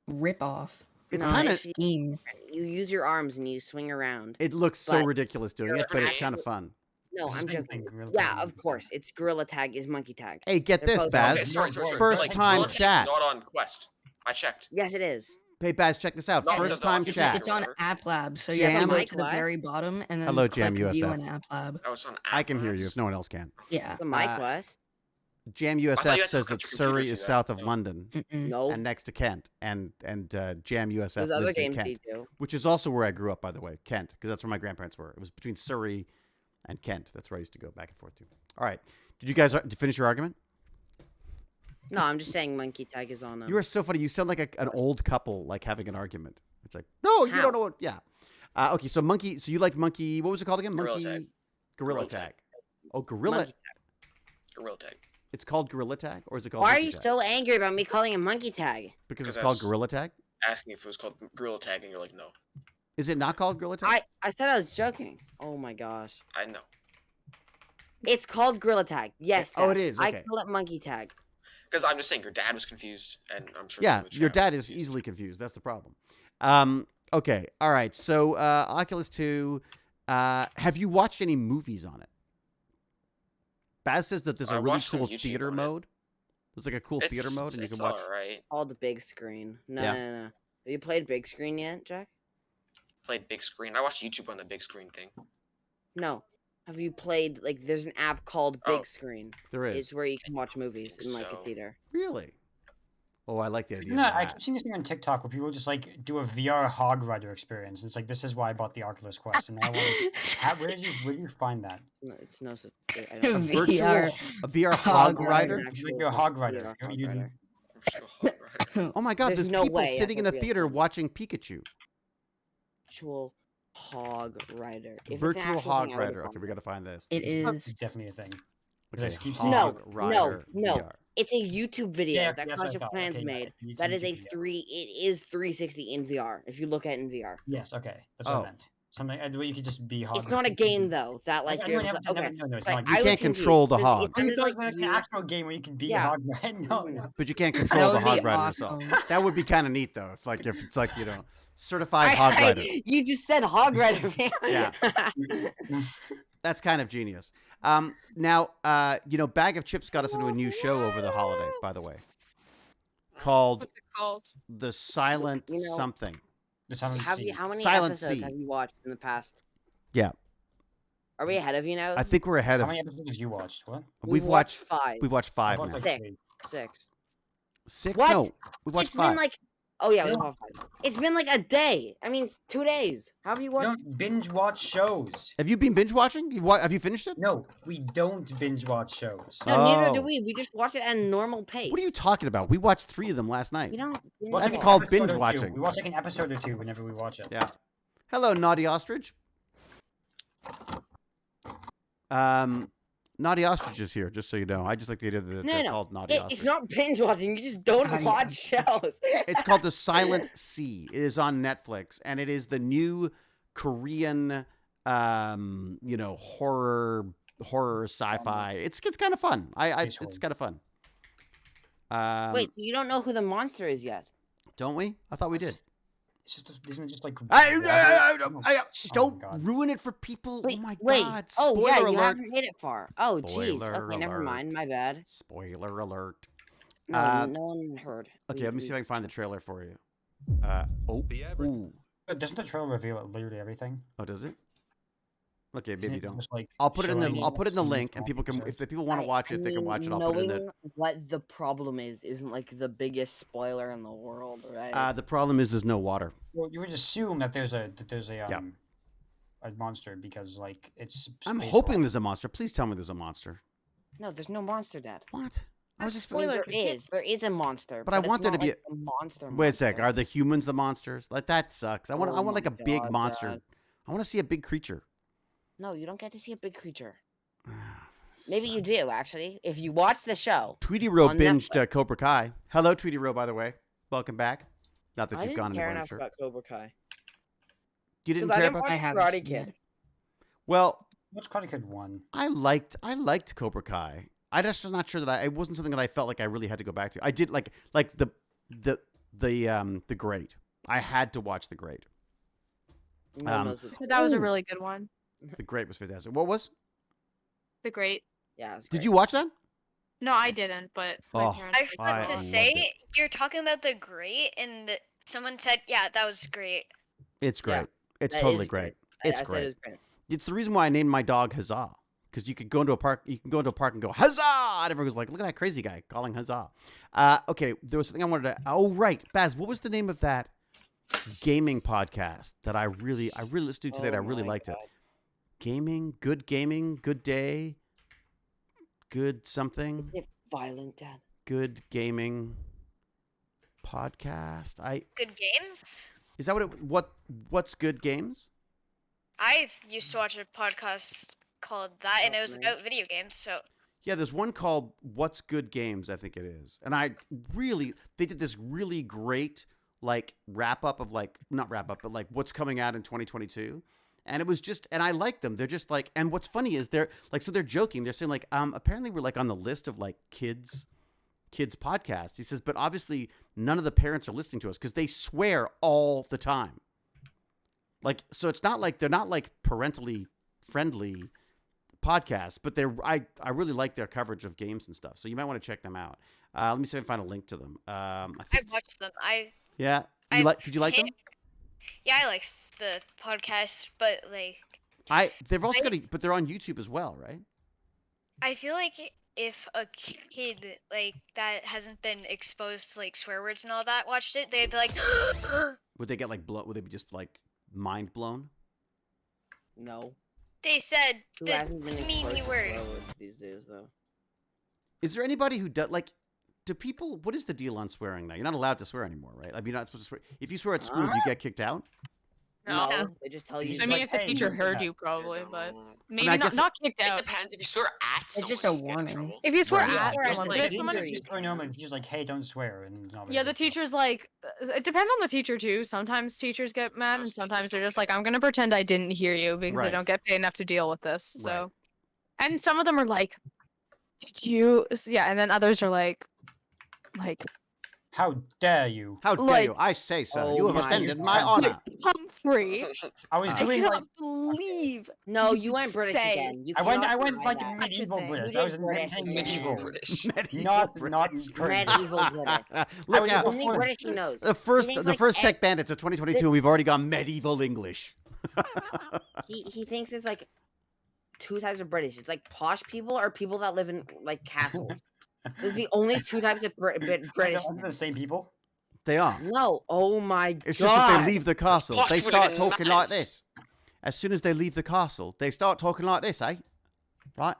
rip off. It's No, kind of. it's- Steam. You use your arms and you swing around. It looks so but ridiculous doing it, but it's kind of fun. No, It's the I'm same joking. thing, Gorilla Yeah, Tag and of Monkey course. Tag. It's Gorilla Tag is Monkey Tag. Hey, get They're this, both Baz. Okay, sorry. First Like, time Gorilla Tag's chat. not on Quest. I checked. Yes, it is. Hey, Baz, check this out. No, First no, time it's- chat. It's on whatever. App Lab, so Jam. you have to go Mike to the what? very bottom and then Hello, click Jam View USF. in App Lab. Oh, it's on. I can hear you if App no one else can. Yeah. The My Uh, Quest. Jam thought you USF had to says hook up that your computer Surrey to is that. south of No. London Mm-mm. No. and next to Kent, and Jam USF There's other lives in games they Kent, do. which is also where I grew up, by the way, Kent, because that's where my grandparents were. It was between Surrey and Kent. That's where I used to go back and forth to. All right, did you guys finish your argument? No, I'm just saying Monkey Tag is on. You are so funny. You sound like an old couple, like having an argument. It's like, no, you How? don't know what. Yeah. Okay, so monkey. So you like monkey? What was it called again? Gorilla Monkey. Tag. Gorilla Gorilla Tag. Tag. Oh, gorilla. Monkey Gorilla Tag. It's called Gorilla Tag, or is it called? Why are Monkey you Tag? so angry about me calling it monkey tag? Because it's Because I called was- Gorilla Tag. Asking if it was called Gorilla Tag, and you're like, no. Is it not called Gorilla Tag? I said I was joking. Oh my gosh. I know. It's called Gorilla Tag. Yes. Oh, Dad. it is, I okay. call it monkey tag. Because I'm just saying, your dad was confused, and I'm sure. Yeah, some of the your chat was dad is confused. easily confused. That's the problem. Okay, all right. So Oculus 2, have you watched any movies on it? Baz says that there's I a really watched some cool YouTube theater on it. mode. There's like a cool theater mode, and you It's can watch. alright. Called the big screen. No, Yeah. no. Have you played big screen yet, Jack? Played big screen. I watched YouTube on the big screen thing. No. Have you played like? There's an app called Big Oh. Screen. There is. It's where you can watch movies think in like so. a theater. Really? Oh, I like the idea. No, of I that. keep seeing this thing on TikTok where people just like do a VR hog rider experience. It's like this is why I bought the Oculus Quest, and now I want where did you find that? It's no such. I A don't know. virtual, a VR hog rider. An Like actual you're a hog VR rider. hog You- rider. I'm sure Hog Oh my God! There's There's no people way sitting in that's a a real theater thing. watching Pikachu. Actual hog rider. If it's an Virtual actual hog thing, I would've rider. gone Okay, we with got to find this. It This It's is. definitely a thing. Okay, I just keep hog seeing- No, rider no. VR. It's a YouTube video Yeah, that that's what I Clash of thought. Clans Okay, yeah, made. it's That is YouTube a video. It is 360 in VR. If you look at it in VR, Yes, okay, that's what Oh. I meant. Something where you could just be hog. it's not a game though. That like I you're know, able to, never, okay. no, it's Right, not. You I was can't confused. control the It hog. I sounded thought it was like like an you- actual game where you can be Yeah. a hog. No. But you can't That control the would be hog rider awesome. yourself. That would be kind of neat though. If it's like certified hog rider. You just said hog rider. Man. Yeah. That's kind of genius. Now, Bag of Chips got us into a new show over the holiday, by the way, called What's it called? The Silent You know- Something. The Silent Sea. How many Silent episodes Sea. have you watched in the past? Yeah. Are we ahead of you now? I think we're ahead How of. many episodes have you watched? What? We've watched 5. We've watched 5 I watched now. like Six. 3. 6. 6? What? No, we watched It's 5. been like. Oh yeah, we watched 5. It's been like a day. I mean, 2 days. How have you We watched? don't binge watch shows. Have you been binge watching? Have you finished it? No, we don't binge watch shows. No, neither do Oh. we. We just watch it at a normal pace. What are you talking about? We watched 3 of them last night. We don't. Watch That's like an called episode binge or two. watching. We watch like an episode or two whenever we watch it. Yeah. Hello, Naughty Ostrich. Naughty Ostrich is here, just so you know. I just like the idea that they're called Naughty Ostrich. It's not binge watching. You just don't How do you- watch shows. It's called The Silent Sea. It is on Netflix, and it is the new Korean, horror sci-fi. It's kind of fun. Space It's horror. kind of fun. Wait, so you don't know who the monster is yet? Don't we? I thought we did. It's just isn't it just like Don't God. ruin it for people. Wait, oh my wait. God! Oh Spoiler yeah, you alert! haven't made it far. Oh jeez. Spoiler Okay, never alert. mind. My bad. Spoiler alert. No, no one heard. Okay, let me see if I can find the trailer for you. Ooh. Doesn't the trailer reveal literally everything? Oh, does it? Okay, Isn't maybe it don't. just, like, I'll put it in the showing I'll put it in the scenes link, from and people can episodes? if the people want to watch it, they can watch it. I'll put it in knowing the. what the problem is isn't like the biggest spoiler in the world, right? The problem is there's no water. Well, you would assume that there's a a monster because like it's. I'm space hoping rock. there's a monster. Please tell me there's a monster. No, there's no monster, Dad. What? I was That's expecting. I mean, Spoiler. there is a monster. But I it's want there not to be like a monster. Wait a sec. monster. Are the humans the monsters? Like that sucks. I want Oh like a my big God, monster. Dad. I want to see a big creature. No, you don't get to see a big creature. Maybe you do actually. If you watch the show. Tweety Row on binged Cobra Kai. Hello, Tweety Row. By the way, welcome back. Not that I you've didn't gone care anywhere. I'm enough sure. about Cobra Kai. You didn't Because I care didn't about. watch I haven't Karate seen Kid. it. Well, What's Karate Kid 1? I liked Cobra Kai. I just was not sure that it wasn't something that I felt like I really had to go back to. I did like the Great. I had to watch the Great. No one Um, knows what- So that was a Ooh, really good one. The Great was fantastic. What was? The Great. Yeah. it's Did great. you watch that? No, I didn't, but my Oh, parents. I did. forgot I to loved say, it. you're talking about the great, and someone said, yeah, that was great. It's great. Yeah, It's that totally is great. I It's said it great. was great. It's the reason why I named my dog Huzzah. Because you could go into a park, and go Huzzah, and everyone was like, "Look at that crazy guy calling Huzzah." Okay, there was something I wanted to. Oh right, Baz, what was the name of that gaming podcast that I really listened to today? And I Oh really my liked God. it. Gaming, good day, good something, Get violent, Dad. good gaming podcast. Good games? Is that what's good games? I used to watch a podcast called that, and it was Right. about video games, so Yeah, there's one called What's Good Games, I think it is. And they did this really great like wrap up of like, not wrap up, but like what's coming out in 2022. And it was just, and I like them. They're just like, and what's funny is they're like, so they're joking. They're saying like, apparently we're like on the list of like kids podcasts. He says, but obviously none of the parents are listening to us because they swear all the time. Like, so it's not like, they're not like parentally friendly podcasts, but I really like their coverage of games and stuff. So you might want to check them out. Let me see if I can find a link to them. I've watched them. Yeah. Did you like them? Yeah, I like the podcast, but like they've also got but they're on YouTube as well, right? I feel like if a kid like that hasn't been exposed to like swear words and all that watched it, they'd be like Would they get like would they be just like mind blown? No. They said Who the hasn't been exposed mean to word. swear words these days, though? Is there anybody who does like? Do people? What is the deal on swearing now? You're not allowed to swear anymore, right? I mean, you're not supposed to swear. If you swear at school, do you get kicked out? No. They just tell you. I mean, like, if the hey, teacher you heard have- you, probably, but maybe I not guess not kicked It out. depends if you swear at It's someone. just a you get in warning. trouble. If you swear Right, at yeah. someone, The like if teacher someone, is- Just going home, and the teacher's like, "Hey, don't swear." And it's not very yeah, the good. teacher's like, it depends on the teacher too. Sometimes teachers get mad, and sometimes they're just like, I'm gonna pretend I didn't hear you because Right. I don't get paid enough to deal with this. So, Right. and some of them are like, did you? Yeah, and then others are like, How dare you? How dare Like- you? I say so. Oh you have my offended God. my honor. Humphrey, I was I I doing like cannot believe. No, you you went British say- again. You I went cannot went deny like that. medieval thing. British. You I was did British saying again. Medieval medieval. British. Not British. current. Medieval British. Look was out. Only before- British he knows. The first thinks, the like, first e- Tech Bandits of 2022, we've already gone medieval English. He thinks it's like two types of British. It's like posh people or people that live in like castles. Those are the only two types of British. Aren't they the same people? They are. No, oh my It's god. just that they leave the castle. Posh They people start live in talking like nuts. this. As soon as they leave the castle, they start talking like this, eh? Right?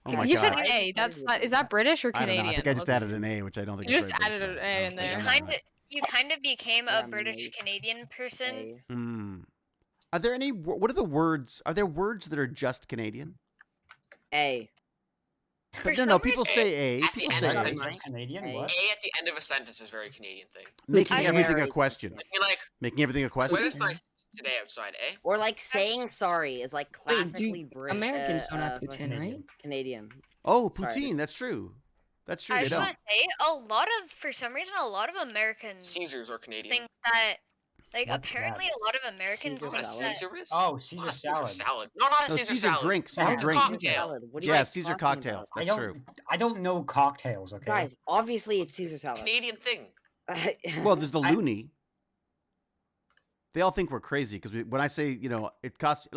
Oh my you god. said God. A. That's not. Is that British or I don't Canadian? know. I think I just Let's added an A, which I don't think You is just very added British, an A so I in don't there. think You kind of became a Yeah, British mate. Canadian person. Hey. Hmm. Are there any? What are the words? Are there words that are just Canadian? A. For No, some people reason- say A. At the People end say of A. the That's sentence. Canadian. Hey. What? A at the end of a sentence is a very Canadian thing. Making I everything a married- question. You're like, Making everything a question. weather's nice today outside, eh? Or like saying sorry is like Wait, do classically British. Americans don't have Poutine, fucking right? Canadian. Oh, Sorry. poutine. That's true. That's true. I They was don't. gonna say for some reason, a lot of Americans Caesars are Canadian. think that, like, What's apparently a lot of Americans Caesar What a think salad? that. Caesar is? Oh, Not Caesar a salad. salad. No, not a No, Caesar Caesar salad. drink. Yeah. Caesar drink. Cocktail. Salad. What are you Yeah, guys Caesar talking cocktail. about? I That's don't. true. I don't know cocktails. Okay. Guys, obviously it's Caesar salad. Canadian thing. Well, there's the I- loony. They all think we're crazy because when I say, it'll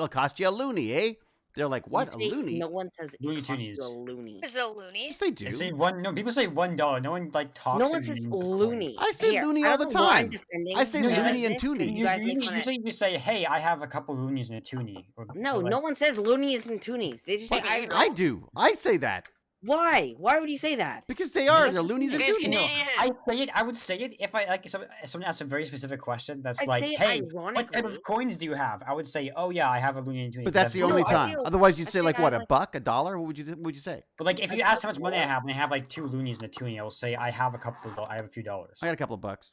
cost you a loony, eh? They're like, what? A You say- loony? No one says it Looney costs you a Tunes. loony. Is a loony? Yes, they do. They say one. No, people say $1. No one like talks. No in one says names of coins. loony. I say Here, loony I all don't the know why I'm time. defending I say you guys loony and this 'cause toonie. You guys make fun of- Usually you say, "Hey, I have a couple loonies and a toonie." No, or like- no one says loonies and toonies. They just say What do you know? I do. I say that Why? Why would you say that? because they are. They're loonies and It is toonies. Canadian. I say it. I would say it if I like someone asks a very specific question. That's I'd like, say it "Hey, what type ironically. of coins do you have?" I would say, "Oh yeah, I have a loony and toonie." But that's the No, only I time. do. Otherwise, you'd I say think like I what? have, A buck? A dollar? What would you say? But like, if I you ask how have much money I more. have, and I have like 2 loonies and a toonie, I'll say I have I have a few dollars. I got a couple of bucks.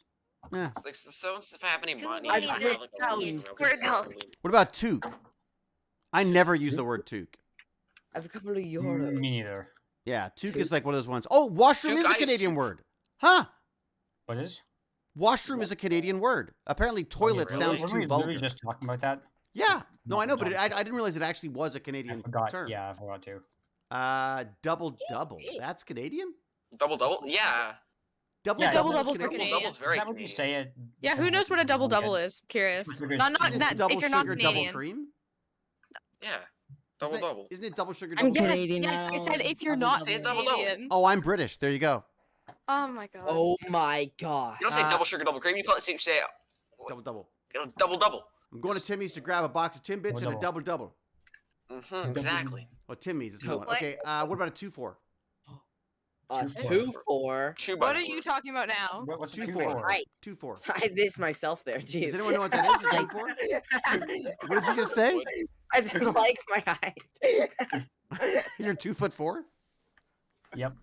Yeah. It's like, so if I have any money, I I need have to like a tell loony, you, I would we're have a going. loony. What about toque? I never use the word toque. I have a couple of euros. Me neither. Yeah, toque is like one of those ones. Oh, washroom Toque, is a I use Canadian toque. word. Huh? What is? Washroom is a Canadian word. Apparently, toilet really? sounds Weren't too we vulgar. literally just talking about that? Yeah. No, I know, but No. I didn't realize it actually was a I Canadian forgot. term. Yeah, I forgot to. Double double. That's Canadian. Double double? Yeah. Double Yeah, double double is doubles are Double Canadian. Canadian. double's Is very that what you Canadian. say it? Yeah, who knows what a double double is? Curious. Sugar- Not Isn't it double if you're not sugar, Canadian. double cream. Yeah. Double double. Isn't it double sugar, I'm double cream? Canadian Yes, I said now. if you're Double not double. Say double double. Canadian. Oh, I'm British. There you go. Oh my god. Oh my god. You don't say Uh, double sugar, double cream. You probably say Double double. double double. I'm going to Timmy's to grab a box of Timbits and a double double. Mm-hmm, exactly. Well, Timmy's is the Oh, one. what? Okay. What about a 2-4? 2-4. 2 by What are 4. you talking about now? What's a 2-4. 2-4? Right. 2-4. I this myself there. Jeez. Does anyone know what that is? A 2-4? What did you just say? I didn't like my height. You're 2'4"? Yep.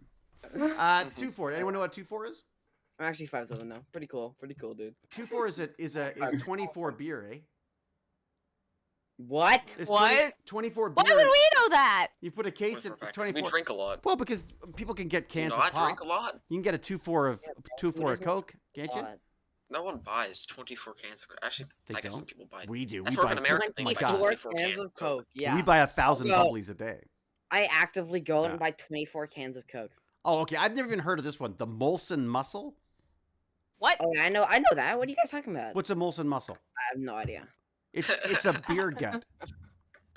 2'4". Anyone know what 2'4" is? I'm actually 5'7" now. Pretty cool, dude. 2'4" is 24 beer, eh? What? It's What? 24 beer. Why would we know that? You put a case of 'Cause 24. We drink a lot. Well, because people can get Do you cans of not pop. drink a lot? You can get a 2'4" of who 2'4" of doesn't Coke, can't you? God. No one buys 24 cans of Coke. Actually, They I guess some don't. people buy. We do. That's we more of buy an American thing. my Like God. 24 cans of Coke. Yeah. We buy 1,000 Go. bubblies a day. I actively go out and Yeah. buy 24 cans of Coke. Oh, okay. I've never even heard of this one. The Molson Muscle. What? Oh, yeah, I know that. What are you guys talking about? What's a Molson Muscle? I have no idea. It's a beer gut.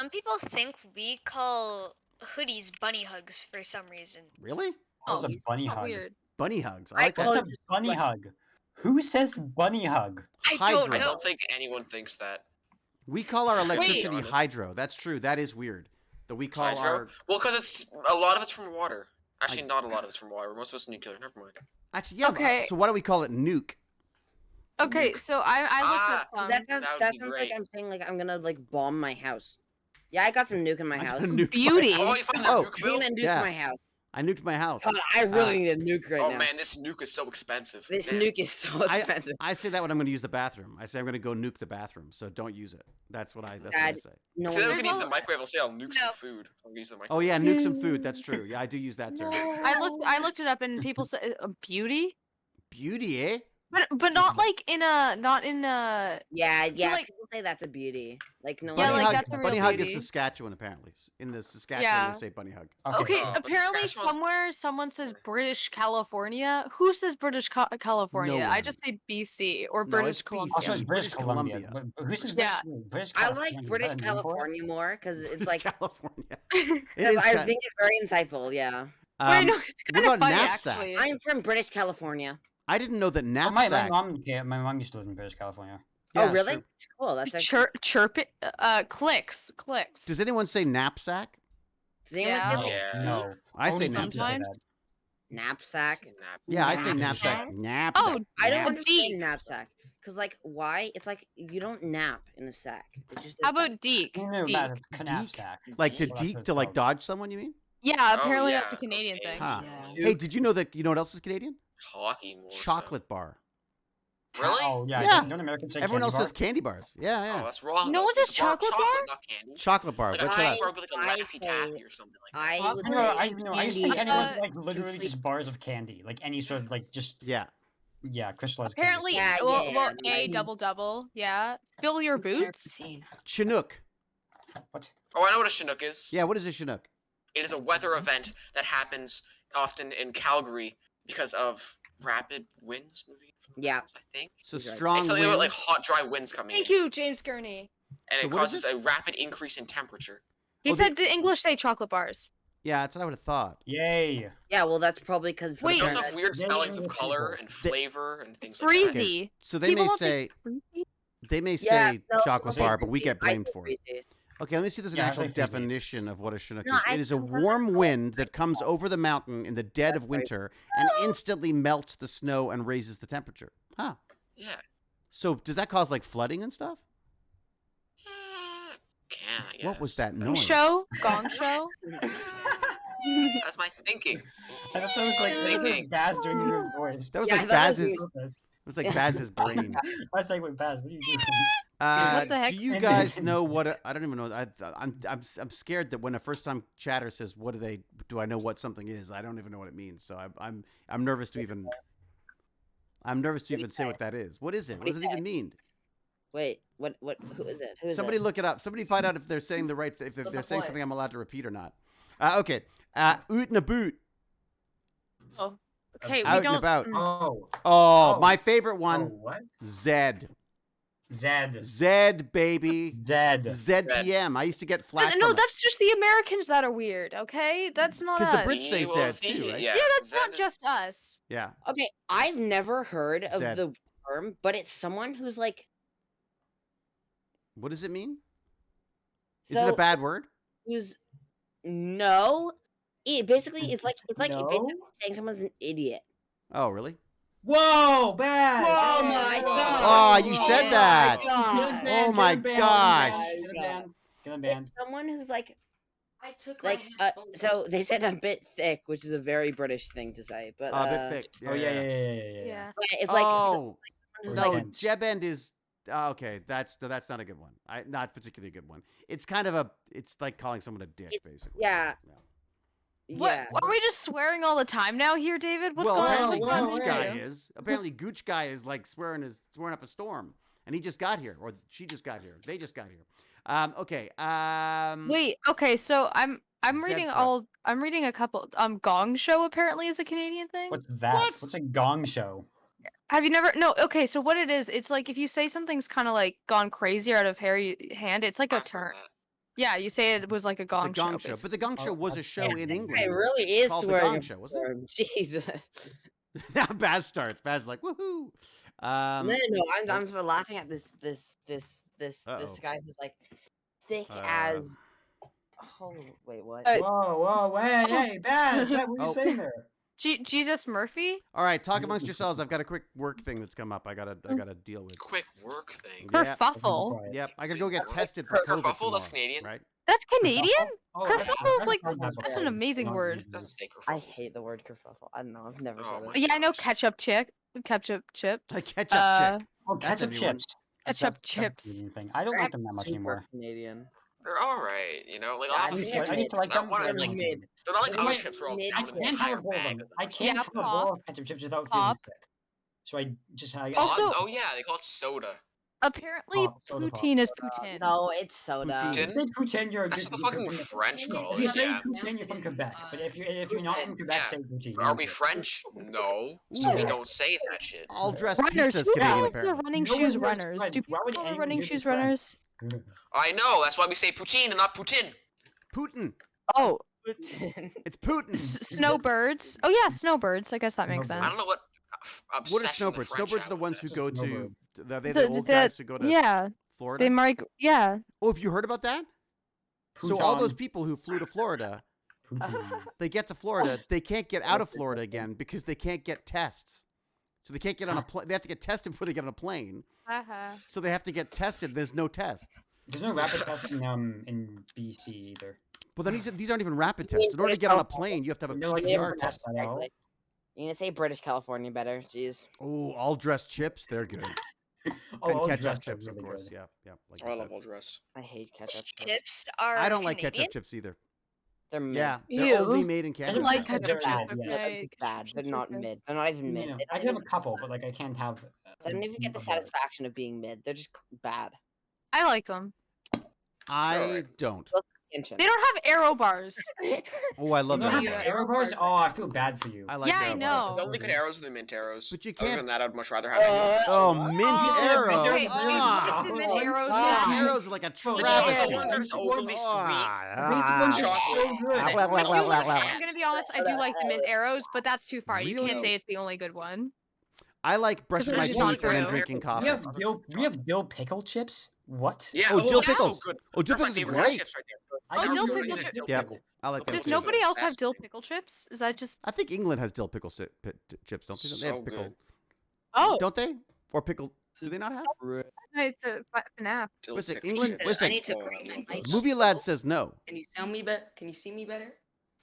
Some people think we call hoodies bunny hugs for some reason. Really? That was a bunny Oh, hug. weird. Bunny hugs. I I like that. call That's a bunny hug. Who says bunny hug? I Hydro. don't I know. don't think anyone thinks that. We call our electricity Wait. hydro. That's true. That is weird. That we call Hydro? our. Well, because it's a lot of it's from water. Actually, not a lot of it's from water. Most of it's nuclear. Never mind. Actually, yeah. Okay. So why do we call it nuke? Okay, so I looked up That sounds, that would that be sounds great. like I'm saying like I'm gonna like bomb my house. Yeah, I got some nuke in my I house. nuke my- Beauty. Oh, you find Oh. that nuke I'm bill? gonna nuke Yeah. my house. I nuked my house. God, I really need a nuke right Oh now. man, this nuke is so expensive. This Man. nuke is so expensive. I say that when I'm going to use the bathroom. I say I'm going to go nuke the bathroom. So don't use it. That's what I Dad, say. No See, then we one can use There's the microwave. I'll say I'll nuke No. some food. I'll use the microwave. Oh yeah, nuke some food. That's true. Yeah, I do use that term. I looked it up and people say beauty, Beauty, eh? but not like in a Yeah, like- people say that's a beauty. Like no Yeah, one. like, hug, that's a real bunny hug is beauty. Saskatchewan apparently. In the Saskatchewan, Yeah. they say bunny hug. Okay, but apparently Saskatchewan's- somewhere someone says British California. Who says British California? I one. just say BC or No, British it's Columbia. Also, it's Yeah, British British Columbia. Columbia. But who says Yeah. British I California? like Is British that a name for it? California more because it's British like California. It because is I kind- think it's very insightful. Yeah, Wait, Um, no, it's what kind of about funny knapsack? actually. I'm from British California. I didn't know that Oh, knapsack. my mom used to live in British California. Yeah, oh, really? sure. It's cool. That's actually. Chirp it, clicks. Does anyone say knapsack? Does anyone Yeah. say No, like Yeah. no. I say Only people knapsack. Sometimes. knapsack? Yeah, I say Knapsack? knapsack. Knapsack. Oh, I don't Knap- understand deep. knapsack because like why? It's like you don't nap in the sack. It just How does about deek? No, Deek. that's a knapsack. Like to Well, that's what deke it's to like called. dodge someone. You mean? Yeah, apparently that's a yeah, Canadian okay. thing. Huh. Yeah. Hey, did you know that? You know what else is Canadian? Hockey more. so. Chocolate bar. Really? Oh yeah. Yeah. Don't Americans say Everyone candy else bar? says candy bars. Yeah, Oh, yeah. that's wrong. No though. one says It's a bar of chocolate bar? not candy. Chocolate bar. Like What's a that? candy bar with like a I Laffy say- Taffy or something like that. I Chocolate would No, bar say I used to think candy. candy was like literally just bars of candy, like any sort of like just Yeah. crystallized Apparently, Yeah, well, yeah, well, yeah, a like- double. Yeah, fill your boots. Chinook. candy. What? Oh, I know what a Chinook is. Yeah. What is a Chinook? It is a weather event that happens often in Calgary because of rapid winds moving. From the Yeah. mountains, I think. So Exactly. strong It's something wind. about like hot, dry winds coming Thank in, you, James Gurney. and So it what is causes a rapid increase in temperature. He Oh, said the English say chocolate bars. Yeah, that's what I would have thought. Yay! Yeah, well, that's probably because. Wait. They also have weird They spellings of English color people. and flavor and things like that. Freezy. So they People may don't say freezy? they may Yeah, say no, chocolate okay, bar, but we get I blamed say for it. crazy. Okay, let me see if there's an Yeah, I actual say frisbee. definition of what a Chinook No, is. I It is a prefer warm chocolate. wind that comes over the mountain in the dead of That's right. winter and instantly melts the snow and raises the temperature. Huh. Yeah. So does that cause like flooding and stuff? Can I guess. What was that Gong noise? show? Gong show? That's my thinking. I thought that was like Thinking. Baz doing your voice. That was Yeah, like that was Baz's. me. It was like Baz's brain. I was like, wait, Baz, what are you doing? What the heck? Do you And guys then- know what? I don't even know. I'm scared that when a first time chatter says, "What do I know what something is?" I don't even know what it means. So I'm nervous to even. I'm nervous to even say what that is. What is it? What does it even mean? Wait, what? Who is it? Who is Somebody it? look it up. Somebody find out if they're saying the right. If they're Look up saying what? something I'm allowed to repeat or not. Okay. Oot and a boot. Oh, okay, we Out and don't. about. Oh, Oh, my favorite oh, one. what? Zed. Zed. Zed, baby. Zed. ZPM. I used to get flack. No, that's just the Americans that are weird. Okay, that's not 'Cause the us. Brits say You will Zed too, see, right? Yeah, that's not Zed- just us. Yeah. Okay, I've never heard of Zed. the term, but it's someone who's like. What does it mean? Is So, it a bad word? Who's no? Basically, it's like No? basically saying someone's an idiot. Oh, really? Whoa, Baz! Oh my Whoa. god! Oh, you said that. God. Oh my gosh. Get him banned. Get him banned. It's someone who's like I took Like, my headphones so off. they said a bit thick, which is a very British thing to say, but A bit thick. Oh yeah. but it's like Oh who's no, like, Dense. Jeb End is okay. That's not a good one. Not particularly a good one. It's kind of it's like calling someone a dick, basically. yeah. What? Yeah. Are we just swearing all the time now here, David? What's well, going on? apparently What's going Gooch on guy here? is. Apparently Gooch guy is like swearing up a storm, and he just got here, or she just got here. They just got here. Okay. Wait. Okay. So I'm reading Zebra. I'm reading a couple. Gong Show apparently is a Canadian thing. What's that? What? What's a gong show? Have you never? No. Okay. So what it is? It's like if you say something's kind of like gone crazy or out of hand. It's like a I've heard term. that. Yeah. You say it was like a It's gong, a gong show. show, but the gong show was a show in England. It really is called the swearing. Gong Show, wasn't it? Jesus. Now Baz starts. Baz is like woohoo. No, I'm laughing at this Uh-oh. guy who's like thick Uh, as. Oh wait, what? Whoa, hey, Baz, what are you Oh. saying there? Jesus Murphy. All right, talk amongst yourselves. I've got a quick work thing that's come up. I gotta deal with. Quick work thing. Yeah. Kerfuffle. Yep, I gotta go get Kerfuffle? tested for COVID Kerfuffle? That's tomorrow, Canadian? right? That's Canadian. Oh, Kerfuffle is like that's that's an amazing word. Doesn't say I kerfuffle. hate the word kerfuffle. I don't know. I've never Oh said my it. Yeah, I know gosh. ketchup chips. Like ketchup chick. Oh, That's a ketchup new one. chips. Ketchup That's a chips. Canadian thing. I don't They're like them that much super anymore. Canadian. They're all right, you know, like Yeah, off I of think chips. I need to like Not them. one of they're them. like- mid. They're not like They're other like chips where I'll mid- down I an can't have entire a bowl of bag them. of them. I can't Yeah, have a pop. bowl of ketchup chips without Pop. feeling sick. So I just I Also- Oh yeah, they call it soda. Apparently, Pop, soda pop. poutine is poutine. No, it's soda. Poutine. If you say poutine, you're That's just what the fucking from the- French call If you it. say Yeah. poutine, you're from Quebec. But if you're not from Quebec, Yeah. say poutine. Are we French? No. So we don't say that shit. All dressed Runners. pizza's Who Canadian, calls the apparently. running No one shoes knows runners? French. Do Why people would call the anyone running use shoes French? runners? I know. That's why we say poutine and not Poutine. Putin. Oh, It's Putin. snowbirds. Oh yeah, snowbirds. I guess that makes Snowbirds. sense. I don't know what What are obsession the snowbirds? French Snowbirds are have the with ones that. who go to Snowbird. the old guys who go to Yeah, Florida. they might. Yeah. Oh, have you heard about that? So all those people who flew to Florida, Poutine. they get to Florida, they can't get out of Florida again because they can't get tests. So they can't get on a plane. They have to get tested before they get on a plane. So they have to get tested. There's no test. There's no rapid test in BC either. But then these aren't even rapid tests. In order to get on a plane, you have to have a They're like PCR never test. tested at all. You gonna say British California better? Jeez. Oh, all dressed chips, they're good. Oh, And all ketchup dressed chips, are of really course. good. Yeah, yeah. Like Oh, I you love said. all dressed. I hate ketchup. Chips are I don't like Canadian? ketchup chips either. They're mid. Yeah, they're Ew. only made in I Canada. don't like They're ketchup bad, chips. yes. Okay. Bad. They're not Okay. mid. They're not even mid. No, They I don't do have even, a couple, but like I can't have. they don't even get the a- satisfaction of being mid. They're just bad. I like them. I Alright. don't. Attention. They don't have arrow bars. Oh, I love You don't have that. Yeah. arrow bars? Oh, I feel bad for you. I like Yeah, I arrow bars. know. The only good arrows are the mint arrows. But you Other can't- than that, I'd much rather have any. Oh, mint Oh, arrow. okay, Ah. mint arrows. Ah. Mint arrows are like a Well, The travesty. chocolate ones are just overly sweet. Ah. Basic ones are Chocolate. so good. I'm gonna be honest. I do like the mint arrows, but that's too far. You Really? can't say it's the only good one. I like brushing Because my it's just teeth and then not drinking We coffee. have dill pickle chips. What? Yeah, Oh, dill that's pickles. So good. Oh, dill That's my pickles are favorite kind of great. chips right there. I Sour dill cream pickle and chips. dill Yeah, pickle. I like Okay. them. Does Those are nobody the else have best dill thing. pickle chips? Is that just? I think England has dill pickle chips, don't they? They So have pickle, good. Oh, don't they? Or pickle? Do they not have? no, it's a FNAF. Dill What's it, pickle England? chips. What's I it? need to Oh, bring I my love mic. those. Movie lad says no. Can you sound me better? Can you see me better?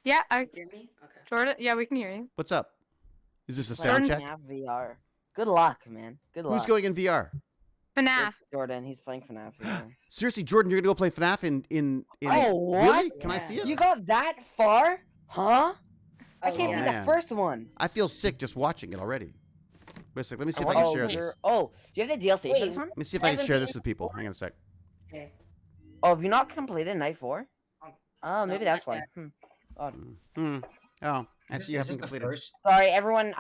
Yeah, I Hear me? Okay. Jordan. Yeah, we can hear you. What's up? Is this a sound Jordan's- check? FNAF VR. Good luck, man. Good luck. Who's going in VR? FNAF. Jordan, he's playing FNAF VR. Seriously, Jordan, you're gonna go play FNAF in Oh, what? Really? Can I see it? You got that far? Huh? I Oh, can't yeah. be the Man. first one. I feel sick just watching it already. Wait a sec. Let me see if I Oh, can share this. you're- Oh, do you have the DLC for Wait. this one? Let me see if I can share this with people. Hang on a sec. Okay. Oh, have you not completed Night 4? Oh, maybe No, that's not why. yet. Odd. Oh, I Is see you this haven't the completed. first? Sorry, everyone.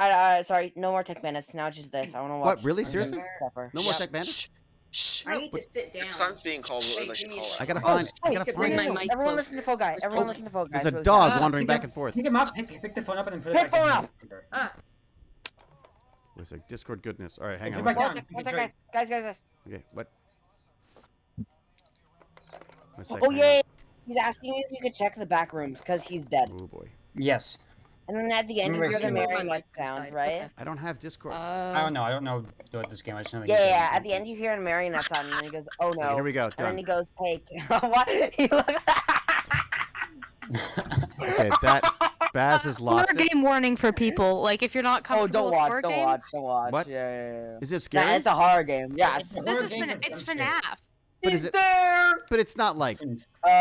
Sorry, no more TechBandits. Now just this. I want to watch. What? Really? Seriously? Supper. No more Yep. Tech Bandits? Shh. I need to sit down. Your son's being called Wait, whatever they give me a call it. I gotta Oh, find. I sorry, gotta to bring find. my mic Everyone closer. listen to Fall Guy. Everyone Oh, listen to Fall Guy. There's a So- dog Ah, wandering pick back up- and forth. Pick him up. Pick the phone up and then put it Pick back phone in. up. Ah, Wait a sec. Discord goodness. All right, hang Put on. it One back sec. One down. sec, one It's sec, right- guys. Okay, what? One sec, Oh hang yeah, he's asking you if you could check the back rooms because he's dead. on. Oh boy. Yes. And then at the end, you Remember, hear the I see Mary my like mic to the sound, side. right? Okay. I don't have Discord. I don't know. I don't know about this game. I just know that Yeah, he's yeah. dead. At the end, you hear a marionette sound, and then he goes, "Oh Okay, no!" here we go. And then Done. he goes, "Hey, what?" He looks. Okay, that Baz has lost Horror it. game warning for people. Like if you're not Oh, comfortable don't with watch, horror don't game, watch, don't watch. What? Yeah. Is it scary? Yeah, it's a horror game. Yeah, It's it's. a this horror is game, it's it's scary. FNAF. But is it? there. But it's not like. Well,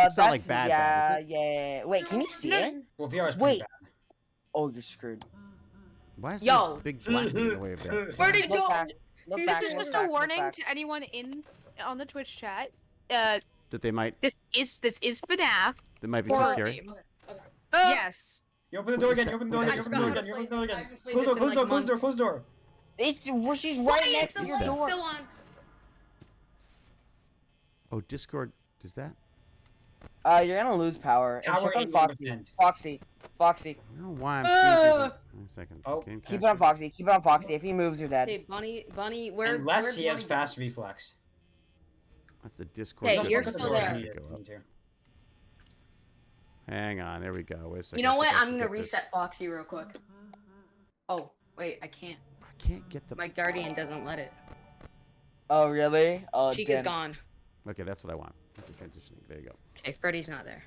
It's not like That's- bad, Yeah, is yeah. Wait, can you see it? VR is pretty Wait. bad. Oh, you're screwed. Why is Yo. there a big black thing in the way of that? Where did it Look go? back. Look This back, This is look just back, a look warning back. to anyone on the Twitch chat. That they might. This is FNAF. That might be too Horror scary. game. Okay. Yes. You open the door What is again. You that? open the door What again. is You that? open the door again. You open the door I again. haven't played Close this door. in, Close door. like, Close door. months. Close door. It's well, she's right Wait, next the to your light's door. still on. Oh, Discord does that? You're gonna lose power. And Power check on 81%. Foxy. Foxy. I don't know why I'm seeing people. Wait a second. Oh, Game Keep it capture. on Foxy. Keep it on Foxy. If he moves, you're dead. Hey, Bunny, where? Unless where'd he has Bunny fast reflex. That's the Discord. Hey, Discord you're Discord still have there. to go up. Hang on, there we go. Wait a go? second. You know I what? think I I'm can gonna get this. reset Foxy real quick. Oh, wait, I can't. I can't get the. My guardian doesn't let it. Oh, really? Oh, Chica's damn. gone. Okay, that's what I want. Okay, transitioning. There you go. Okay, Freddy's not there.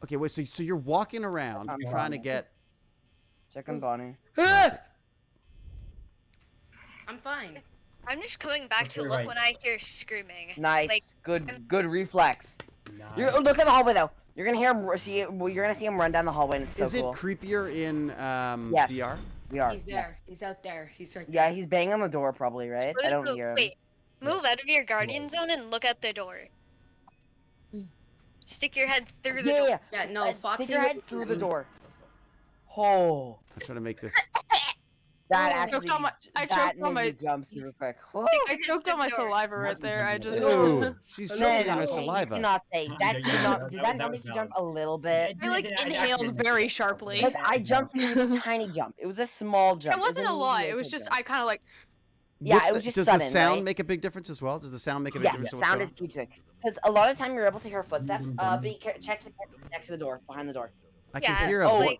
Okay, wait. So you're walking around I'm trying to fine. get. Check on Bonnie. I'm fine. I'm just coming back That's to your look right. when I hear screaming. Nice. Like, good reflex. You're look in the hallway though. You're gonna hear him you're gonna see him run down the hallway and it's so Is it cool. creepier in Yes. VR? We are. He's there. Yes. He's out there. He's right there. Yeah, he's banging on the door probably, right? I don't hear him. Wait, move Yes. out of your guardian zone and look at the door. Mm. Stick your head through the Yeah, door. yeah. Yeah, no, Stick Foxy. your head through the door. Oh, I'm trying to make this. that I actually choked on my- I that choked on made me my- jump super quick. Oh. I choked on my saliva right there. I just. Ooh, she's No, choking on her you saliva. cannot say that. Yeah, Did yeah, not, that did was- that that not was make you jump valid. a little bit? I like inhaled very sharply. Like I jumped. It was a tiny jump. It was a small jump. It wasn't a lot. really It was big just jump. I kind of like. Yeah, What's it was just does sudden, the sound right? make a big difference as well? Does the sound make a big Yes, difference? to sound what's is huge. Because a lot of the time you're able to hear footsteps. Check the next to the door, behind the door. going on? I can Yeah, hear a oh, voice.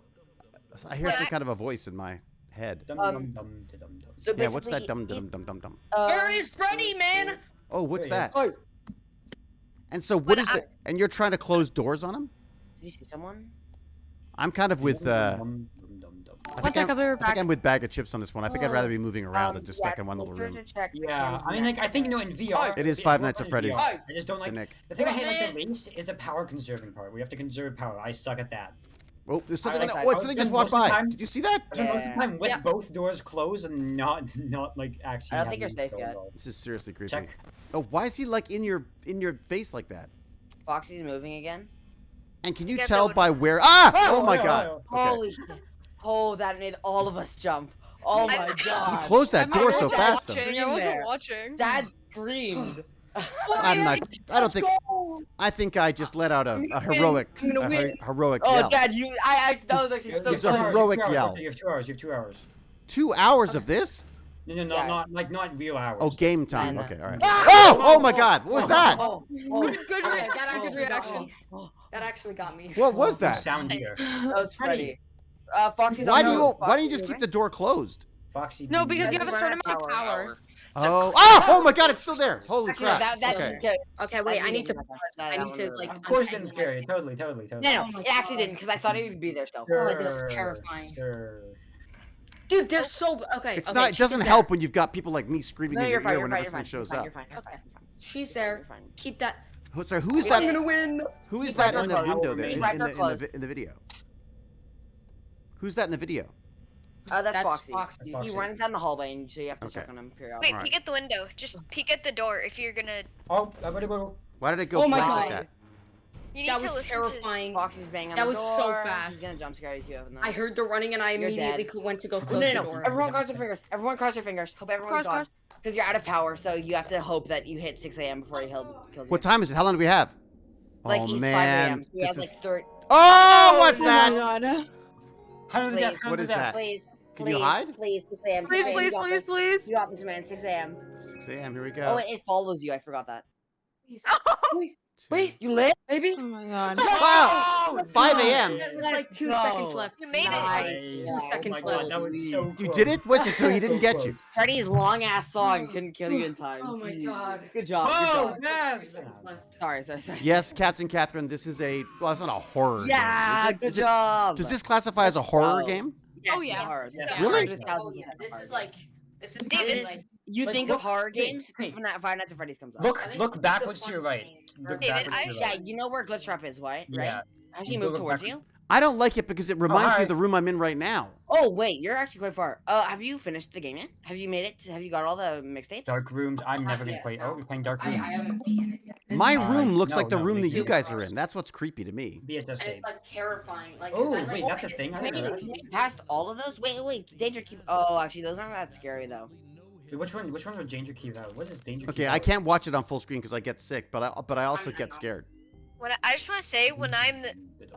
I hear when some I- kind of a voice in my head. Dum, Um, dum, dum, dum, dum. So Yeah, what's that basically, dum dum dum dum dum? Where is Freddy, man? Oh, what's There you that? Oh, And so what When is the? And you're trying to close doors on him? did you see someone? I'm kind of with. I Dum, dum, dum, dum. One sec, I'll be right I think back. I'm with bag of chips on this one. I think I'd rather be moving around than just yeah, stuck in one little make sure room. to check the Yeah, cams I mean, like, I think, you know, in VR... It is if Five we're Nights at playing Freddy's. VR, I just don't The like... Nick. The thing I hate like Man. the least is the power conserving part. We have to conserve power. I suck at that. Oh, there's something. like On that. oh, something I just was walked most of the by. time- Did you see that? I spend most of the time with Yeah. both doors closed and not like actually. I don't think having you're safe these yet. doors This is seriously creepy. Check. Oh, why is he like in your face like that? Foxy's moving again. And can you guess tell that would- by where? Ah! Oh, Oh my yeah, god. yeah. Okay. Holy shit. Oh, that made all of us jump. Oh I'm- my You god. closed that I door so wasn't fast though. watching. I wasn't there. watching. Dad screamed. I'm not. I don't think. I think I just let out a heroic, I'm gonna win. heroic Oh, yell. Dad, that was actually so It's a funny. heroic You have 2 yell. hours, You have 2 hours. You have 2 hours. 2 hours of this? No, no, no, Yeah. not real hours. Oh, game time. no. Okay, all right. Ah! Oh, oh my God! What was that? Oh, Good Okay, that actually got reaction. me. That actually got me. What was Good that? sound here. that was Freddy. Foxy's Why on do the you roof. Why don't you Foxy's just keep moving. the door closed? Foxy. No, because beam. you have a Run certain out amount of of power. Oh, oh my God! It's still there. Holy Actually, no, crap! that Okay. yeah, Okay, wait. I need to. that- pause. that- I that need to one like. Of course, it untangle didn't scare my- you. Totally. No, Oh no, my it actually God. didn't because I thought he would be there still. Oh, this is Sure, terrifying. Sure. Dude, they're so okay. It's okay, not. It doesn't she's help when you've got people like me screaming No, in you're your fine. ear You're fine. whenever You're fine. something shows You're up. fine. You're fine. Okay. You're fine. She's You're there. fine. Keep that. Sorry, who is I'm that? gonna win. Who is Keep that my in the door closed. window there? Keep In, my in door the, in, closed. the, in the video? Who's that in the video? That's That's Foxy. Foxy. He Foxy. runs down the hallway, and so you have to Okay. check on him periodically. Wait, Alright. peek at the window. Just peek at the door if you're gonna. Oh, everybody go. Why did it go Oh my black like God. that? You need That to was listen terrifying. Foxy's banging on That the was door. so fast. He's gonna jump scare you too. I heard the running and I You're immediately dead. went to go No, close no, the no. door. Everyone cross your fingers. Everyone cross your fingers. Hope everyone's Cross, gone. Because you're out of power, so you have to hope that you hit 6 a.m. before he kills you. What time is it? How long do we have? Like, oh he's 5 man, a.m. So he this has is. like 30. Oh, what's Oh that? my god. How does the Please. desk? What is that? Please. Can you please, hide? Please, 6 a.m. Please, 6 a.m. please, You got please, this. please. You got this, man. 6 a.m. 6 a.m. Here we Oh, go. wait, it follows you. I forgot that. Wait, you lit, baby? Oh my god. Wow! 5 a.m. It was like 2 seconds left. You made it. Nice. Two seconds Oh my God, left. that was so You close. did it? What's it? So he didn't So get close. you. Freddy's long ass song couldn't kill you in time. Oh my Jeez. God. Good job. Oh, Good job. 2 seconds left. Sorry. Yes, Captain Catherine, this is a, well, it's not a horror Yeah, game. good job. Does this classify as a horror Let's go. game? Yes, Oh, yeah. it's hard. Yeah. It's Really? 100,000% Oh yeah, this hard. is like this is David, probably, like You Like, think look- of horror wait, games wait. when Five Nights at Freddy's comes out. I Look, think look this is backwards the to your funniest right. thing. Look David, backwards to your Yeah, right. you know where Glitch Trap is, right? Yeah. Right? Actually, You move go towards back- you. I don't like it because it reminds me hi. of the room I'm in right now. Oh wait, you're actually quite far. Have you finished the game yet? Have you made it? Have you got all the mixtapes? Dark rooms. I'm never gonna yet, play. no. Oh, we're playing Dark I Rooms. haven't beaten it yet. This My is room like, looks no, like the no, room that it's you too guys far. are in. That's what's creepy to me. Be at this and it's stage. like terrifying. Like, 'cause Oh, I, like, wait, that's a I thing? I Wait, didn't know you passed all of those? Wait, Danger Keep. Oh, actually, those aren't that scary though. Wait, which one was Danger Key though? What is Danger Key? Okay, I can't watch it on full screen because I get sick, but I also get scared. When I just want to say when I'm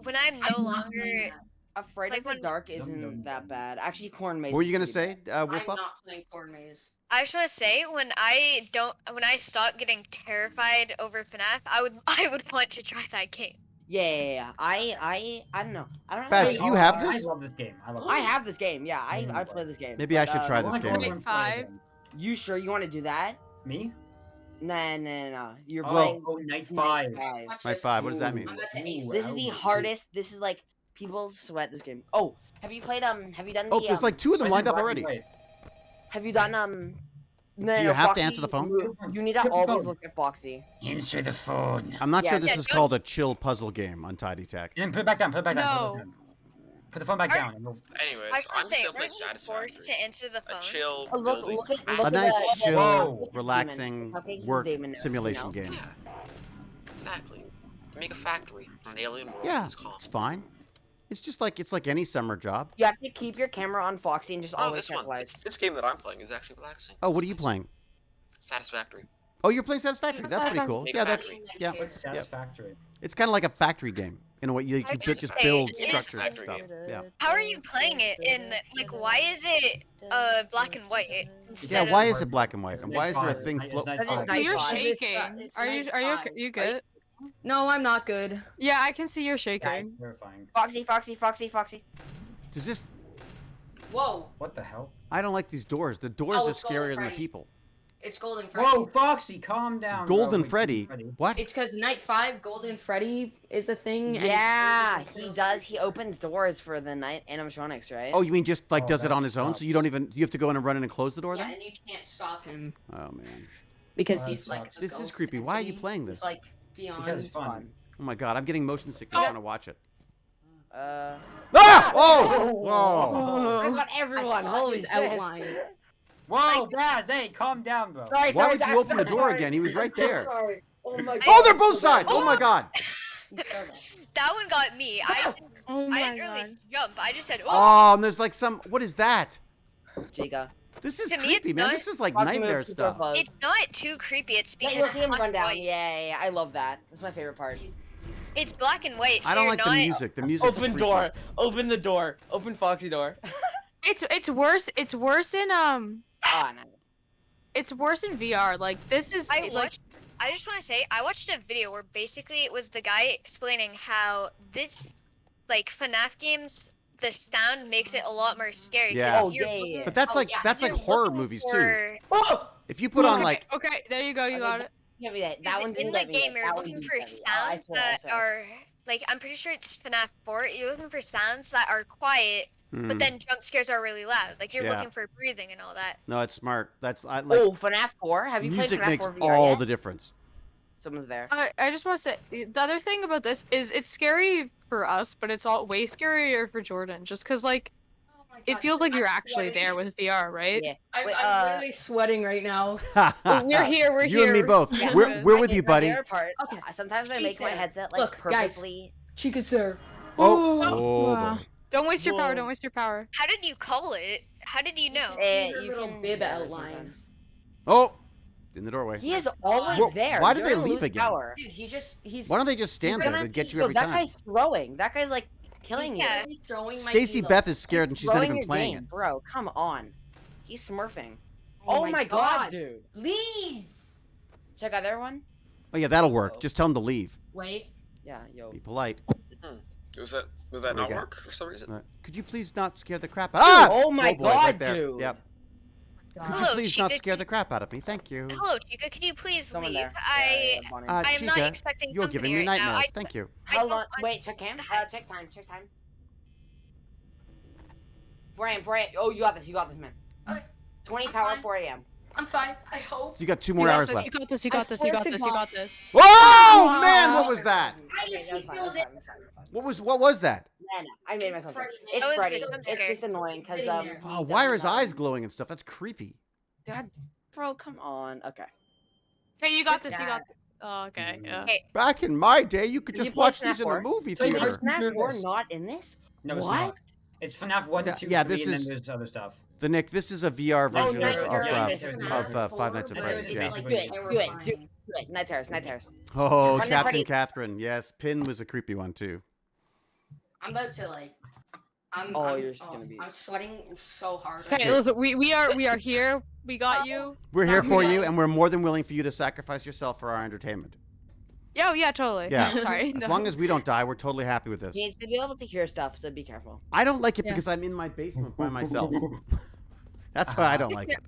I'm no not longer playing that. Afraid Like of the when- dark isn't that bad. Actually, Corn Maze. What were you is gonna pretty say, bad. Wolf I'm Pup? not playing Corn Maze. I just want to say when I stop getting terrified over FNAF, I would want to try that game. Yeah. I don't know. I don't know. Baz, how do to- you have I this? love this game. I love. I have this game. Yeah, I play this game. Maybe I but, should try I this wanna go game. over and play 5. again. You sure you want to do that? Me? No. You're Oh, playing Night Night 5. Five. Watch Night this. 5. What does that Ooh. mean? I'm about to ace Ooh, This it. is the Ouch. hardest. This is like people sweat this game. Oh, have you played have you done the Oh, there's like 2 of them Why is lined it up black already. and white? have you done no, Do you have to Foxy, answer the phone? You need to Flip the always phone. look at Foxy. Answer the phone. I'm not Yeah, sure this yeah, is don't- called a chill puzzle game on Tidy Tech. And put it back down. Put it back down. Put it No. back down. Put the phone back Are- down. and we'll- Anyways, I just I'm want to say, still playing aren't we forced Satisfactory. to answer the A phone? chill Oh, look building. at look A at nice, that. chill, Whoa. relaxing Cupcakes is work Damon now, simulation you know? game. Yeah, exactly. You make a factory on an alien world. Yeah, It's calm. it's fine. It's like any summer job. You have to keep your camera on Foxy and just Oh, always this check one. lights. This game that I'm playing is actually relaxing. Oh, what are It's you nice. playing? Satisfactory. Oh, you're playing Satisfactory. That's pretty cool. Make Yeah, a that's factory. yeah. What's Satisfactory? It's kind of like a factory game in a way. You I can just just say build it is structured factory stuff. game. Yeah. How are you playing it in like why is it black and white Yeah. instead Why of is it black and white? And why is there a thing float? That is Oh, night you're five. shaking. It's Are you night are you five. you good? No, I'm not good. Yeah, I can see you're shaking. Terrifying. Foxy. Does this? Whoa, What the hell? I don't like these doors. The doors Oh, are it's Golden scarier than the Freddy. people. it's Golden Freddy. Whoa, Foxy, calm down. bro. Golden Wait, Freddy. What? It's because Night 5, Golden Freddy is a thing. and- Yeah, he does. He opens doors for the night animatronics, right? Oh, you mean just like Oh, does it that on his own? So you sucks. don't even you have to go in and run in and close the door Yeah, then? and you can't stop him Oh man. because Oh, that he's like. sucks. a This is ghost creepy. Why are you entity. playing He's this? like beyond. Because it's fun. Oh my god, I'm getting motion sickness trying to watch it. Uh, Ah! Oh! Whoa! I got I everyone. saw Holy his shit. outline. Whoa, Baz, hey, calm down, bro. Sorry, Why would Zach, you open the sorry. door again? He was right there. Sorry. Oh my god. Oh, they're both sides. Oh my god. He's so bad. that one got me. Oh I my didn't god. really jump. I just said, Oh, and there's like some. What is that? Giga. This is To me, creepy, it's man. not- This is like Foxy, nightmare move, keep your stuff. clothes. It's not too creepy. It's Yeah, because you'll it's see him black run and down. white. Yeah. I love that. That's my favorite part. He's It's black and white. So I don't you're like not, the music. The music's Open freaky. door. Open the door. Open Foxy door. It's worse. It's worse in Ah, no. It's worse in VR. Like this is I like watched. I just want to say I watched a video where basically it was the guy explaining how this, like FNAF games, the sound makes it a lot more scary. 'cause Yeah. Oh, you're yeah, looking- yeah. But that's Oh, like yeah. that's like you're horror looking movies too. for- Oh! If you put on okay, like okay, there you go. You got it. Give me that. That one in didn't the get me. game That you're one looking didn't for get me. I sounds swear, I that swear. are like I'm pretty sure it's FNAF 4. You're looking for sounds that are quiet, hmm, but then jump scares are really loud. Like you're Yeah. looking for breathing and all that. no, it's smart. That's I like Oh, FNAF 4? Have you played music FNAF makes 4 VR all yet? the difference. Someone's there. I just want to say the other thing about this is it's scary for us, but it's all way scarier for Jordan. Just because like Oh my it God, feels like I'm you're actually sweating. there with VR, right? Yeah. I'm, Wait, I'm literally sweating right now. We're here. We're you here. and me both. Yeah. We're with you, My buddy. favorite part. Okay, Sometimes I she's make my there. headset like Look, guys. purposely. Chica's there. Oh, Wow. oh boy. Don't waste your power. Whoa. Don't waste your power. How did you call it? How did you know? See her you little can- bib yeah, outline. sometimes. Oh, in the doorway. He is always Whoa, there. why did You're they gonna leave lose again? Power. Dude, he's Why don't they just stand You're there? gonna They get see- you every that time. guy's throwing. That guy's like killing Yeah. you. literally throwing my Stacy needle. Beth is scared and she's not Throwing even your playing game, it. Bro, come on. He's smurfing. Oh Oh my my god, God. dude. Leave. Check out their one. Oh yeah, that'll work. Just tell him to leave. Wait. Yeah, yo. Be polite. Was that What do not we got? work for some reason? Could you please not scare the crap out? Ah! Oh my boy, god, right there. dude. Yep. Could you Hello, please not Chica. scare the crap out of me? Thank you. Hello, Chica. Could you please Someone leave? there. I am not Chica, expecting you're company giving me right now. nightmares. Thank you. I Hold don't on. Wait, check cam. Check time. 4 a.m. 4 a.m. Oh, you got this, man. Okay. 20 I'm power, fine. 4 a.m. I'm fine. I hope. So you got 2 more hours left. You got this. You got this. You got this. You got this. Oh man, what was that? Why is he still there? What was that? No, I made myself. Freddy. It's That was Freddy. jump It's scare. just annoying because Sitting there. Oh, why are his eyes glowing and stuff? That's creepy. Dad, bro, come on. Okay. Okay, you got this. You got this. Oh, okay. Yeah. Hey, Back in my day, you could Did you just play watch these in a FNAF 4? movie Play Is theater. FNAF 4 not in this? No, it's What? not. It's FNAF 1, 2, Yeah, 3, this and is- then there's other stuff. The Nick, this is a VR Oh, version Night of Terrors. Five Nights at Night Freddy's. Terrors Yeah. is Do basically it. Do it. Night Terrors. Oh, Five Nights at Captain Freddy's. Catherine. Yes, Pin was a creepy one too. I'm about to like. You're just gonna be. I'm sweating so hard. Okay, listen. We are here. We got you. We're It's here not for real. you, and we're more than willing for you to sacrifice yourself for our entertainment. Yeah, yeah, totally. Yeah. Sorry. As No. long as we don't die, we're totally happy with this. You need to be able to hear stuff, so be careful. I don't like it Yeah. because I'm in my basement by myself. That's why I don't like it.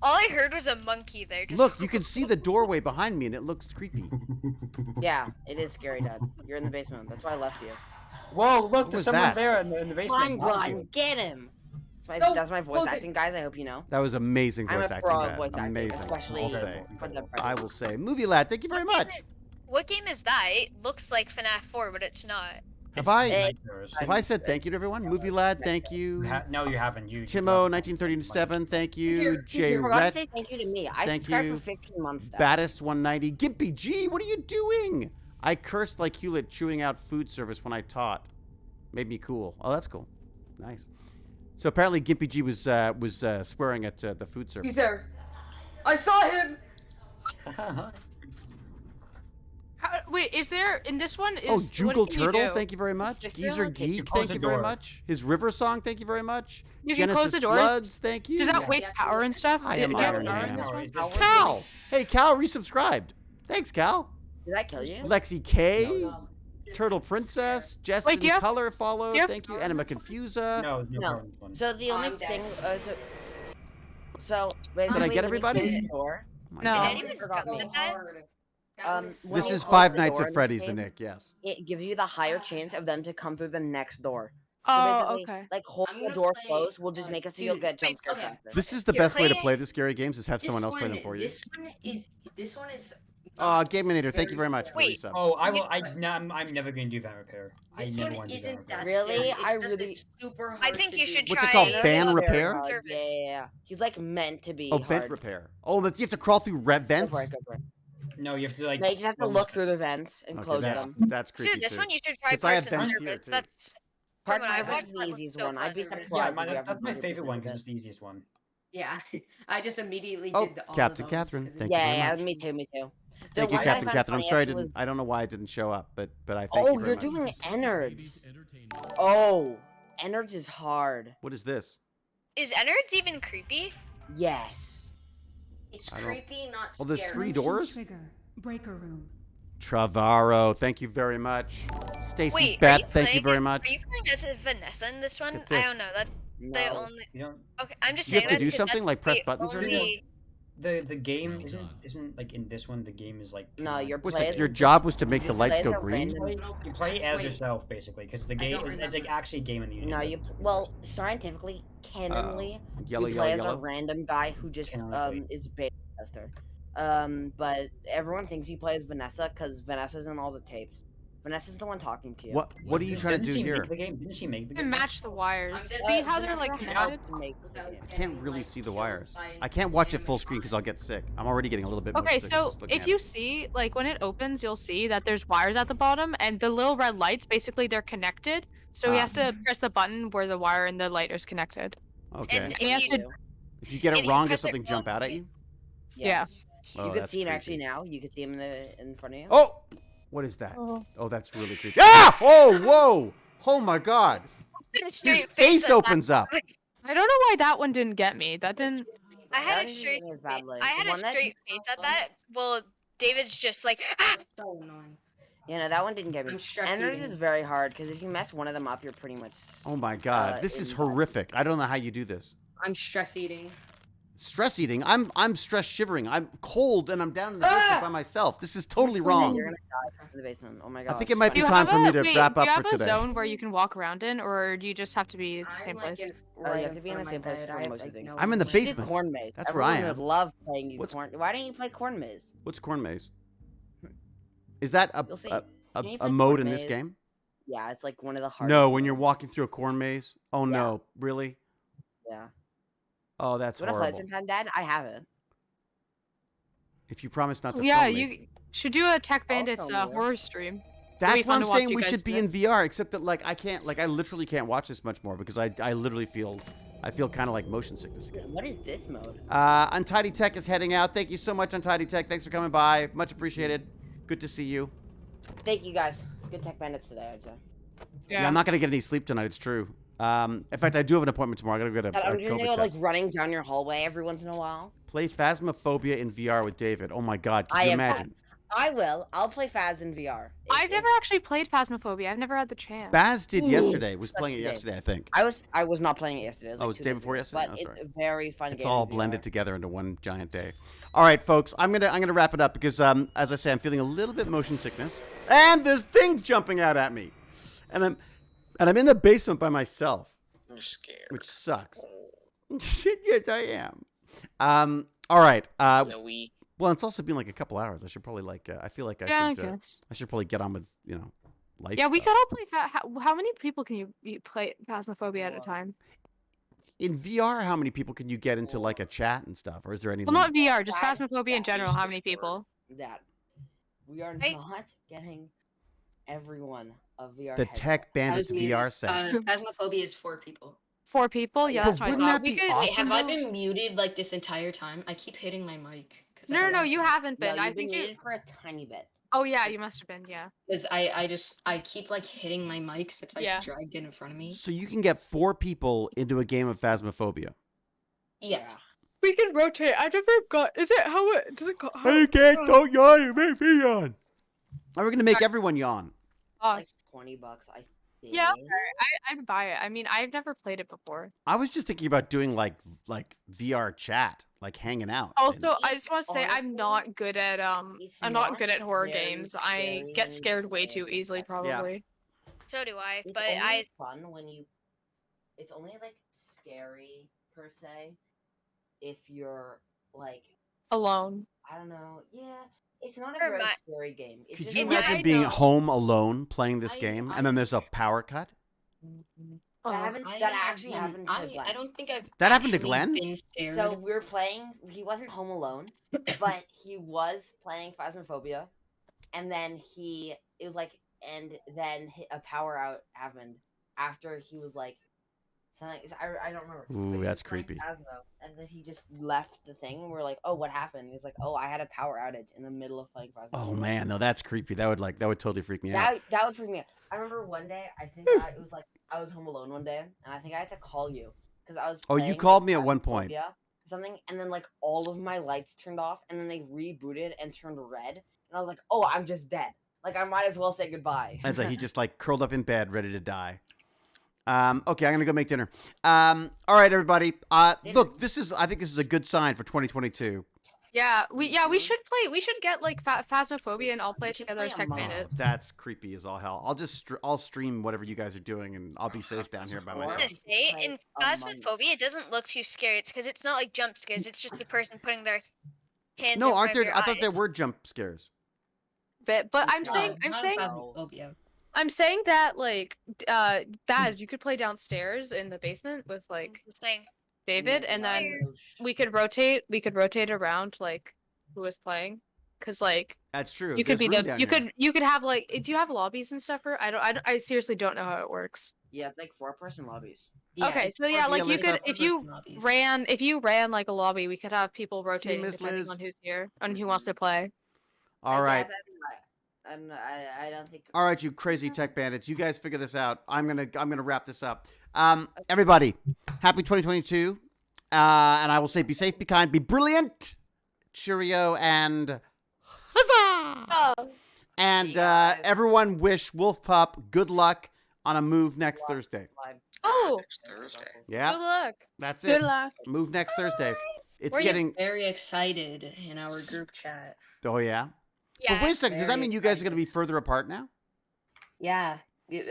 all I heard was a monkey there. Just Look, you can see the doorway behind me, and it looks creepy. Yeah, it is scary, Dad. You're in the basement. That's why I left you. Whoa, look, was there's someone that? there in the basement. Come on, get him. No, That's my voice close it. acting, guys. I hope you know. That was amazing I'm voice a acting, pro guys. at voice acting, Amazing. especially I'll say. for the I will say. Movie Lad, thank you very much. What game is that? It looks like FNAF 4, but it's not. Have I Night Terrors. have I said thank you to everyone? Movie Lad, thank you. No, you haven't. You Timo, forgot. 1937, thank you. Here, Jay You forgot to Rhett, say thank you to me. I thank subscribed you. for 15 months. Dad. Baddest 190, Gimpy G, what are you doing? I cursed like Hewlett chewing out food service when I taught. Made me cool. Oh, that's cool. Nice. So apparently Gimpy G was swearing at the food service. He's there. I saw him. Wait, is there in this one? Oh, Is Jugal what can you Turtle, do? thank you very much. Just Geezer like it. Geek, Close thank the you very door. much. His River Song, thank you very much. You can Genesis close the doors. Floods, thank you. Does that waste power and stuff? I am Do you have Iron power in Man. this one? Cal! Hey, Cal resubscribed. Thanks, Cal. Did I kill you? Lexi K, No. Turtle Princess, Jess Wait, do you in have- Color followed, do you have thank you. power in Anima this one? Confusa. No, No. no. One. So the only I'm dead. thing, so basically, Did I get when you everybody? close the door, My No. Did God. anyone forgot come me. with that? when This you is close Five the Nights door at in this Freddy's, the game, Nick, yes. it gives you the higher chance of them to come through the next door. So Oh, basically, okay. like holding I'm the gonna door play, closed will just make it so you'll dude, get jump wait, scared okay. faster. This is the Here, best way to play- play the scary games is have someone else play them for you. This one is. Gaminator, thank you very much for the Wait. resub. Oh, I will. I'm never gonna do van repair. This I never one want to do van isn't repair. that Really? scary. I It's just really- it's super hard I think to you do. should What's it try called? They're Fan not very repair? hard. Service. Yeah. He's like meant to be Oh, hard. vent repair. Oh, you have to crawl through vents? Go for it. No, you have to like. No, you just have to look through the vents and Okay, close that's, them. that's creepy Dude, this too. one you should try 'Cause I have Parks and vents here, Service. too. That's Park Come on, I Service watched is that the one easiest so one. I'd be fast. surprised. Yeah, if you that's ever my played favorite one because this. it's the easiest one. Yeah, I just immediately Oh, did the all Captain of those Catherine, 'cause it- thank you very Yeah, much. me too. Thank you, one that I Captain found Catherine. I'm funny sorry actually was- I don't know why it didn't show up, but I thank Oh, you very you're much. doing innards. Oh, innards is hard. What is this? Is Ennard's even creepy? Yes. It's I don't- creepy, not Well, there's scary. 3 doors? Trigger. Breaker room. Travaro, thank you very much. Stacy Wait, are you Beth, thank you playing- very much. Are you playing as a Vanessa in this one? at I this. don't know. That's the No. only. You don't. Okay, I'm just Do you saying have to that do 'cause something, that's like press the buttons or anything? only- The game isn't like in this one. The game is like. No, your What's play it, as your a- job was to make the just lights play as go a green? random- You play as Wait. yourself basically because the I game don't is it's like remember. actually a game in the No, universe. well, scientifically, canonly, Yellow, you play yellow, as a yellow. random guy who just Canonically. is beta tester. But everyone thinks you play as Vanessa because Vanessa's in all the tapes. Vanessa's the one talking to you. What are you trying to Didn't do she here? Make the game? Didn't she make the You game? can match the wires. I'm just- See how they're like Vanessa connected? helped make the game. I can't really see the wires. I can't watch it full screen because I'll get sick. I'm already getting a little bit more Okay, sick so just looking if at you it. see, like when it opens, you'll see that there's wires at the bottom, and the little red lights, basically they're connected. So he Ah. has to press the button where the wire and the light is connected. Okay. And He has if to- you, If you get and it if wong, you does press it something jump wrong, out at you? Yeah. Oh, You could that's see him creepy. actually now. You could see him in front of you. Oh! What is that? Oh. Oh, that's really creepy. Ah! Oh, whoa! Oh my god! His His straight face at that opens up. point. I don't know why that one didn't get me. That didn't. I had That a didn't straight hit me as face. badly. I The had one a that straight just face at that. Well, David's just like, ah! It's so annoying. You know, that one didn't get me. I'm stress And it eating. is very hard because if you mess one of them up, you're pretty much. Oh my god, this is in bed. horrific. I don't know how you do this. I'm stress eating. Stress eating. I'm stress shivering. I'm cold and I'm down in the basement by myself. This is totally wrong. You're gonna die in the basement. Oh my god. I think it might be Do you time have for me a- to wait, wrap do up you for have a today. zone where you can walk around in, or do you just have to be at the same place? you have to be in the same place for most of the things. I'm in the You should do basement. corn maze. That's where I Everyone am. would love playing you What's- corn. Why don't you play corn maze? What's corn maze? Is that You'll see. a Can you a play mode corn in this maze? game? Yeah, it's like one of the hardest. No, when you're modes. walking through a corn maze. Oh Yeah. no, really? Yeah. Oh, that's You wanna play it horrible. sometime, Dad? I have it. If you promise not to Yeah, film me. you should do a Tech Bandits film you. horror stream. That's be what fun I'm to watch saying. you We guys should be do in VR, except that like I can't, like I literally can't watch this much more because I literally feel, I feel kind of like motion sickness again. What is this mode? Untidy Tech is heading out. Thank you so much, Untidy Tech. Thanks for coming by. Much appreciated. Good to see you. Thank you guys. Good Tech Bandits today, I'd say. Yeah, I'm not gonna get any sleep tonight. It's true. In fact, I do have an appointment tomorrow. I gotta get a I'm just gonna COVID go like test. running down your hallway every once in a while. Play Phasmophobia in VR with David. Oh my God, can I you am- imagine? I will. I'll play Phas in VR. I've never actually played Phasmophobia. I've never had the chance. Baz did Ooh, yesterday. Was such playing a it game. yesterday, I think. I was not playing it yesterday. It was Oh, like it was 2 day days before ago, yesterday? But Oh, it's sorry. a very fun It's game. all in VR. blended together into one giant day. All right, folks. I'm gonna wrap it up because as I say, I'm feeling a little bit motion sickness, and there's things jumping out at me, and I'm in the basement by myself, You're scared. which sucks. Yes, I am. All right. Snowy. Well, it's also been like a couple hours. I should probably I feel like Yeah, I I should. guess. I should probably get on with life. Yeah, we stuff. could all play. How many people can you play Phasmophobia at a time? In VR, how many people can you get into like a chat and stuff, or is there any? Well, not limit? VR, just That- Phasmophobia in that general. is How many Discord. people? That we are I- not getting everyone a VR. The headset. Tech Bandits VR set. Phasmophobia is 4 people. 4 people? Yeah, But that's what I wouldn't thought. that We be could. awesome? Wait, have I though? been muted like this entire time? I keep hitting my mic. No, you haven't No, been. you've I been think you. muted for a tiny bit. Oh yeah, you must have been. Yeah. Because I keep like hitting my mic since I Yeah. dragged it in front of me. So you can get 4 people into a game of Phasmophobia. Yeah. We can rotate. I never got. Is it how it does it go? Hey, can't don't yawn. Make me yawn. Are we gonna make everyone yawn? Like $20, I think. Yeah, I'd buy it. I mean, I've never played it before. I was just thinking about doing like VR chat, like hanging out. Also, and- I just want to say I'm not good at It's I'm not not good at horror very games. I scary get when scared you way play too it. easily, probably. So do I. It's But only I fun when you. It's only like scary per se, if you're like Alone. I don't know. Yeah, it's not a For very my- scary game. It's Could just you Yeah, like- imagine I being know. home alone playing this I- game, I- and then there's a power cut? Oh. That actually happened to I Glenn. don't think I've That happened to actually Glenn? been scared. So we were playing. He wasn't home alone, but he was playing Phasmophobia, and then it was like, and then a power out happened after he was like, something. I don't remember. Ooh, but he was that's playing creepy. Phasmo, and then he just left the thing, and we're like, oh, what happened? He's like, oh, I had a power outage in the middle of playing Phasmophobia. Oh man, no, that's creepy. That would totally freak me out. That would freak me out. I remember one day, I think it was like I was home alone one day, and I think I had to call you because I was. Oh, you playing, called like, me at one point. Phasmophobia or something, and then like all of my lights turned off, and then they rebooted and turned red, and I was like, oh, I'm just dead. Like I might as well say goodbye. As he just like curled up in bed, ready to die. Okay, I'm gonna go make dinner. All right, everybody. Look, I think this is a good sign for 2022. Yeah, we should play. We should get like Phasmophobia and all play We it should together play as Tech Among Us. Bandits. That's creepy as all hell. I'll stream whatever you guys are doing, and I'll be safe down here by Or- was myself. gonna say Play in Among Us. Phasmophobia it doesn't look too scary. It's because it's not like jump scares. It's just the person putting their hands. No, in aren't front of there? your I thought there eyes. were jump scares. But I'm No, saying Not Phasmophobia. I'm saying that like Baz, you could play downstairs in the basement with like Just saying. David, and then we could rotate around like who was playing, because like That's true. you could There's be room the down you here. could have like, do you have lobbies and stuff? Or I seriously don't know how it works. Yeah, it's like 4-person lobbies. Okay, it's so yeah, like you Melissa, could if you ran like a lobby, we could have people rotating Miss depending Liz. on who's here and who wants to play. All right. I don't think. All right, you crazy tech bandits. You guys figure this out. I'm gonna wrap this up. Everybody, happy 2022. And I will say be safe, be kind, be brilliant. Cheerio and huzzah! Oh. And See you guys. everyone wish Wolf Pup good luck on a move next Thursday. Oh. Next Thursday. Yeah, Good luck. that's Good it. luck. Move next Thursday. It's We're getting. very excited in our group chat. Oh yeah. Yeah. But wait a second. Does that Very mean you guys are excited. going to be further apart now? Yeah.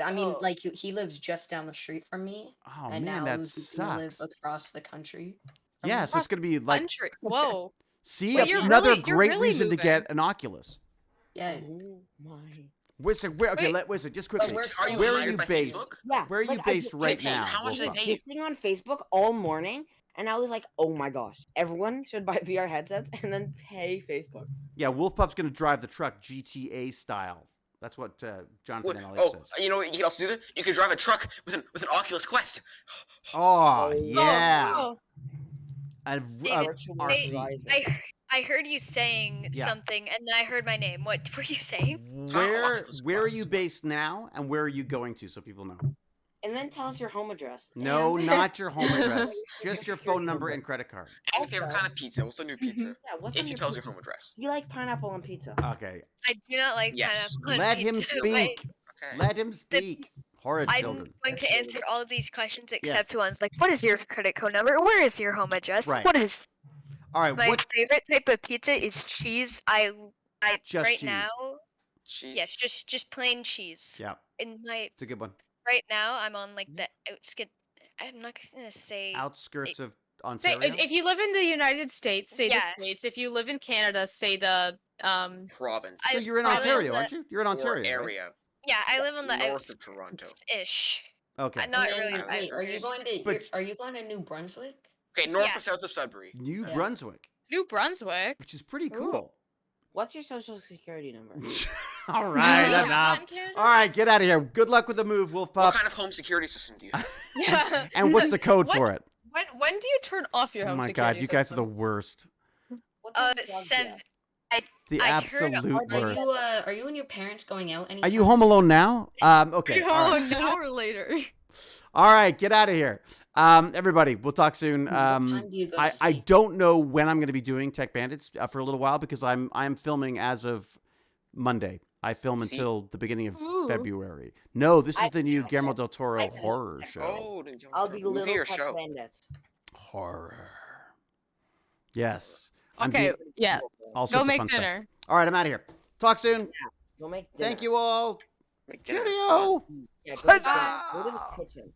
I mean, Oh. like he lives just down the street from me, Oh and man, now that he's gonna live sucks. across the country. from Yeah, me. so it's going to be like. Country. Whoa. See, Wait, you're another really- you're great really reason to moving. get an Oculus. Yeah. Oh my. Wait a second. Okay, Wait. wait a second. Just quickly. we're Are you Where are hired you by based? Facebook? Yeah. Where are you like, based right Hey, now? how much Wolf they Pup? pay you? Posting on Facebook all morning, and I was like, "Oh my gosh, everyone should buy VR headsets and then pay Facebook." Yeah, Wolf Pup's going to drive the truck GTA style. That's what Jonathan Elliott Oh, says. you know what you can also do? That you can drive a truck with an Oculus Quest. Oh, Oh, yeah. Oh. David, Virtual RC. driving. I heard you saying Yeah. something, and then I heard my name. What were you saying? Oculus Where are Quest. you based now, and where are you going to, so people know? And then tell us your home address. No, And- not your home address. Just your phone number and credit card. And your favorite Also- kind of pizza. What's the new pizza? Yeah, what's If on you your tell us your pizza? home address. You like pineapple on pizza. Okay. I do not like Yes. pineapple on Let him pizza. speak. Okay. Let him speak. Horrid I'm children. going to answer all of these questions Yes. except ones like, what is your credit code number? Where is your home address? Right. What is All right, my what? favorite type of pizza is cheese. I Just right cheese. now, Cheese. yes, just plain cheese. Yeah, In my it's a good one. right now, I'm on like the outskirts. I'm not gonna say Outskirts of Say Ontario. if you live in the United States, say Yeah. the states. If you live in Canada, say the Province. So you're in I live Ontario, in aren't you? You're in or Ontario, right? area. yeah. I live on the North of Toronto. ish. Okay. Not And then, really wait, are you outskirts. going to? But- Are you going to New Brunswick? Okay, north Yeah. or south of Sudbury. New Yeah. Brunswick, New Brunswick. which is pretty Ooh. cool. What's your social security number? All right, Yeah. enough. On Canada? All right, get out of here. Good luck with the move, Wolf What Pup. kind of home security system do you have? Yeah. And what's the code What? for it? When do you turn off your Oh home my security god, you guys are the system? worst. What does the dog do? Seven. The I heard- absolute Are worst. Are you and your parents going out? Are you home alone now? Okay. Oh, All right. an hour later. All right, get out of here. Everybody, we'll talk soon. What time do you go to I sleep? don't know when I'm going to be doing Tech Bandits for a little while because I'm filming as of Monday. I film See? until the beginning of Ooh. February. No, this is I- the new Guillermo del Toro I- horror show. Oh, I'll be movie little or Tech show? Bandits. Horror. Yes. I'm Okay, doing yeah. all sorts Go of make fun stuff. dinner. All right, I'm out of here. Talk soon. Go make dinner. Thank you all. Make dinner. Cheerio. Yeah, go to the Huzzah! kitchen.